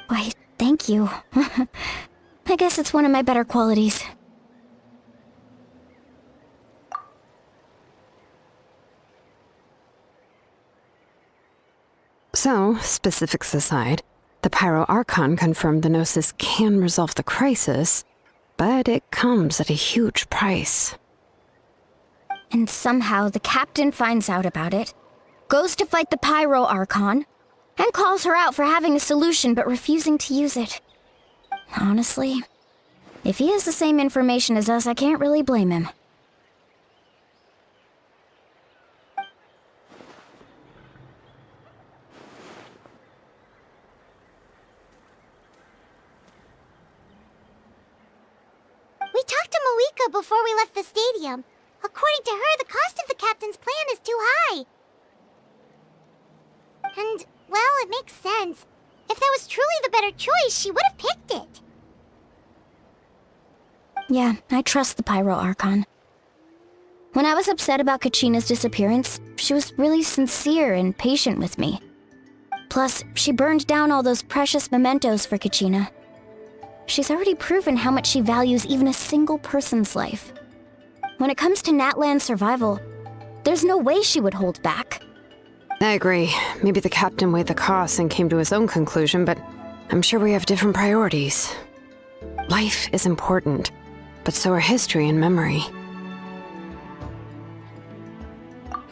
Why, thank you. I guess it's one of my better qualities. So, specifics aside, the Pyro Archon confirmed the Gnosis can resolve the crisis, but it comes at a huge price. And somehow the captain finds out about it, goes to fight the Pyro Archon, and calls her out for having a solution but refusing to use it. Honestly, if he has the same information as us, I can't really blame him. Mawika before we left the stadium. According to her, the cost of the captain's plan is too high. And, well, it makes sense. If that was truly the better choice, she would have picked it. Yeah, I trust the Pyro Archon. When I was upset about Kachina's disappearance, she was really sincere and patient with me. Plus, she burned down all those precious mementos for Kachina. She's already proven how much she values even a single person's life. When it comes to Natlan's survival, there's no way she would hold back. I agree. Maybe the captain weighed the costs and came to his own conclusion, but I'm sure we have different priorities. Life is important, but so are history and memory.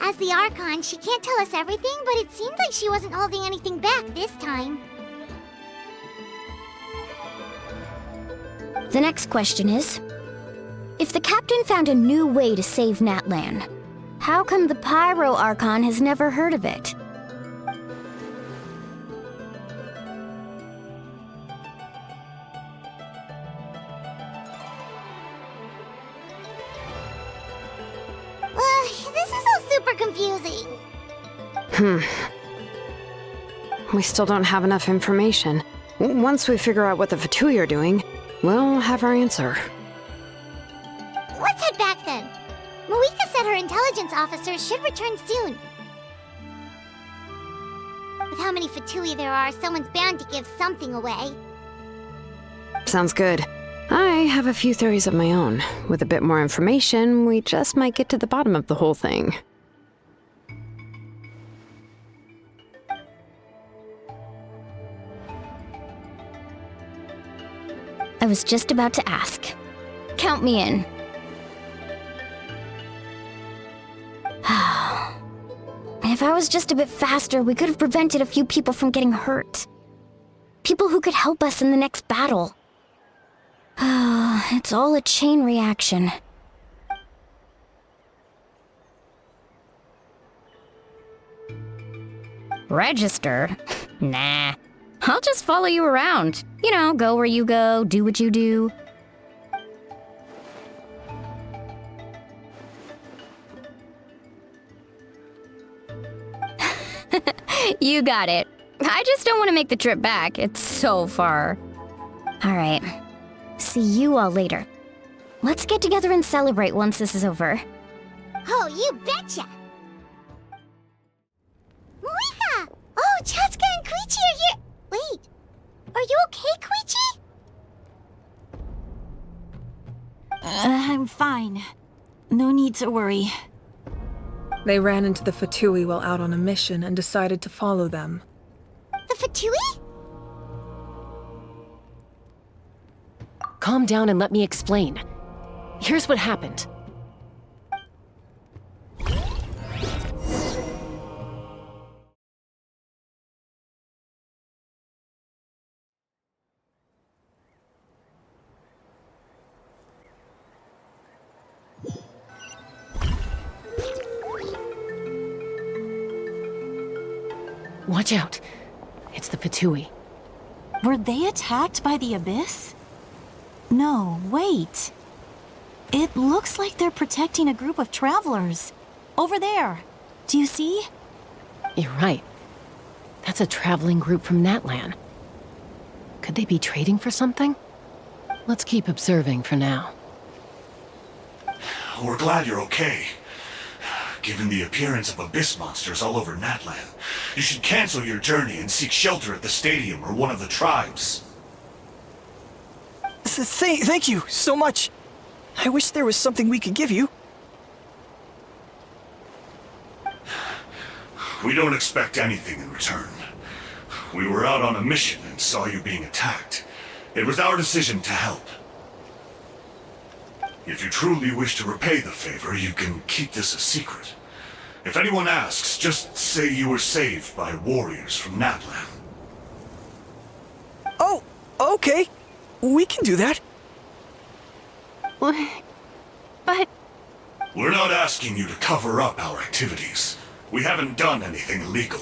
As the Archon, she can't tell us everything, but it seemed like she wasn't holding anything back this time. The next question is, if the captain found a new way to save Natlan, how come the Pyro Archon has never heard of it? This is all super confusing. We still don't have enough information. Once we figure out what the Fatui are doing, we'll have our answer. Let's head back then. Mawika said her intelligence officers should return soon. With how many Fatui there are, someone's bound to give something away. Sounds good. I have a few theories of my own. With a bit more information, we just might get to the bottom of the whole thing. I was just about to ask. Count me in. If I was just a bit faster, we could have prevented a few people from getting hurt. People who could help us in the next battle. It's all a chain reaction. Register? Nah. I'll just follow you around. You know, go where you go, do what you do. You got it. I just don't want to make the trip back. It's so far. All right. See you all later. Let's get together and celebrate once this is over. Oh, you betcha! Mawika! Oh, Chaska and Koichi are here! Wait, are you okay, Koichi? I'm fine. No need to worry. They ran into the Fatui while out on a mission and decided to follow them. The Fatui? Calm down and let me explain. Here's what happened. Watch out. It's the Fatui. Were they attacked by the Abyss? No, wait. It looks like they're protecting a group of travelers. Over there. Do you see? You're right. That's a traveling group from Natlan. Could they be trading for something? Let's keep observing for now. We're glad you're okay. Given the appearance of abyss monsters all over Natlan, you should cancel your journey and seek shelter at the stadium or one of the tribes. Thank you so much. I wish there was something we could give you. We don't expect anything in return. We were out on a mission and saw you being attacked. It was our decision to help. If you truly wish to repay the favor, you can keep this a secret. If anyone asks, just say you were saved by warriors from Natlan. Oh, okay. We can do that. But... We're not asking you to cover up our activities. We haven't done anything illegal.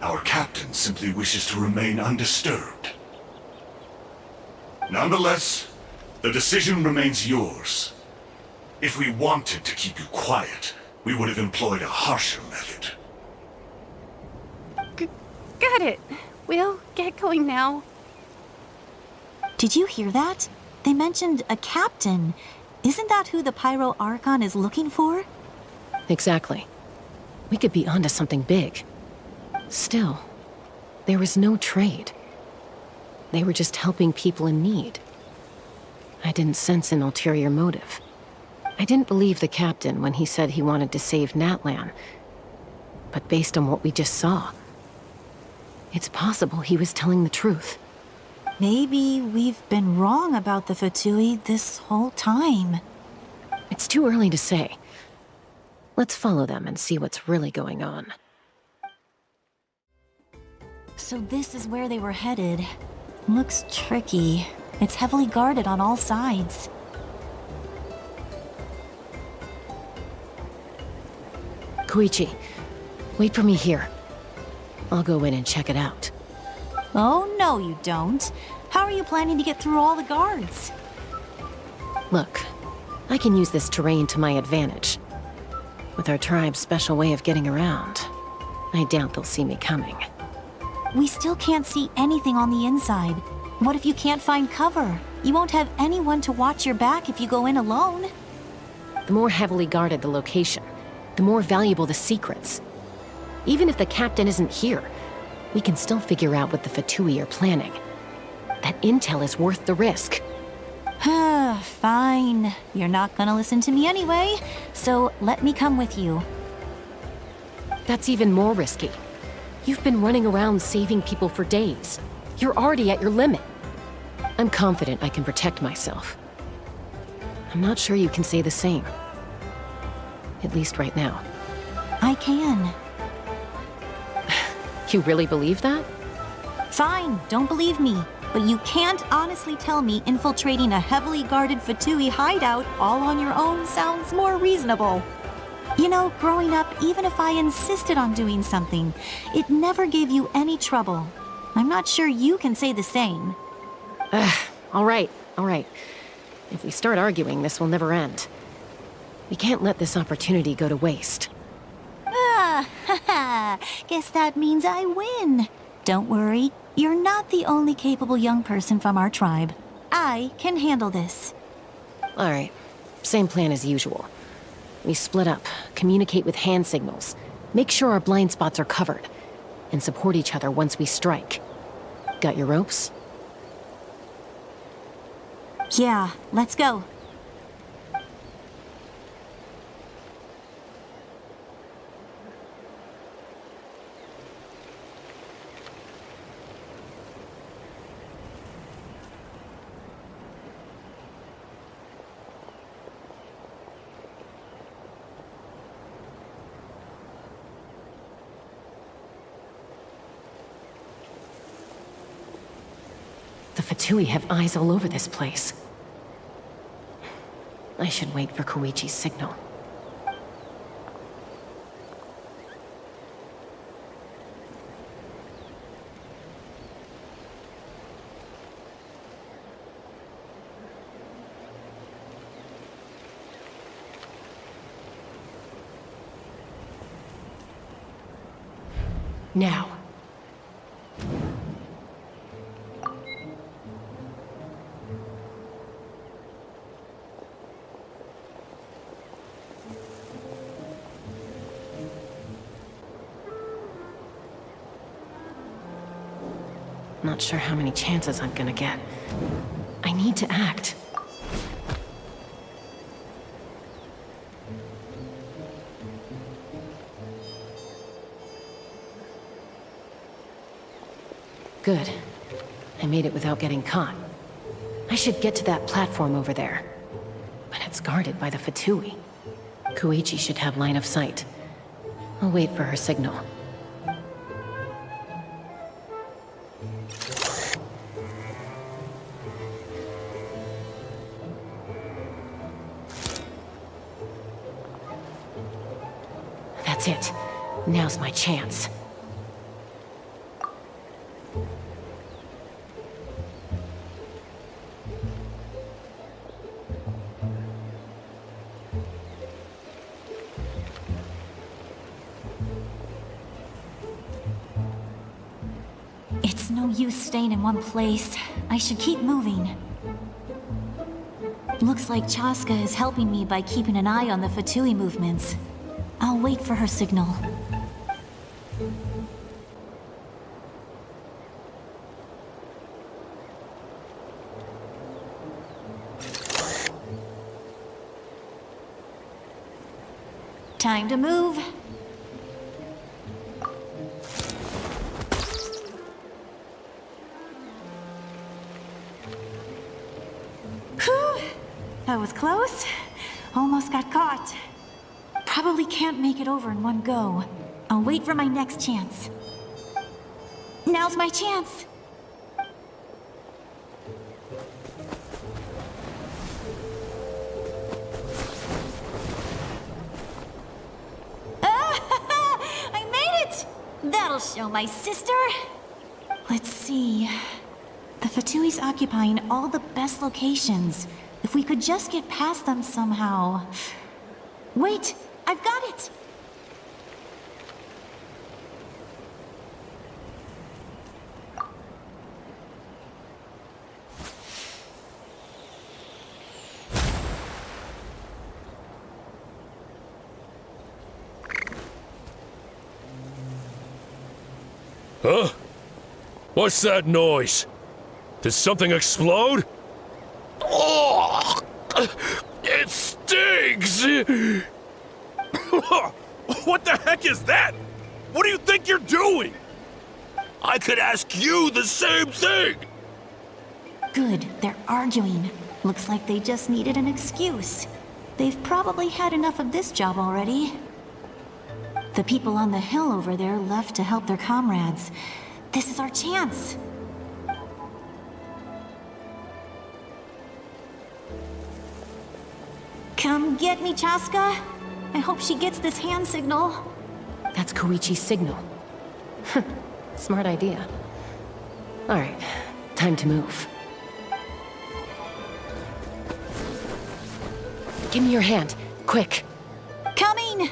Our captain simply wishes to remain undisturbed. Nonetheless, the decision remains yours. If we wanted to keep you quiet, we would have employed a harsher method. Got it. We'll get going now. Did you hear that? They mentioned a captain. Isn't that who the Pyro Archon is looking for? Exactly. We could be onto something big. Still, there was no trade. They were just helping people in need. I didn't sense an ulterior motive. I didn't believe the captain when he said he wanted to save Natlan. But based on what we just saw, it's possible he was telling the truth. Maybe we've been wrong about the Fatui this whole time. It's too early to say. Let's follow them and see what's really going on. So this is where they were headed. Looks tricky. It's heavily guarded on all sides. Koichi, wait for me here. I'll go in and check it out. Oh, no you don't. How are you planning to get through all the guards? Look, I can use this terrain to my advantage. With our tribe's special way of getting around, I doubt they'll see me coming. We still can't see anything on the inside. What if you can't find cover? You won't have anyone to watch your back if you go in alone. The more heavily guarded the location, the more valuable the secrets. Even if the captain isn't here, we can still figure out what the Fatui are planning. That intel is worth the risk. Fine. You're not gonna listen to me anyway, so let me come with you. That's even more risky. You've been running around saving people for days. You're already at your limit. I'm confident I can protect myself. I'm not sure you can say the same. At least right now. I can. You really believe that? Fine, don't believe me. But you can't honestly tell me infiltrating a heavily guarded Fatui hideout all on your own sounds more reasonable. You know, growing up, even if I insisted on doing something, it never gave you any trouble. I'm not sure you can say the same. All right. If we start arguing, this will never end. We can't let this opportunity go to waste. Guess that means I win. Don't worry, you're not the only capable young person from our tribe. I can handle this. All right, same plan as usual. We split up, communicate with hand signals, make sure our blind spots are covered, and support each other once we strike. Got your ropes? Yeah, let's go. The Fatui have eyes all over this place. I should wait for Koichi's signal. Now. Not sure how many chances I'm gonna get. I need to act. Good. I made it without getting caught. I should get to that platform over there. But it's guarded by the Fatui. Koichi should have line of sight. I'll wait for her signal. That's it. Now's my chance. It's no use staying in one place. I should keep moving. Looks like Chaska is helping me by keeping an eye on the Fatui movements. I'll wait for her signal. Time to move. Whew! That was close. Almost got caught. Probably can't make it over in one go. I'll wait for my next chance. Now's my chance. I made it! That'll show my sister. Let's see. The Fatui's occupying all the best locations. If we could just get past them somehow. Wait, I've got it! Huh? What's that noise? Did something explode? Oh! It stings! What the heck is that? What do you think you're doing? I could ask you the same thing! Good, they're arguing. Looks like they just needed an excuse. They've probably had enough of this job already. The people on the hill over there left to help their comrades. This is our chance. Come get me, Chaska. I hope she gets this hand signal. That's Koichi's signal. Smart idea. All right, time to move. Give me your hand, quick. Coming!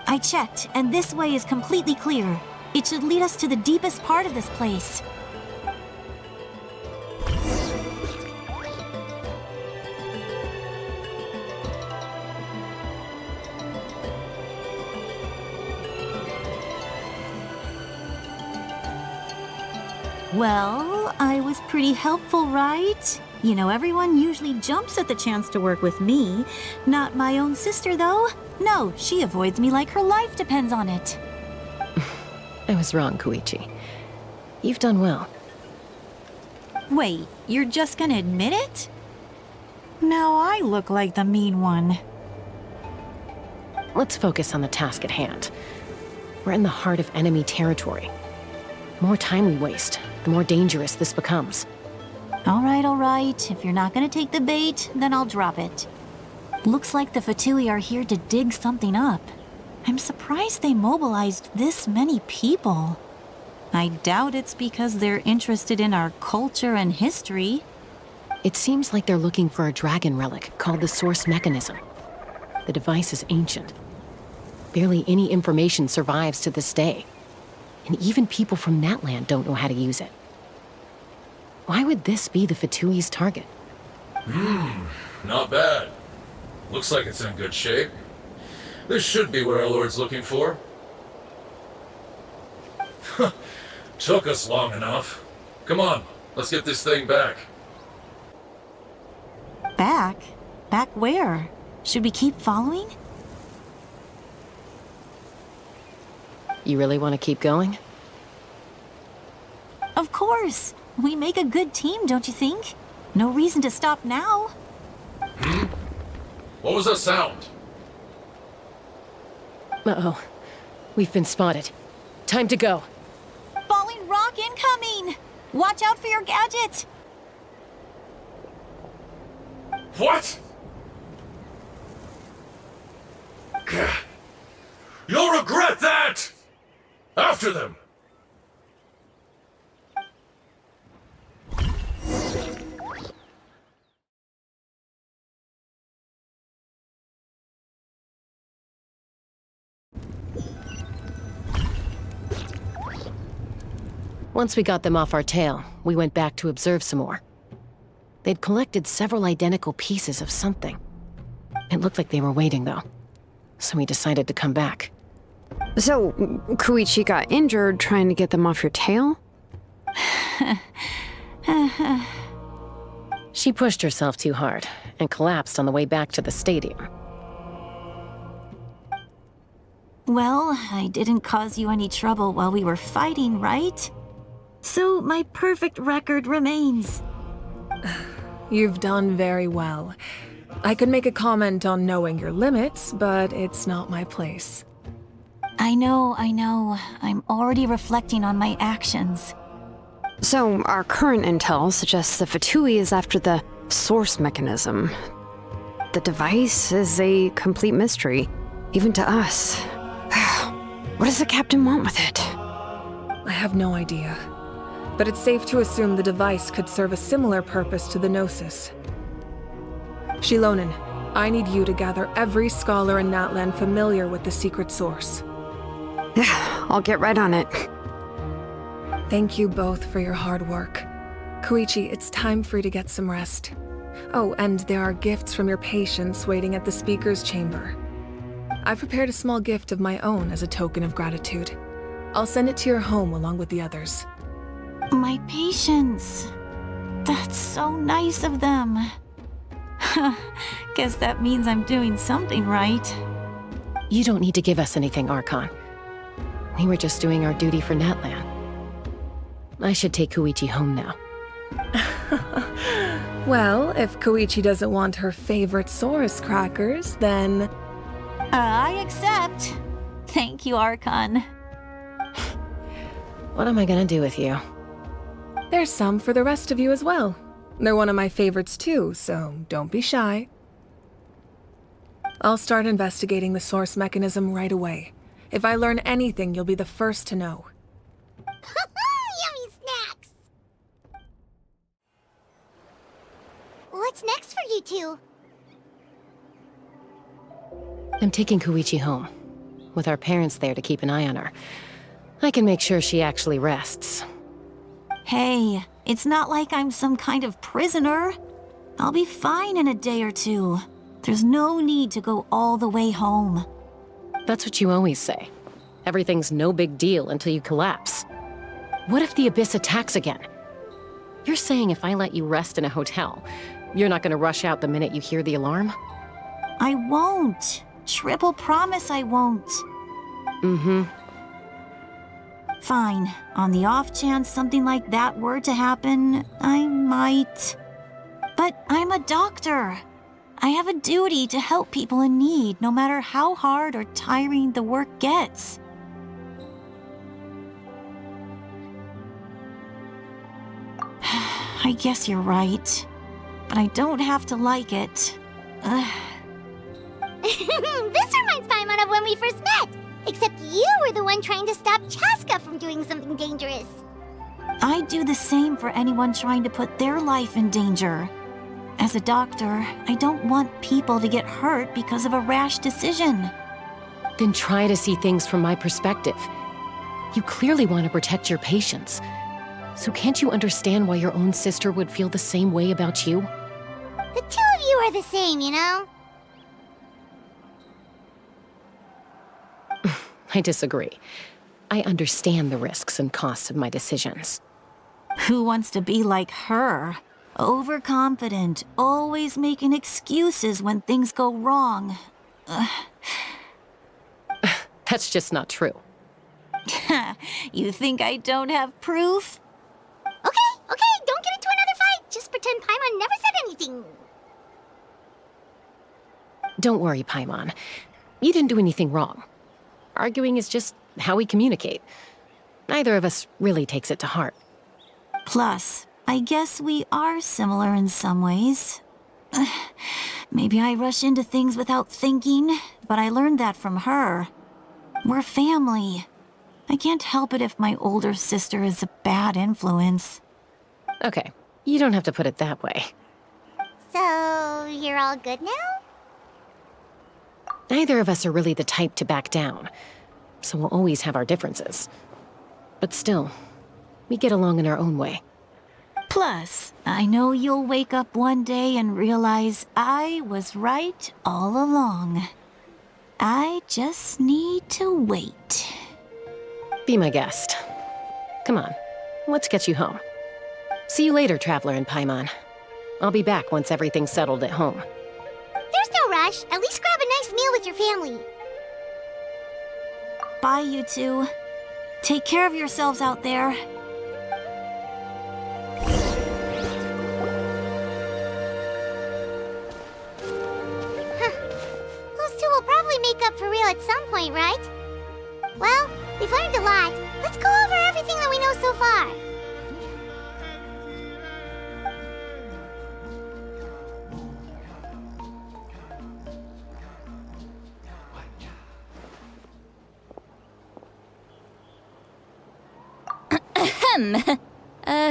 I checked, and this way is completely clear. It should lead us to the deepest part of this place. Well, I was pretty helpful, right? You know, everyone usually jumps at the chance to work with me. Not my own sister, though. No, she avoids me like her life depends on it. I was wrong, Koichi. You've done well. Wait, you're just gonna admit it? Now I look like the mean one. Let's focus on the task at hand. We're in the heart of enemy territory. The more time we waste, the more dangerous this becomes. All right. If you're not gonna take the bait, then I'll drop it. Looks like the Fatui are here to dig something up. I'm surprised they mobilized this many people. I doubt it's because they're interested in our culture and history. It seems like they're looking for a dragon relic called the Source Mechanism. The device is ancient. Barely any information survives to this day. And even people from Natlan don't know how to use it. Why would this be the Fatui's target? Not bad. Looks like it's in good shape. This should be what our Lord's looking for. Took us long enough. Come on, let's get this thing back. Back? Back where? Should we keep following? You really want to keep going? Of course! We make a good team, don't you think? No reason to stop now. What was that sound? Uh-oh. We've been spotted. Time to go. Falling rock incoming! Watch out for your gadget! What? You'll regret that! After them! Once we got them off our tail, we went back to observe some more. They'd collected several identical pieces of something. It looked like they were waiting, though. So we decided to come back. So, Koichi got injured trying to get them off your tail? She pushed herself too hard and collapsed on the way back to the stadium. Well, I didn't cause you any trouble while we were fighting, right? So my perfect record remains. You've done very well. I could make a comment on knowing your limits, but it's not my place. I know. I'm already reflecting on my actions. So, our current intel suggests the Fatui is after the source mechanism. The device is a complete mystery, even to us. What does the captain want with it? I have no idea. But it's safe to assume the device could serve a similar purpose to the Gnosis. Shilonen, I need you to gather every scholar in Natlan familiar with the secret source. I'll get right on it. Thank you both for your hard work. Koichi, it's time for you to get some rest. Oh, and there are gifts from your patients waiting at the speaker's chamber. I've prepared a small gift of my own as a token of gratitude. I'll send it to your home along with the others. My patience. That's so nice of them. Guess that means I'm doing something right. You don't need to give us anything, Archon. We were just doing our duty for Natlan. I should take Koichi home now. Well, if Koichi doesn't want her favorite Saurus crackers, then... I accept. Thank you, Archon. What am I gonna do with you? There's some for the rest of you as well. They're one of my favorites too, so don't be shy. I'll start investigating the source mechanism right away. If I learn anything, you'll be the first to know. Yummy snacks! What's next for you two? I'm taking Koichi home. With our parents there to keep an eye on her. I can make sure she actually rests. Hey, it's not like I'm some kind of prisoner. I'll be fine in a day or two. There's no need to go all the way home. That's what you always say. Everything's no big deal until you collapse. What if the Abyss attacks again? You're saying if I let you rest in a hotel, you're not gonna rush out the minute you hear the alarm? I won't. Triple promise I won't. Mm-hmm. Fine. On the off chance something like that were to happen, I might. But I'm a doctor. I have a duty to help people in need, no matter how hard or tiring the work gets. I guess you're right. But I don't have to like it. This reminds Paimon of when we first met! Except you were the one trying to stop Chaska from doing something dangerous. I'd do the same for anyone trying to put their life in danger. As a doctor, I don't want people to get hurt because of a rash decision. Then try to see things from my perspective. You clearly want to protect your patients. So can't you understand why your own sister would feel the same way about you? The two of you are the same, you know? I disagree. I understand the risks and costs of my decisions. Who wants to be like her? Overconfident, always making excuses when things go wrong. That's just not true. You think I don't have proof? Okay, don't get into another fight. Just pretend Paimon never said anything. Don't worry, Paimon. You didn't do anything wrong. Arguing is just how we communicate. Neither of us really takes it to heart. Plus, I guess we are similar in some ways. Maybe I rush into things without thinking, but I learned that from her. We're family. I can't help it if my older sister is a bad influence. Okay, you don't have to put it that way. So, you're all good now? Neither of us are really the type to back down, so we'll always have our differences. But still, We get along in our own way. Plus, I know you'll wake up one day and realize I was right all along. I just need to wait. Be my guest. Come on, let's get you home. See you later, Traveler in Paimon. I'll be back once everything's settled at home. There's no rush. At least grab a nice meal with your family. Bye, you two. Take care of yourselves out there. Those two will probably make up for real at some point, right? Well, we've learned a lot. Let's go over everything that we know so far.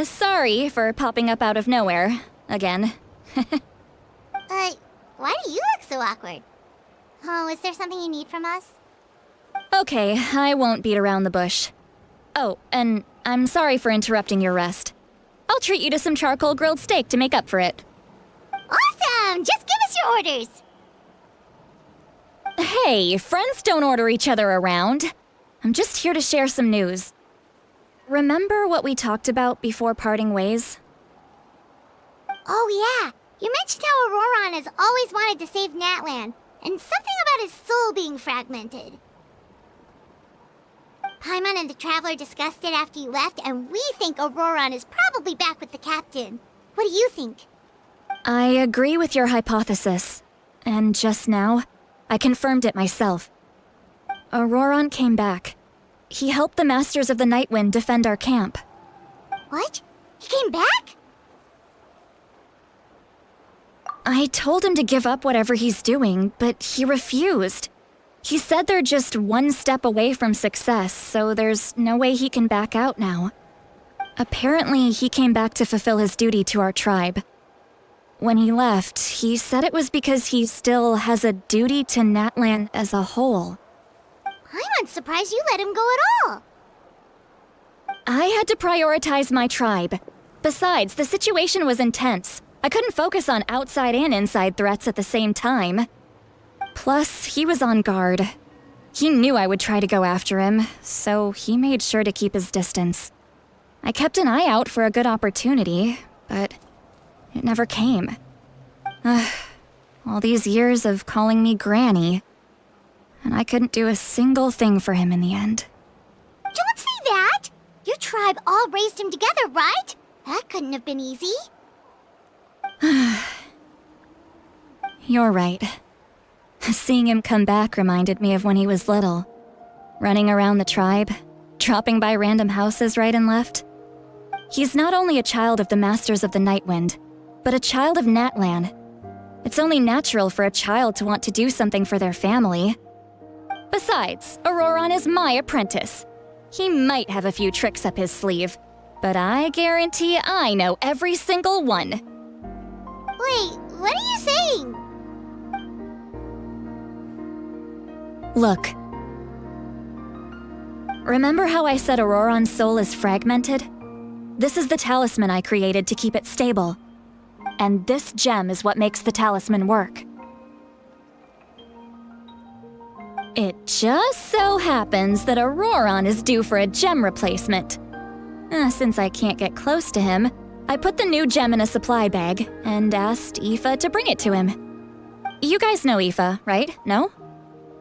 Sorry for popping up out of nowhere. Again. Why do you look so awkward? Oh, is there something you need from us? Okay, I won't beat around the bush. Oh, and I'm sorry for interrupting your rest. I'll treat you to some charcoal grilled steak to make up for it. Awesome! Just give us your orders! Hey, friends don't order each other around. I'm just here to share some news. Remember what we talked about before parting ways? Oh yeah, you mentioned how Auroron has always wanted to save Natlan, and something about his soul being fragmented. Paimon and the Traveler discussed it after you left, and we think Auroron is probably back with the Captain. What do you think? I agree with your hypothesis. And just now, I confirmed it myself. Auroron came back. He helped the Masters of the Nightwind defend our camp. What? He came back? I told him to give up whatever he's doing, but he refused. He said they're just one step away from success, so there's no way he can back out now. Apparently, he came back to fulfill his duty to our tribe. When he left, he said it was because he still has a duty to Natlan as a whole. I'm surprised you let him go at all. I had to prioritize my tribe. Besides, the situation was intense. I couldn't focus on outside and inside threats at the same time. Plus, he was on guard. He knew I would try to go after him, so he made sure to keep his distance. I kept an eye out for a good opportunity, but it never came. All these years of calling me Granny, and I couldn't do a single thing for him in the end. Don't say that! Your tribe all raised him together, right? That couldn't have been easy. You're right. Seeing him come back reminded me of when he was little. Running around the tribe, dropping by random houses right and left. He's not only a child of the Masters of the Nightwind, but a child of Natlan. It's only natural for a child to want to do something for their family. Besides, Auroron is my apprentice. He might have a few tricks up his sleeve, but I guarantee I know every single one. Wait, what are you saying? Look. Remember how I said Auroron's soul is fragmented? This is the talisman I created to keep it stable. And this gem is what makes the talisman work. It just so happens that Auroron is due for a gem replacement. Since I can't get close to him, I put the new gem in a supply bag and asked Aoife to bring it to him. You guys know Aoife, right? No?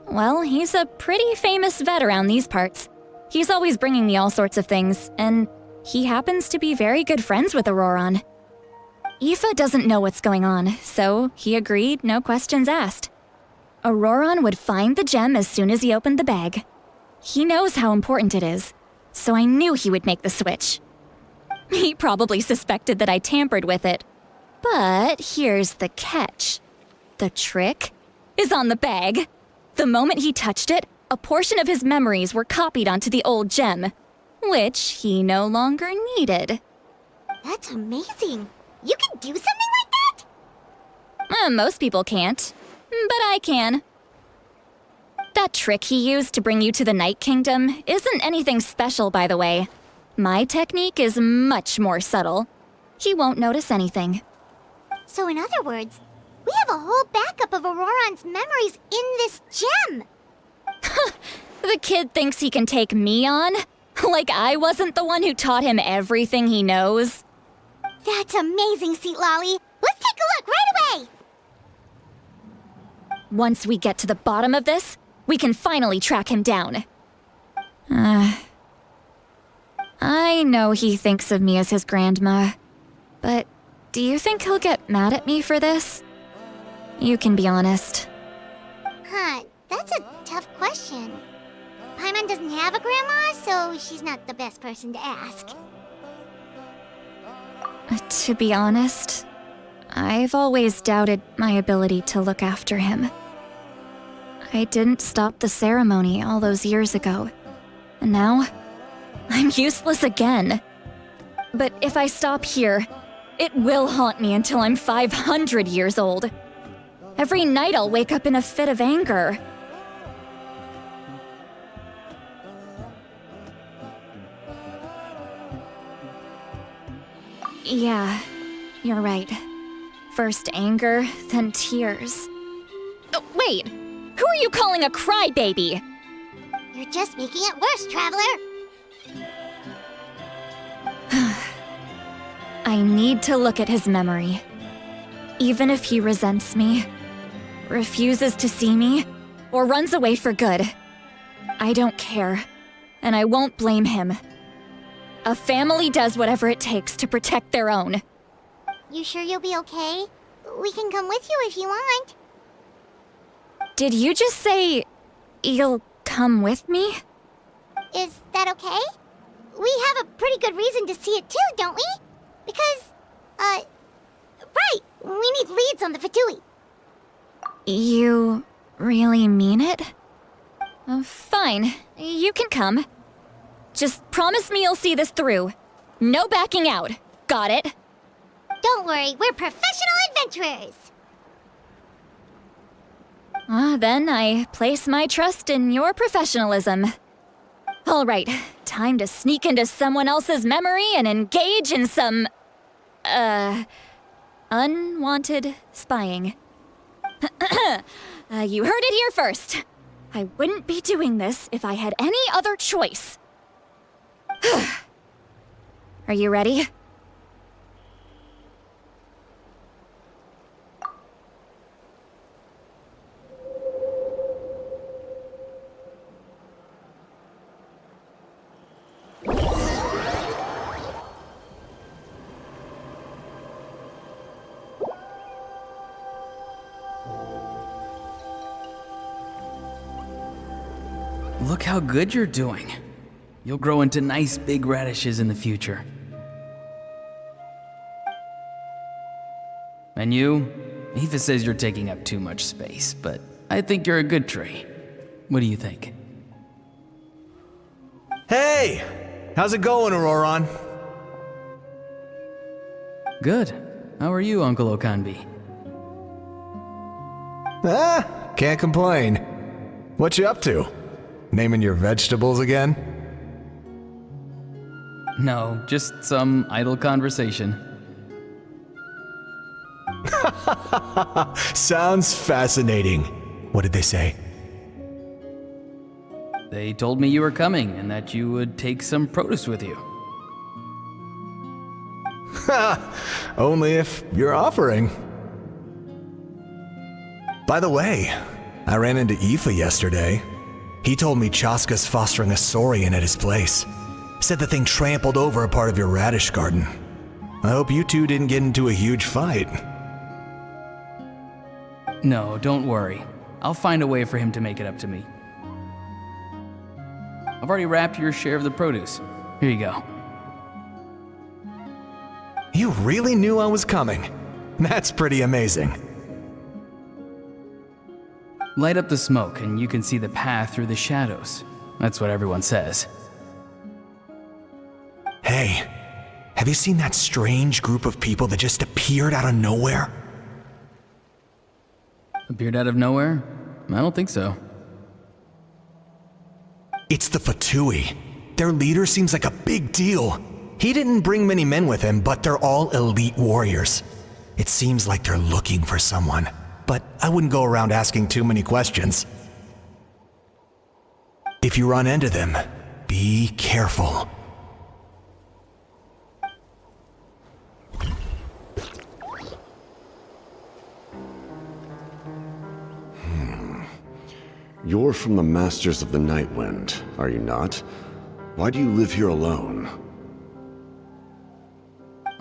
Well, he's a pretty famous vet around these parts. He's always bringing me all sorts of things, and he happens to be very good friends with Auroron. Aoife doesn't know what's going on, so he agreed, no questions asked. Auroron would find the gem as soon as he opened the bag. He knows how important it is, so I knew he would make the switch. He probably suspected that I tampered with it. But here's the catch. The trick is on the bag. The moment he touched it, a portion of his memories were copied onto the old gem, which he no longer needed. That's amazing. You can do something like that? Most people can't, but I can. That trick he used to bring you to the Night Kingdom isn't anything special, by the way. My technique is much more subtle. He won't notice anything. So in other words, we have a whole backup of Auroron's memories in this gem! The kid thinks he can take me on? Like I wasn't the one who taught him everything he knows? That's amazing, Sweet Lolly! Let's take a look right away! Once we get to the bottom of this, we can finally track him down. I know he thinks of me as his grandma, but do you think he'll get mad at me for this? You can be honest. Huh, that's a tough question. Paimon doesn't have a grandma, so she's not the best person to ask. To be honest, I've always doubted my ability to look after him. I didn't stop the ceremony all those years ago, and now I'm useless again. But if I stop here, it will haunt me until I'm 500 years old. Every night I'll wake up in a fit of anger. Yeah, you're right. First anger, then tears. Oh, wait! Who are you calling a crybaby? You're just making it worse, Traveler! I need to look at his memory. Even if he resents me, refuses to see me, or runs away for good, I don't care, and I won't blame him. A family does whatever it takes to protect their own. You sure you'll be okay? We can come with you if you want. Did you just say you'll come with me? Is that okay? We have a pretty good reason to see it too, don't we? Because, right, we need leads on the Fatui. You really mean it? Fine, you can come. Just promise me you'll see this through. No backing out. Got it? Don't worry, we're professional adventurers. Then I place my trust in your professionalism. All right, time to sneak into someone else's memory and engage in some, unwanted spying. You heard it here first. I wouldn't be doing this if I had any other choice. Are you ready? Look how good you're doing. You'll grow into nice big radishes in the future. And you? Eva says you're taking up too much space, but I think you're a good tree. What do you think? Hey! How's it going, Auroron? Good. How are you, Uncle Okanbi? Can't complain. What you up to? Naming your vegetables again? No, just some idle conversation. Sounds fascinating. What did they say? They told me you were coming and that you would take some produce with you. Only if you're offering. By the way, I ran into Aoife yesterday. He told me Chaska's fostering a saurian at his place. Said the thing trampled over a part of your radish garden. I hope you two didn't get into a huge fight. No, don't worry. I'll find a way for him to make it up to me. I've already wrapped your share of the produce. Here you go. You really knew I was coming. That's pretty amazing. Light up the smoke and you can see the path through the shadows. That's what everyone says. Hey, have you seen that strange group of people that just appeared out of nowhere? Appeared out of nowhere? I don't think so. It's the Fatui. Their leader seems like a big deal. He didn't bring many men with him, but they're all elite warriors. It seems like they're looking for someone, but I wouldn't go around asking too many questions. If you run into them, be careful. You're from the Masters of the Night Wind, are you not? Why do you live here alone?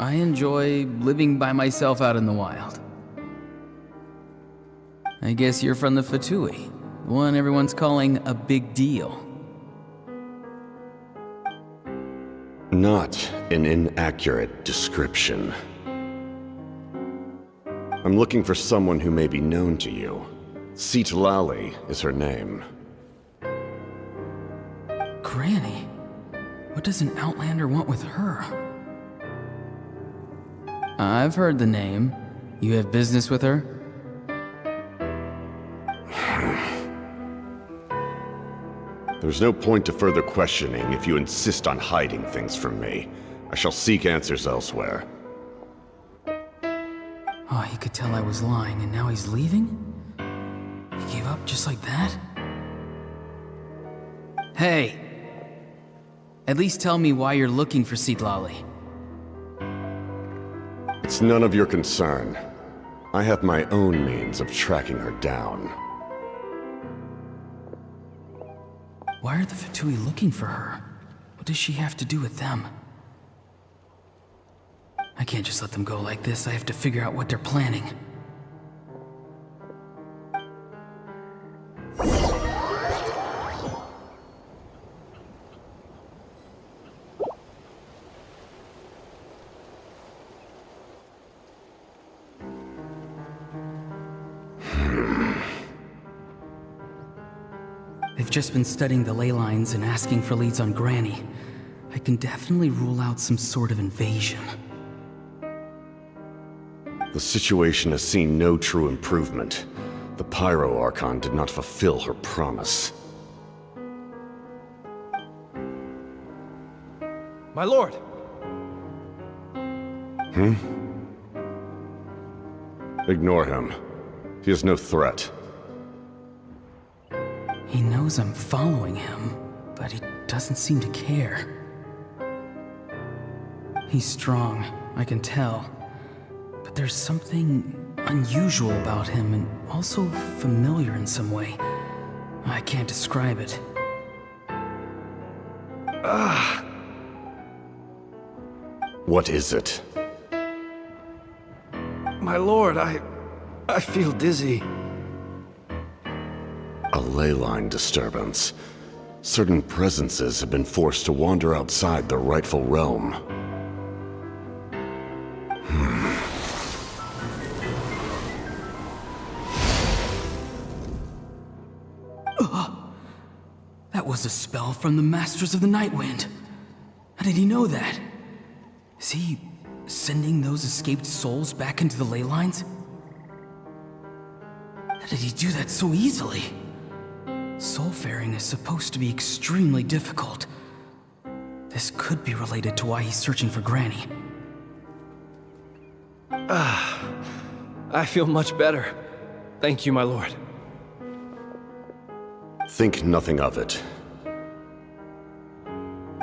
I enjoy living by myself out in the wild. I guess you're from the Fatui, the one everyone's calling a big deal. Not an inaccurate description. I'm looking for someone who may be known to you. Citlali is her name. Granny? What does an Outlander want with her? I've heard the name. You have business with her? There's no point to further questioning if you insist on hiding things from me. I shall seek answers elsewhere. Oh, he could tell I was lying, and now he's leaving? He gave up just like that? Hey! At least tell me why you're looking for Citlali. It's none of your concern. I have my own means of tracking her down. Why are the Fatui looking for her? What does she have to do with them? I can't just let them go like this. I have to figure out what they're planning. They've just been studying the ley lines and asking for leads on Granny. I can definitely rule out some sort of invasion. The situation has seen no true improvement. The Pyro Archon did not fulfill her promise. My lord! Ignore him. He is no threat. He knows I'm following him, but he doesn't seem to care. He's strong, I can tell. But there's something unusual about him and also familiar in some way. I can't describe it. What is it? My lord, I feel dizzy. A ley line disturbance. Certain presences have been forced to wander outside their rightful realm. That was a spell from the Masters of the Night Wind. How did he know that? Is he sending those escaped souls back into the ley lines? How did he do that so easily? Soulfaring is supposed to be extremely difficult. This could be related to why he's searching for Granny. I feel much better. Thank you, my lord. Think nothing of it.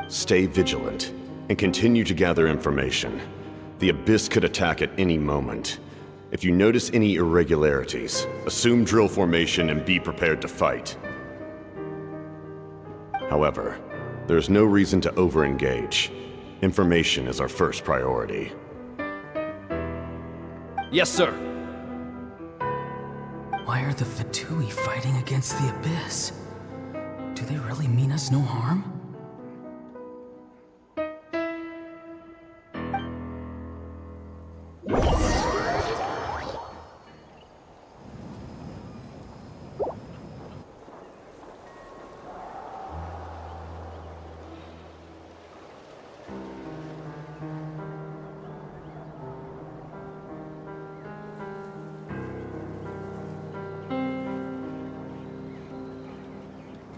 Stay vigilant, and continue to gather information. The Abyss could attack at any moment. If you notice any irregularities, assume drill formation and be prepared to fight. However, there's no reason to over-engage. Information is our first priority. Yes, sir. Why are the Fatui fighting against the Abyss? Do they really mean us no harm?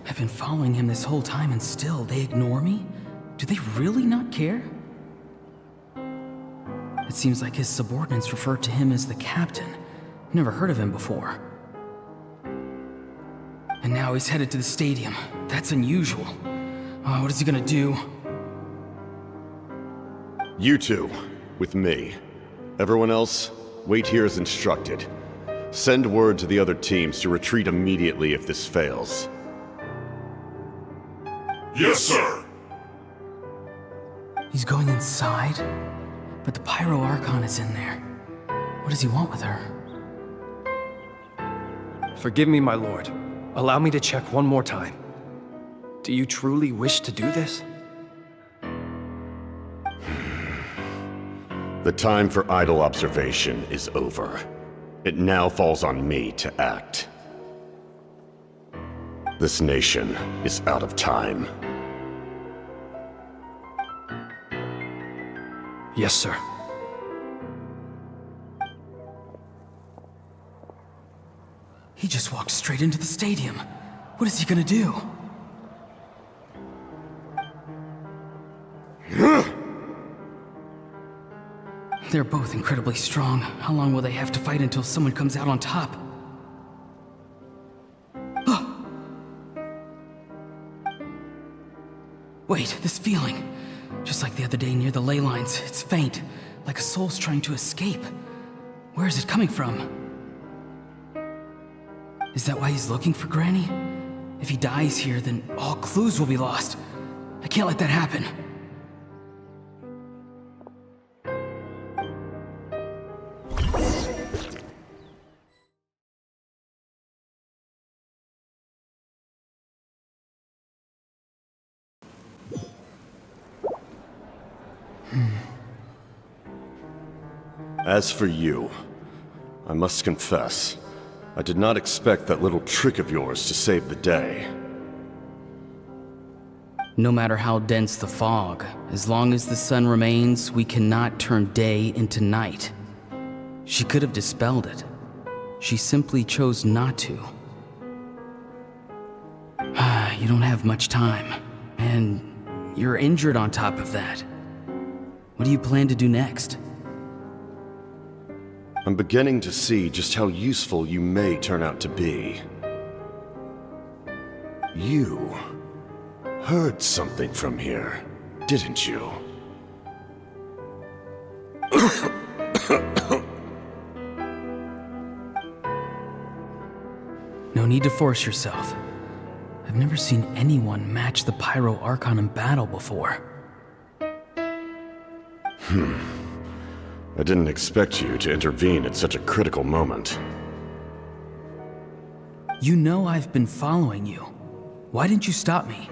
I've been following him this whole time and still they ignore me? Do they really not care? It seems like his subordinates refer to him as the captain. Never heard of him before. And now he's headed to the stadium. That's unusual. Oh, what is he gonna do? You two, with me. Everyone else, wait here as instructed. Send word to the other teams to retreat immediately if this fails. Yes, sir! He's going inside? But the Pyro Archon is in there. What does he want with her? Forgive me, my lord. Allow me to check one more time. Do you truly wish to do this? The time for idle observation is over. It now falls on me to act. This nation is out of time. Yes, sir. He just walked straight into the stadium. What is he gonna do? They're both incredibly strong. How long will they have to fight until someone comes out on top? Wait, this feeling. Just like the other day near the ley lines, it's faint, like a soul's trying to escape. Where is it coming from? Is that why he's looking for Granny? If he dies here, then all clues will be lost. I can't let that happen. As for you, I must confess, I did not expect that little trick of yours to save the day. No matter how dense the fog, as long as the sun remains, we cannot turn day into night. She could have dispelled it. She simply chose not to. You don't have much time, and you're injured on top of that. What do you plan to do next? I'm beginning to see just how useful you may turn out to be. You heard something from here, didn't you? No need to force yourself. I've never seen anyone match the Pyro Archon in battle before. I didn't expect you to intervene at such a critical moment. You know I've been following you. Why didn't you stop me?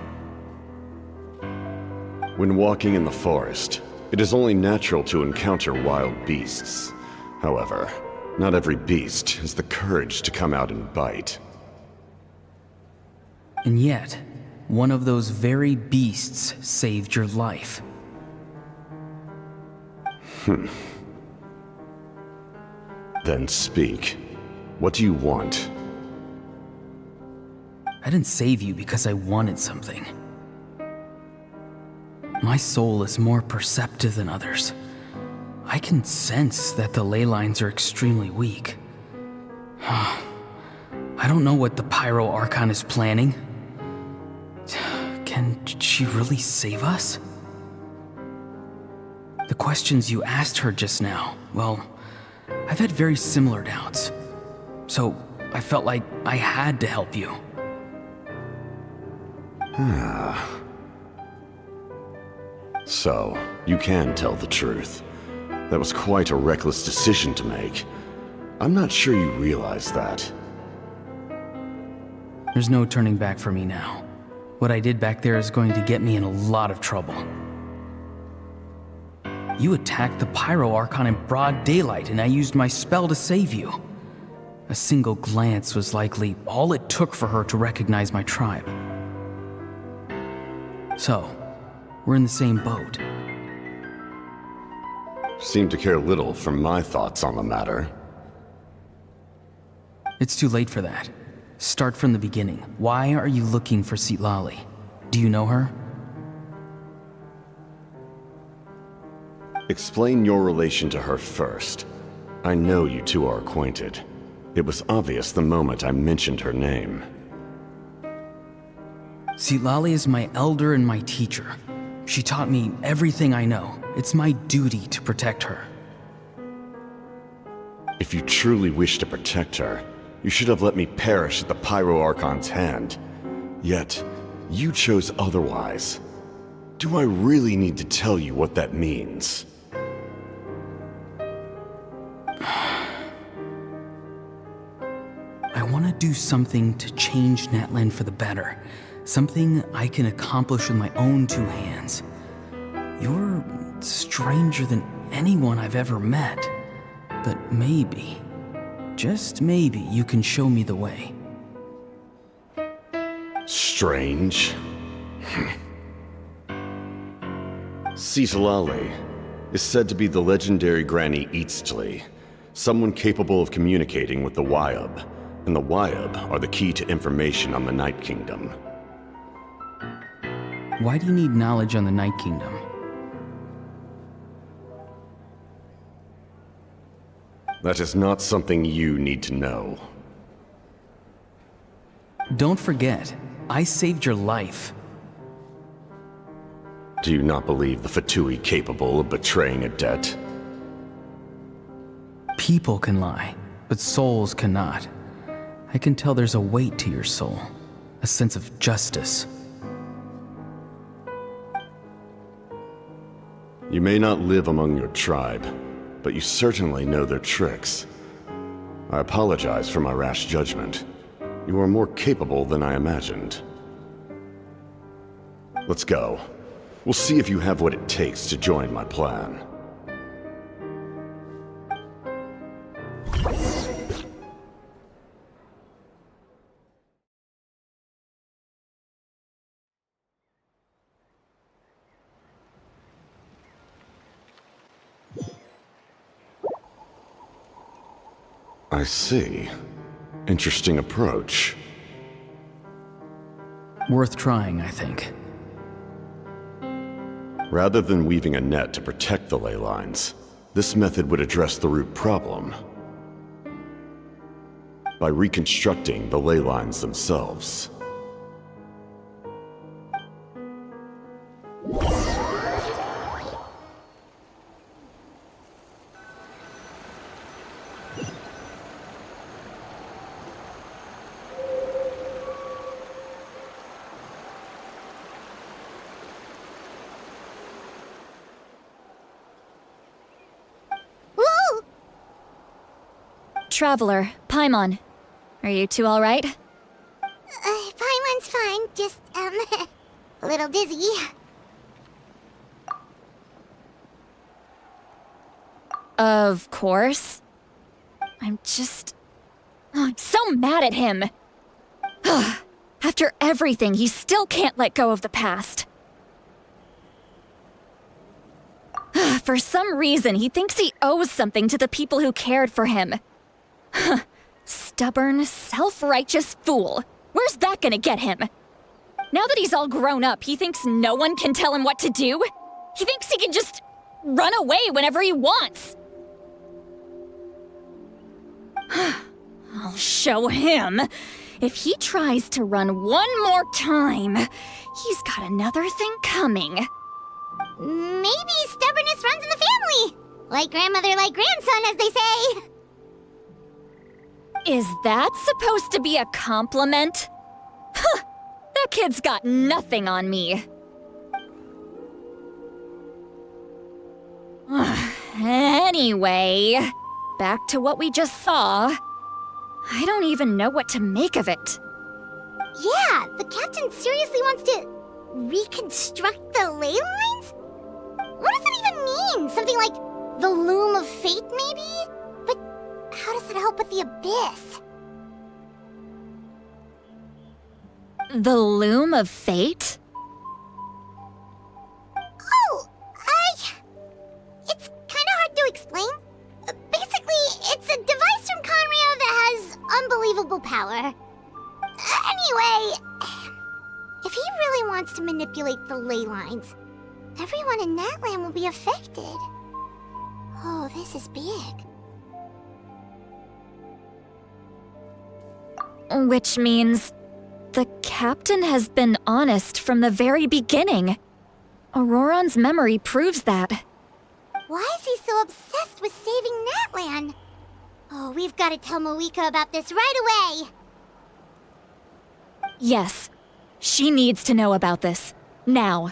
When walking in the forest, it is only natural to encounter wild beasts. However, not every beast has the courage to come out and bite. And yet, one of those very beasts saved your life. Then speak. What do you want? I didn't save you because I wanted something. My soul is more perceptive than others. I can sense that the ley lines are extremely weak. I don't know what the Pyro Archon is planning. Can she really save us? The questions you asked her just now, well, I've had very similar doubts. So I felt like I had to help you. So, you can tell the truth. That was quite a reckless decision to make. I'm not sure you realize that. There's no turning back for me now. What I did back there is going to get me in a lot of trouble. You attacked the Pyro Archon in broad daylight, and I used my spell to save you. A single glance was likely all it took for her to recognize my tribe. So, we're in the same boat. Seem to care little for my thoughts on the matter. It's too late for that. Start from the beginning. Why are you looking for Citlali? Do you know her? Explain your relation to her first. I know you two are acquainted. It was obvious the moment I mentioned her name. Citlali is my elder and my teacher. She taught me everything I know. It's my duty to protect her. If you truly wish to protect her, you should have let me perish at the Pyro Archon's hand. Yet, you chose otherwise. Do I really need to tell you what that means? I want to do something to change Natlan for the better. Something I can accomplish with my own two hands. You're stranger than anyone I've ever met. But maybe, just maybe, you can show me the way. Strange? Citlali is said to be the legendary Granny Eatsley, someone capable of communicating with the Wyub, and the Wyub are the key to information on the Night Kingdom. Why do you need knowledge on the Night Kingdom? That is not something you need to know. Don't forget, I saved your life. Do you not believe the Fatui capable of betraying a debt? People can lie, but souls cannot. I can tell there's a weight to your soul, a sense of justice. You may not live among your tribe, but you certainly know their tricks. I apologize for my rash judgment. You are more capable than I imagined. Let's go. We'll see if you have what it takes to join my plan. I see. Interesting approach. Worth trying, I think. Rather than weaving a net to protect the ley lines, this method would address the root problem by reconstructing the ley lines themselves. Traveler, Paimon. Are you two all right? Paimon's fine, just, a little dizzy. Of course. I'm so mad at him. After everything, he still can't let go of the past. For some reason, he thinks he owes something to the people who cared for him. Stubborn, self-righteous fool. Where's that gonna get him? Now that he's all grown up, he thinks no one can tell him what to do? He thinks he can just run away whenever he wants. I'll show him. If he tries to run one more time, he's got another thing coming. Maybe stubbornness runs in the family. Like grandmother, like grandson, as they say. Is that supposed to be a compliment? That kid's got nothing on me. Anyway, back to what we just saw. I don't even know what to make of it. Yeah, the captain seriously wants to reconstruct the ley lines? What does that even mean? Something like the loom of fate, maybe? But how does that help with the abyss? The loom of fate? Oh, it's kind of hard to explain. Basically, it's a device from Conrio that has unbelievable power. if he really wants to manipulate the ley lines, everyone in Natlan will be affected. Oh, this is big. Which means the captain has been honest from the very beginning. Auroron's memory proves that. Why is he so obsessed with saving Natlan? Oh, we've got to tell Moeka about this right away. Yes, she needs to know about this. Now.